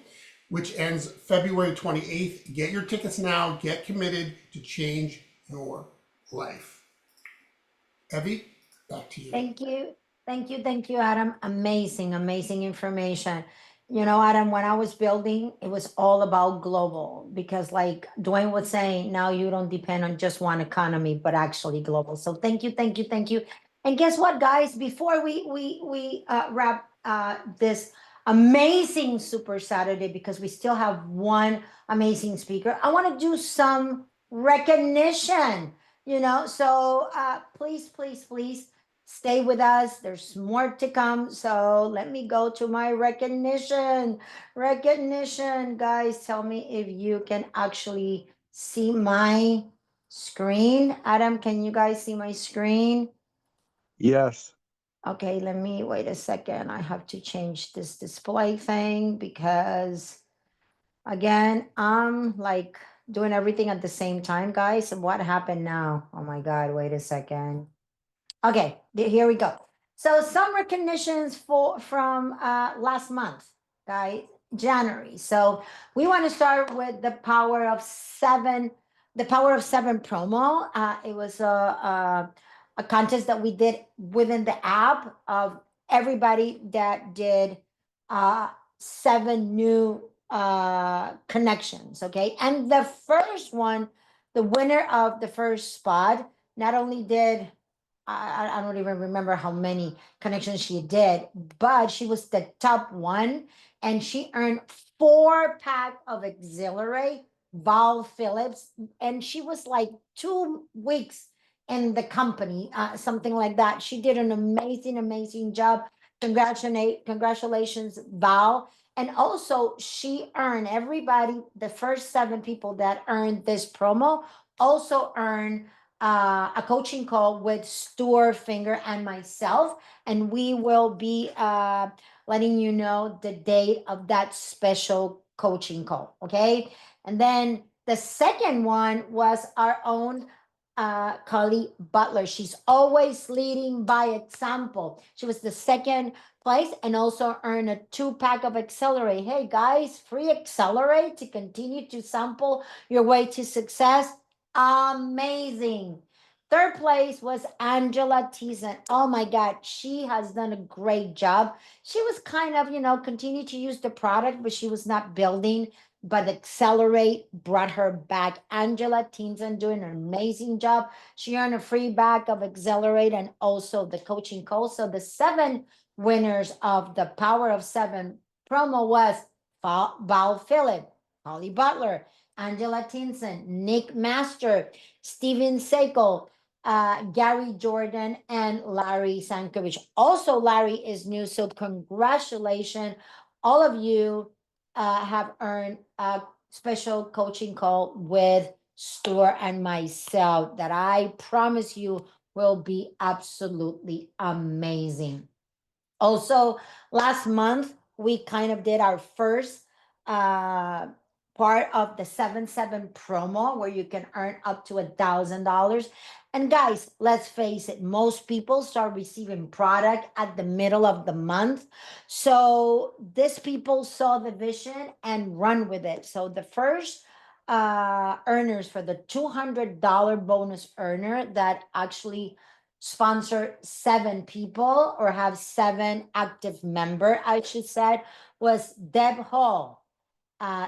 which ends February 28th. Get your tickets now. Get committed to change your life. Evie, back to you. Thank you, Adam. Amazing information. You know, Adam, when I was building, it was all about global, because like Dwayne was saying, now you don't depend on just one economy, but actually global. So thank you. And guess what, guys? Before we wrap this amazing Super Saturday, because we still have one amazing speaker, I want to do some recognition. You know, so please stay with us. There's more to come. So let me go to my recognition. Guys, tell me if you can actually see my screen. Adam, can you guys see my screen? Yes. Okay, let me wait a second. I have to change this display thing because, again, I'm like doing everything at the same time, guys. And what happened now? Oh my God, wait a second. Okay, here we go. So some recognitions from last month, guys, January. So we want to start with the Power of Seven promo. It was a contest that we did within the app of everybody that did 7 new connections. Okay, and the first one, the winner of the first spot, not only did I don't even remember how many connections she did, but she was the top one, and she earned 4-pack of Xilerate, Phillips, and she was like 2 weeks in the company, something like that. She did an amazing job. Congratulations, Val. And also, she earned everybody, the first 7 people that earned this promo, also earned a coaching call with Stuart Finger and myself, and we will be letting you know the date of that special coaching call. Okay, and then the second one was our own Colli Butler. She's always leading by example. She was the second place and also earned a 2-pack of Xilerate. Hey guys, free Xilerate to continue to sample your way to success. Amazing. Third place was Angela Teason. Oh my God, she has done a great job. She was kind of, continue to use the product, but she was not building. But Xilerate brought her back. Angela Teason doing an amazing job. She earned a free bag of Xilerate and also the coaching call. So the 7 winners of the Power of 7 promo was Val Phillip, Colli Butler, Angela Tinson, Nick Master, Steven Seiko, Gary Jordan, and Larry Sankovic. Also, Larry is new, so congratulations. All of you have earned a special coaching call with Stuart and myself that I promise you will be absolutely amazing. Also, last month, we kind of did our first part of the 7/7 promo where you can earn up to $1,000. And guys, let's face it, most people start receiving product at the middle of the month. So these people saw the vision and run with it. So the first earners for the $200 bonus earner that actually sponsor 7 people or have 7 active member, I should say, was Deb Hall,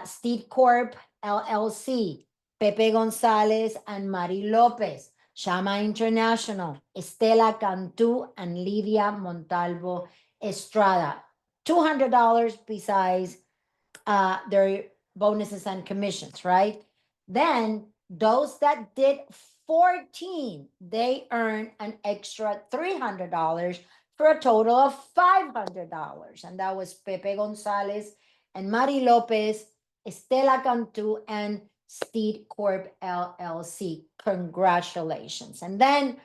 Steve Corp LLC, Pepe Gonzalez and Mari Lopez, Shama International, Estela Cantu and Lidia Montalvo Estrada. $200 besides their bonuses and commissions, right? Then those that did 14, they earn an extra $300 for a total of $500. And that was Pepe Gonzalez and Mari Lopez, Estela Cantu, and Steed Corp LLC. Congratulations. And then,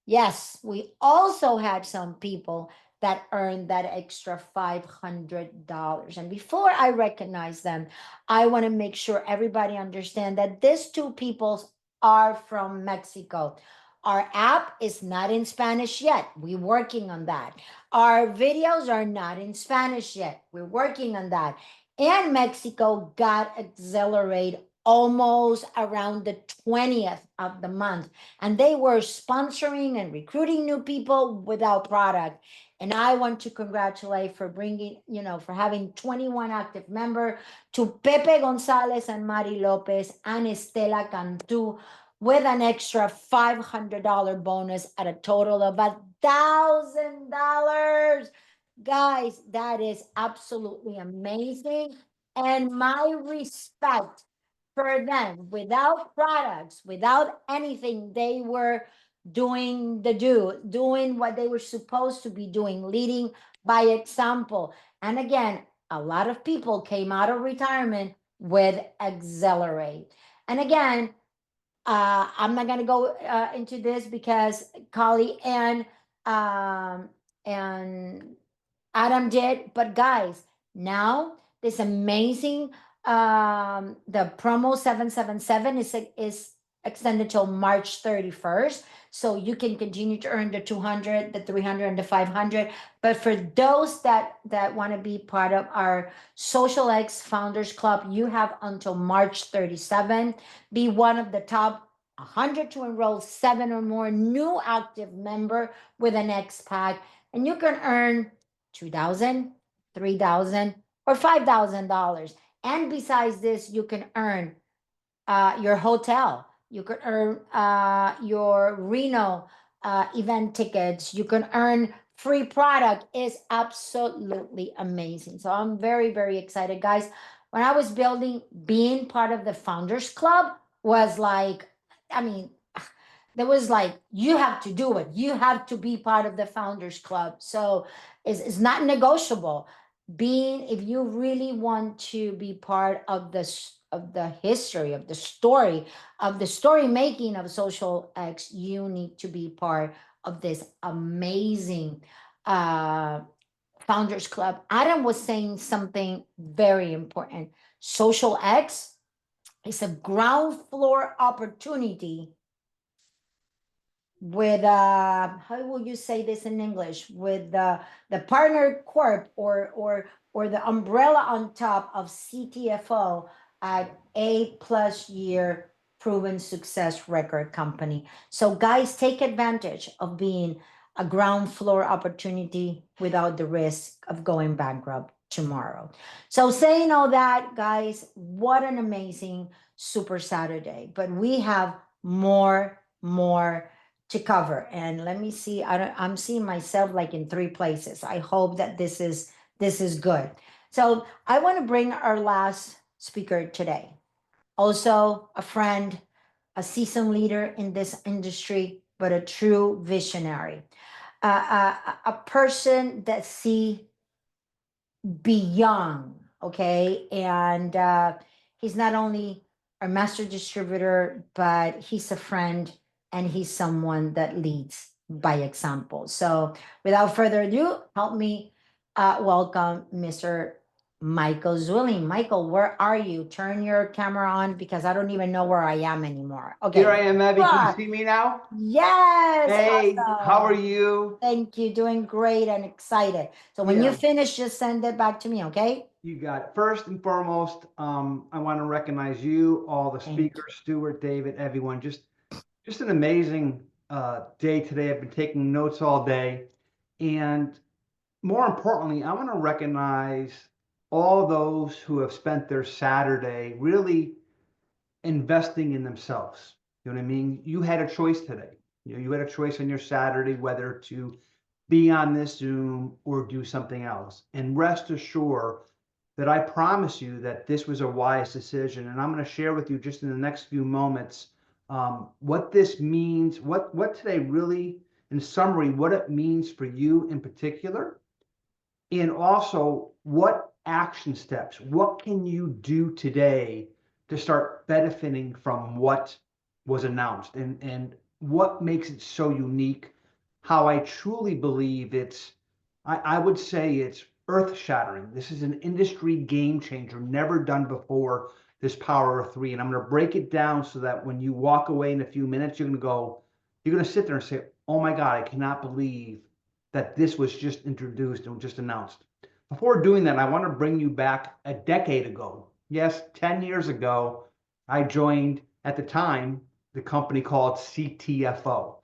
yes, we also had some people that earned that extra $500. And before I recognize them, I want to make sure everybody understand that these 2 people are from Mexico. Our app is not in Spanish yet. We're working on that. Our videos are not in Spanish yet. We're working on that. And Mexico got Xilerate almost around the 20th of the month. And they were sponsoring and recruiting new people without product. And I want to congratulate for bringing, for having 21 active members, to Pepe Gonzalez and Mari Lopez and Estela Cantu with an extra $500 bonus at a total of $1,000. Guys, that is absolutely amazing. And my respect for them. Without products, without anything, they were doing what they were supposed to be doing, leading by example. And again, a lot of people came out of retirement with Xilerate. And again, I'm not going to go into this because Colli and Adam did, but guys, now this amazing the promo 777 is extended till March 31st. So you can continue to earn the 200, the 300, and the 500. But for those that want to be part of our xosialX Founders Club, you have until March 37. Be one of the top 100 to enroll 7 or more new active member with an X pack, and you can earn $2,000, $3,000, or $5,000. And besides this, you can earn your hotel. You can earn your Reno event tickets. You can earn free product. Is absolutely amazing. So I'm very, very excited, guys. When I was building, being part of the Founders Club was like, there was like, you have to do it. You have to be part of the Founders Club. So it's not negotiable. If you really want to be part of the history of the story making of xosialX, you need to be part of this amazing Founders Club. Adam was saying something very important. xosialX is a ground floor opportunity with how will you say this in English, with the partner corp or the umbrella on top of CTFO at A+year proven success record company. So guys, take advantage of being a ground floor opportunity without the risk of going bankrupt tomorrow. So saying all that, guys, what an amazing Super Saturday. But we have more to cover. And let me see, I'm seeing myself like in 3 places. I hope that this is good. So I want to bring our last speaker today. also a friend, a seasoned leader in this industry, but a true visionary, a person that see beyond, okay? And he's not only a master distributor, but he's a friend and he's someone that leads by example. So without further ado, help me welcome Mr. Michael Swilling. Michael, where are you? Turn your camera on because I don't even know where I am anymore. Okay. Here I am, Abby. Can you Ah, see me now? yes. Hey, how are Awesome. you? Thank you. Doing great and excited. So when you Yeah. finish, just send it back to me, okay? You got it. First and foremost, I want to recognize you, all the Thank you. speakers, Stuart, David, everyone. Just an amazing day today. I've been taking notes all day. And more importantly, I want to recognize all those who have spent their Saturday really investing in themselves. You know what I mean? You had a choice today. You had a choice on your Saturday whether to be on this Zoom or do something else. And rest assured that I promise you that this was a wise decision. And I'm going to share with you just in the next few moments what this means, what today really, in summary, what it means for you in particular, and also what action steps, what can you do today to start benefiting from what was announced, and what makes it so unique, how I truly believe I would say it's earth shattering. This is an industry game changer, never done before, this power of three. And I'm going to break it down so that when you walk away in a few minutes, you're going to sit there and say, oh my God, I cannot believe that this was just introduced and just announced. Before doing that, I want to bring you back a decade ago. Yes, 10 years ago, I joined, at the time, the company called CTFO.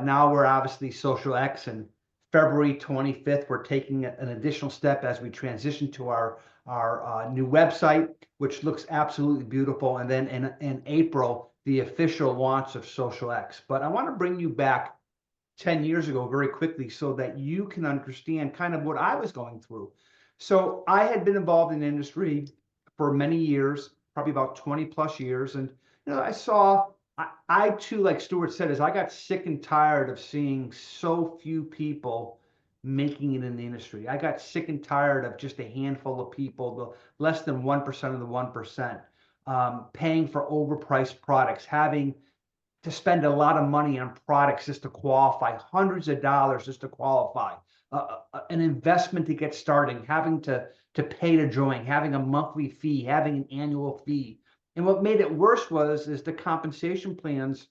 Now we're obviously XosialX, and February 25th, we're taking an additional step as we transition to our new website, which looks absolutely beautiful. And then in April, the official launch of XosialX. But I want to bring you back 10 years ago very quickly so that you can understand kind of what I was going through. So I had been involved in the industry for many years, probably about 20 plus years. And, I too, like Stuart said, I got sick and tired of seeing so few people making it in the industry. I got sick and tired of just a handful of people, the less than 1% of the 1%, paying for overpriced products, having to spend a lot of money on products just to qualify, hundreds of dollars just to qualify, an investment to get started, having to pay to join, having a monthly fee, having an annual fee. And what made it worse is the compensation plans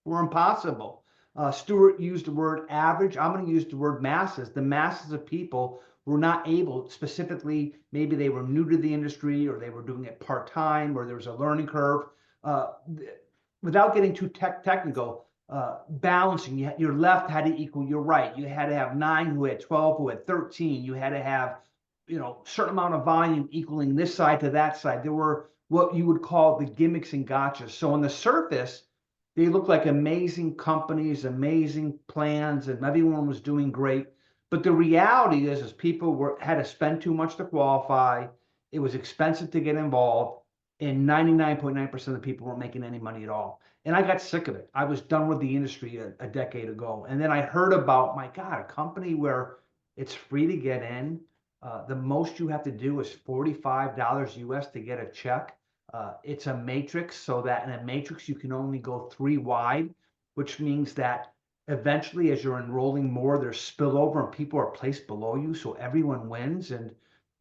were impossible. Stuart used the word average. I'm going to use the word masses. The masses of people were not able, specifically, maybe they were new to the industry or they were doing it part-time or there was a learning curve. Without getting too technical, balancing, your left had to equal your right. You had to have 9 who had 12 who had 13. You had to have, certain amount of volume equaling this side to that side. There were what you would call the gimmicks and gotchas. So on the surface, they looked like amazing companies, amazing plans, and everyone was doing great. But the reality is people had to spend too much to qualify. It was expensive to get involved, and 99.9% of the people weren't making any money at all. And I got sick of it. I was done with the industry a decade ago. And then I heard about, my God, a company where it's free to get in. The most you have to do is $45 US to get a check. It's a matrix, so that in a matrix you can only go 3 wide, which means that eventually as you're enrolling more, there's spillover and people are placed below you, so everyone wins. And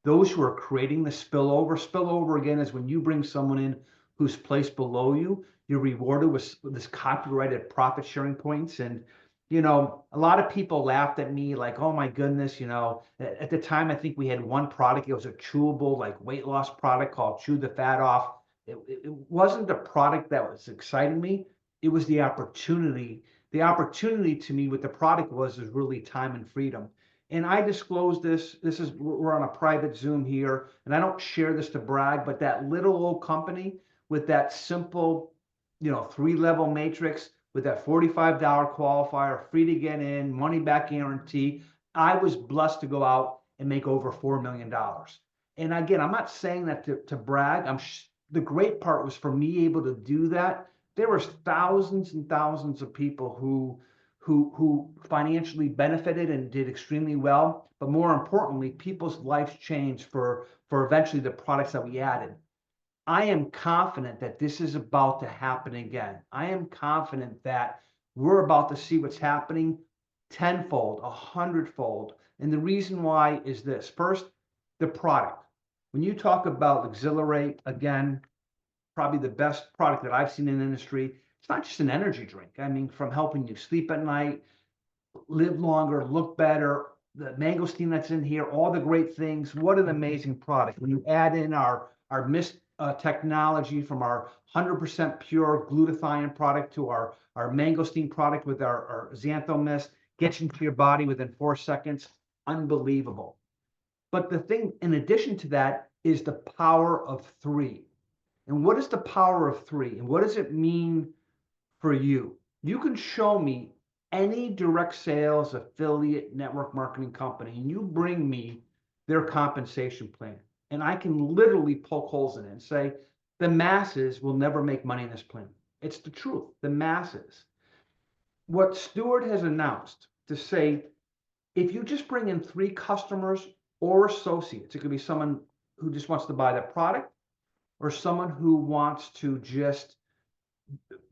those who are creating the spillover again is when you bring someone in who's placed below you, you're rewarded with this copyrighted profit sharing points. And a lot of people laughed at me like, oh my goodness, at the time I think we had one product. It was a chewable like weight loss product called Chew the Fat Off. It wasn't the product that was exciting me. It was the opportunity. The opportunity to me with the product was really time and freedom. And I disclosed this. We're on a private Zoom here, and I don't share this to brag, but that little old company with that simple, 3-level matrix with that $45 qualifier, free to get in, money back guarantee. I was blessed to go out and make over $4 million. And again, I'm not saying that to brag. I'm the great part was for me able to do that. There was thousands and thousands of people who financially benefited and did extremely well. But more importantly, people's lives changed for eventually the products that we added. I am confident that this is about to happen again. I am confident that we're about to see what's happening tenfold, 100-fold. And the reason why is this. First, the product. When you talk about Xilerate, again, probably the best product that I've seen in the industry. It's not just an energy drink. I mean, from helping you sleep at night, live longer, look better, the mangosteen that's in here, all the great things. What an amazing product. When you add in our mist technology from our 100% pure glutathione product to our mangosteen product with our XanthoMyst, gets into your body within 4 seconds. Unbelievable. But the thing in addition to that is the power of 3. And what is the power of 3? And what does it mean for you? You can show me any direct sales affiliate network marketing company and you bring me their compensation plan. And I can literally poke holes in it and say, the masses will never make money in this plan. It's the truth, the masses. What Stewart has announced to say, if you just bring in 3 customers or associates, it could be someone who just wants to buy the product or someone who wants to just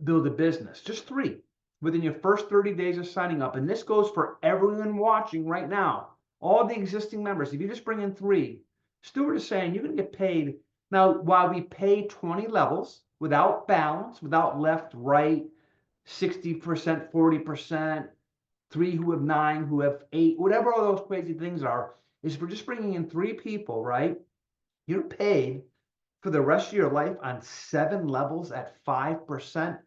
build a business, just 3 within your first 30 days of signing up. And this goes for everyone watching right now, all the existing members. If you just bring in 3, Stewart is saying you're going to get paid. Now, while we pay 20 levels without balance, without left, right, 60%, 40%, 3 who have 9, who have 8, whatever all those crazy things are, is if we're just bringing in 3 people, right? You're paid for the rest of your life on 7 levels at 5%.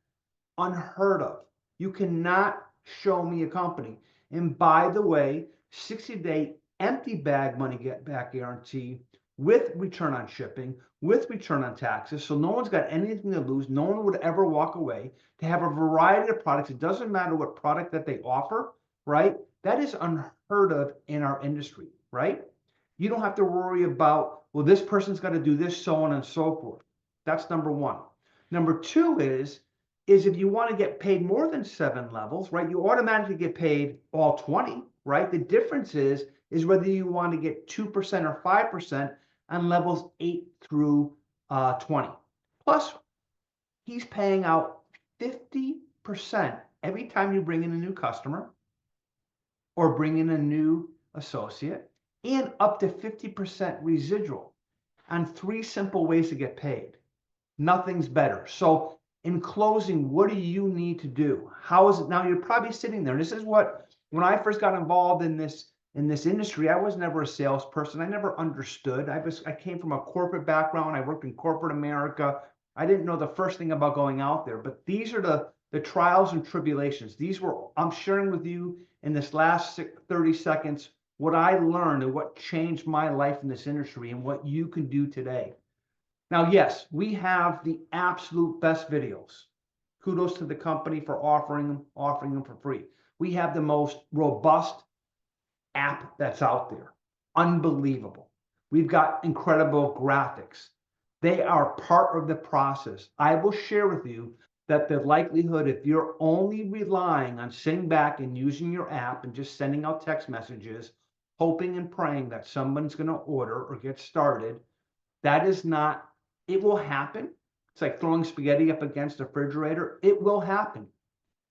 Unheard of. You cannot show me a company. And by the way, 60-day empty bag money get back guarantee with return on shipping, with return on taxes. So no one's got anything to lose. No one would ever walk away. To have a variety of products. It doesn't matter what product that they offer, right? That is unheard of in our industry, right? You don't have to worry about, well, this person's got to do this, so on and so forth. That's number 1. Number 2 is if you want to get paid more than 7 levels, right, you automatically get paid all 20, right? The difference is whether you want to get 2% or 5% on levels 8 through 20. Plus, he's paying out 50% every time you bring in a new customer or bring in a new associate, and up to 50% residual on 3 simple ways to get paid. Nothing's better. So in closing, what do you need to do? How is it now? You're probably sitting there. This is what, when I first got involved in this industry, I was never a salesperson. I never understood. I came from a corporate background. I worked in corporate America. I didn't know the first thing about going out there, but these are the trials and tribulations. I'm sharing with you in this last 30 seconds what I learned and what changed my life in this industry and what you can do today. Now, yes, we have the absolute best videos. Kudos to the company for offering them for free. We have the most robust app that's out there. Unbelievable. We've got incredible graphics. They are part of the process. I will share with you that the likelihood, if you're only relying on sitting back and using your app and just sending out text messages, hoping and praying that someone's going to order or get started, that is not, it will happen. It's like throwing spaghetti up against a refrigerator. It will happen.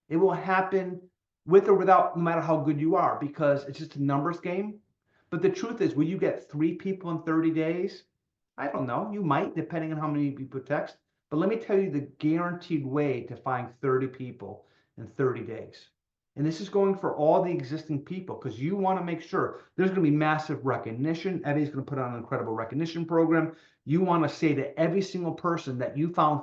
It will happen with or without, no matter how good you are, because it's just a numbers game. But the truth is, will you get 3 people in 30 days? I don't know. You might, depending on how many people text. But let me tell you the guaranteed way to find 30 people in 30 days. And this is going for all the existing people, because you want to make sure there's going to be massive recognition. Eddie's going to put on an incredible recognition program. You want to say to every single person that you found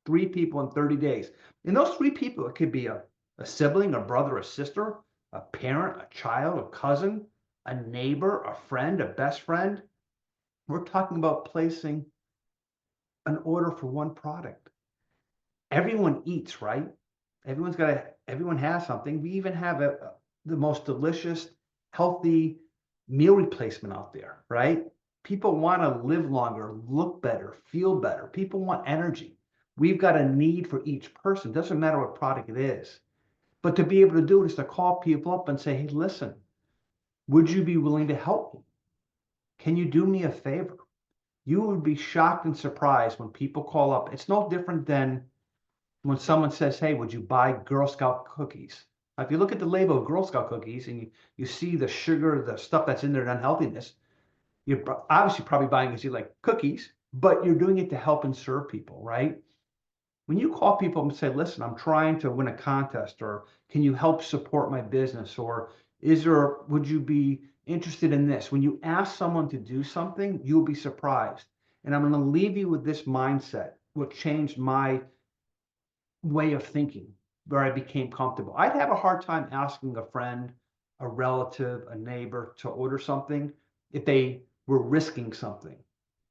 3 people in 30 days. And those 3 people, it could be a sibling, a brother, a sister, a parent, a child, a cousin, a neighbor, a friend, a best friend. We're talking about placing an order for 1 product. Everyone eats, right? Everyone has something. We even have the most delicious, healthy meal replacement out there, right? People want to live longer, look better, feel better. People want energy. We've got a need for each person. Doesn't matter what product it is. But to be able to do it is to call people up and say, hey, listen, would you be willing to help me? Can you do me a favor? You would be shocked and surprised when people call up. It's no different than when someone says, hey, would you buy Girl Scout cookies? Now, if you look at the label of Girl Scout cookies and you see the sugar, the stuff that's in there, the unhealthiness, you're obviously probably buying because you like cookies, but you're doing it to help and serve people, right? When you call people and say, listen, I'm trying to win a contest, or can you help support my business, or would you be interested in this? When you ask someone to do something, you'll be surprised. And I'm going to leave you with this mindset, what changed my way of thinking, where I became comfortable. I'd have a hard time asking a friend, a relative, a neighbor to order something if they were risking something.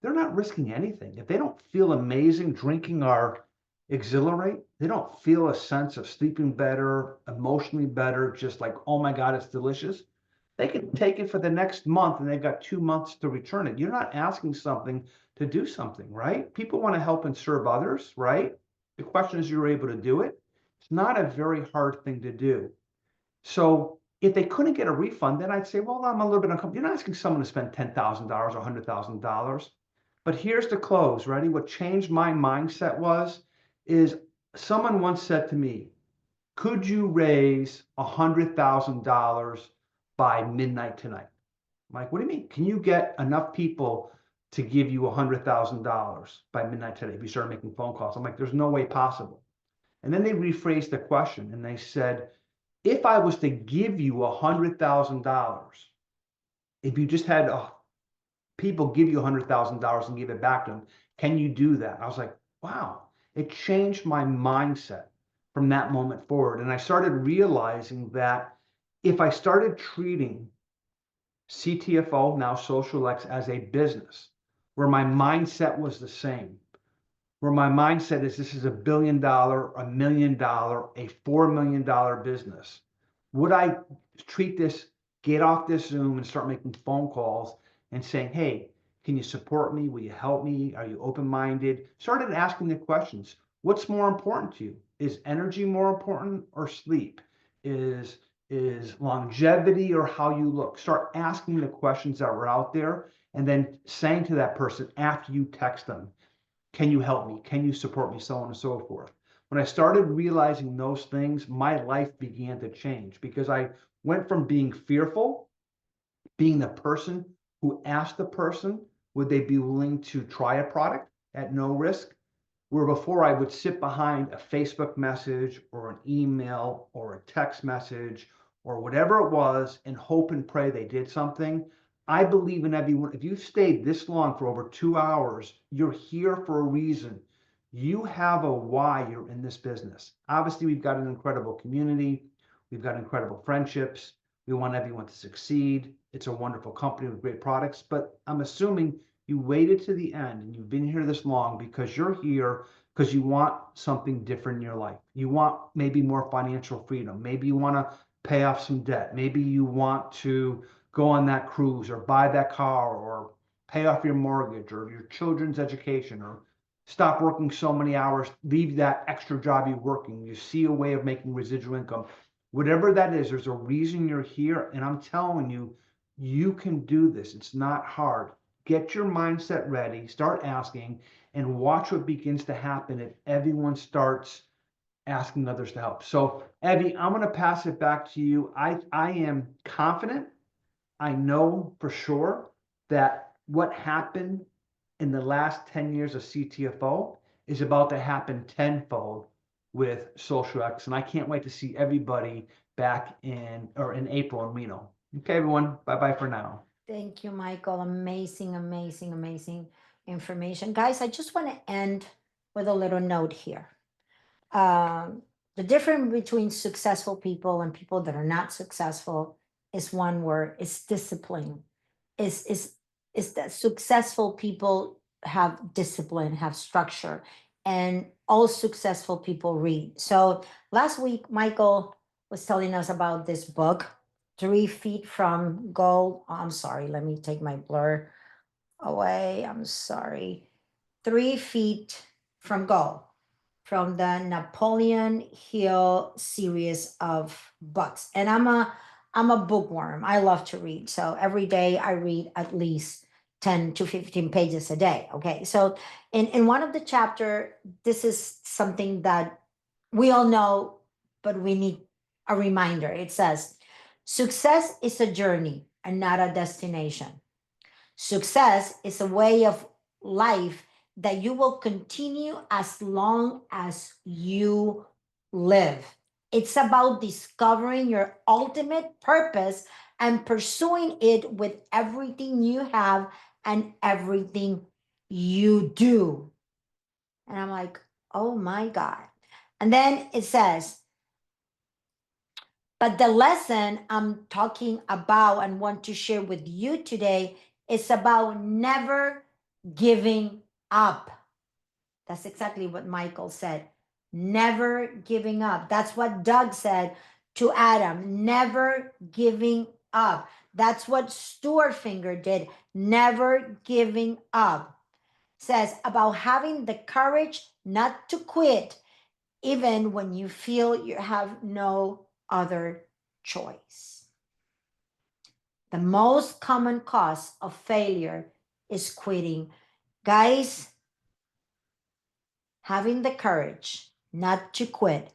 They're not risking anything. If they don't feel amazing drinking our Xilerate, they don't feel a sense of sleeping better, emotionally better, just like, oh my God, it's delicious. They can take it for the next month and they've got 2 months to return it. You're not asking something to do something, right? People want to help and serve others, right? The question is, you're able to do it. It's not a very hard thing to do. So if they couldn't get a refund, then I'd say, well, I'm a little bit uncomfortable. You're not asking someone to spend $10,000 or $100,000. But here's the close, ready? What changed my mindset is someone once said to me, could you raise $100,000 by midnight tonight? I'm like, what do you mean? Can you get enough people to give you $100,000 by midnight today if you start making phone calls? I'm like, there's no way possible. And then they rephrased the question and they said, if I was to give you $100,000, if you just had people give you $100,000 and give it back to them, can you do that? I was like, wow, it changed my mindset from that moment forward. And I started realizing that if I started treating CTFO, now XosialX, as a business, where my mindset was the same, where my mindset is this is $1 billion, $1 million, a $4 million business. Would I treat this, get off this Zoom and start making phone calls and saying, hey, can you support me? Will you help me? Are you open-minded? Started asking the questions. What's more important to you? Is energy more important or sleep? Is longevity or how you look? Start asking the questions that were out there and then saying to that person after you text them, can you help me? Can you support me? So on and so forth. When I started realizing those things, my life began to change because I went from being fearful, being the person who asked the person, would they be willing to try a product at no risk? Where before I would sit behind a Facebook message or an email or a text message or whatever it was and hope and pray they did something. I believe in everyone. If you've stayed this long for over 2 hours, you're here for a reason. You have a why you're in this business. Obviously, we've got an incredible community. We've got incredible friendships. We want everyone to succeed. It's a wonderful company with great products, but I'm assuming you waited to the end and you've been here this long because you're here because you want something different in your life. You want maybe more financial freedom. Maybe you want to pay off some debt. Maybe you want to go on that cruise or buy that car or pay off your mortgage or your children's education or stop working so many hours, leave that extra job you're working. You see a way of making residual income. Whatever that is, there's a reason you're here. And I'm telling you, you can do this. It's not hard. Get your mindset ready, start asking, and watch what begins to happen if everyone starts asking others to help. So, Evie, I'm going to pass it back to you. I am confident. I know for sure that what happened in the last 10 years of CTFO is about to happen tenfold with XosialX. And I can't wait to see everybody back in April in Reno. Okay, everyone. Bye-bye for now. Thank you, Michael. Amazing, amazing, amazing information. Guys, I just want to end with a little note here. The difference between successful people and people that are not successful is one word, it's discipline. Is that successful people have discipline, have structure, and all successful people read. So last week, Michael was telling us about this book, 3 Feet from Gold. I'm sorry, let me take my blur away. I'm sorry. 3 feet from goal, from the Napoleon Hill series of books. And I'm a bookworm. I love to read. So every day I read at least 10 to 15 pages a day. Okay. So in one of the chapter, this is something that we all know, but we need a reminder. It says, success is a journey and not a destination. Success is a way of life that you will continue as long as you live. It's about discovering your ultimate purpose and pursuing it with everything you have and everything you do. And I'm like, oh my God. And then it says, but the lesson I'm talking about and want to share with you today is about never giving up. That's exactly what Michael said. Never giving up. That's what Doug said to Adam. Never giving up. That's what Stuart Finger did. Never giving up. Says about having the courage not to quit even when you feel you have no other choice. The most common cause of failure is quitting. Guys, having the courage not to quit,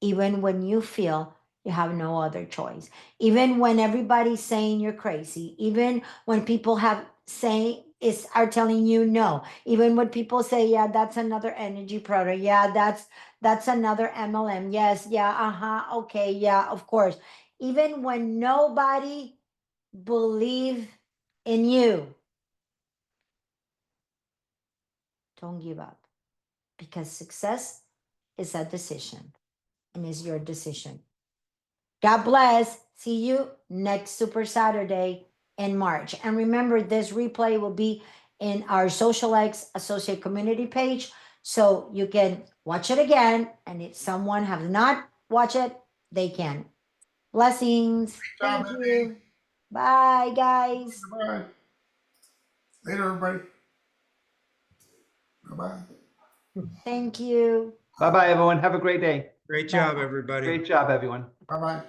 even when you feel you have no other choice, even when everybody's saying you're crazy, even when people are telling you no, even when people say, yeah, that's another energy product, yeah, that's another MLM, yes, yeah, okay, yeah, of course, even when nobody believe in you, don't give up, because success is a decision and is your decision. God bless. See you next Super Saturday in March. And remember, this replay will be in our XosialX associate community page, so you can watch it again. And if someone has not watched it, they can. Blessings. Good job, Thank Andy. you. Bye, guys. Bye. Later, everybody. Bye-bye. Thank you. Bye bye, everyone. Have a great day. Great job, everybody. Great job, everyone. Bye-bye.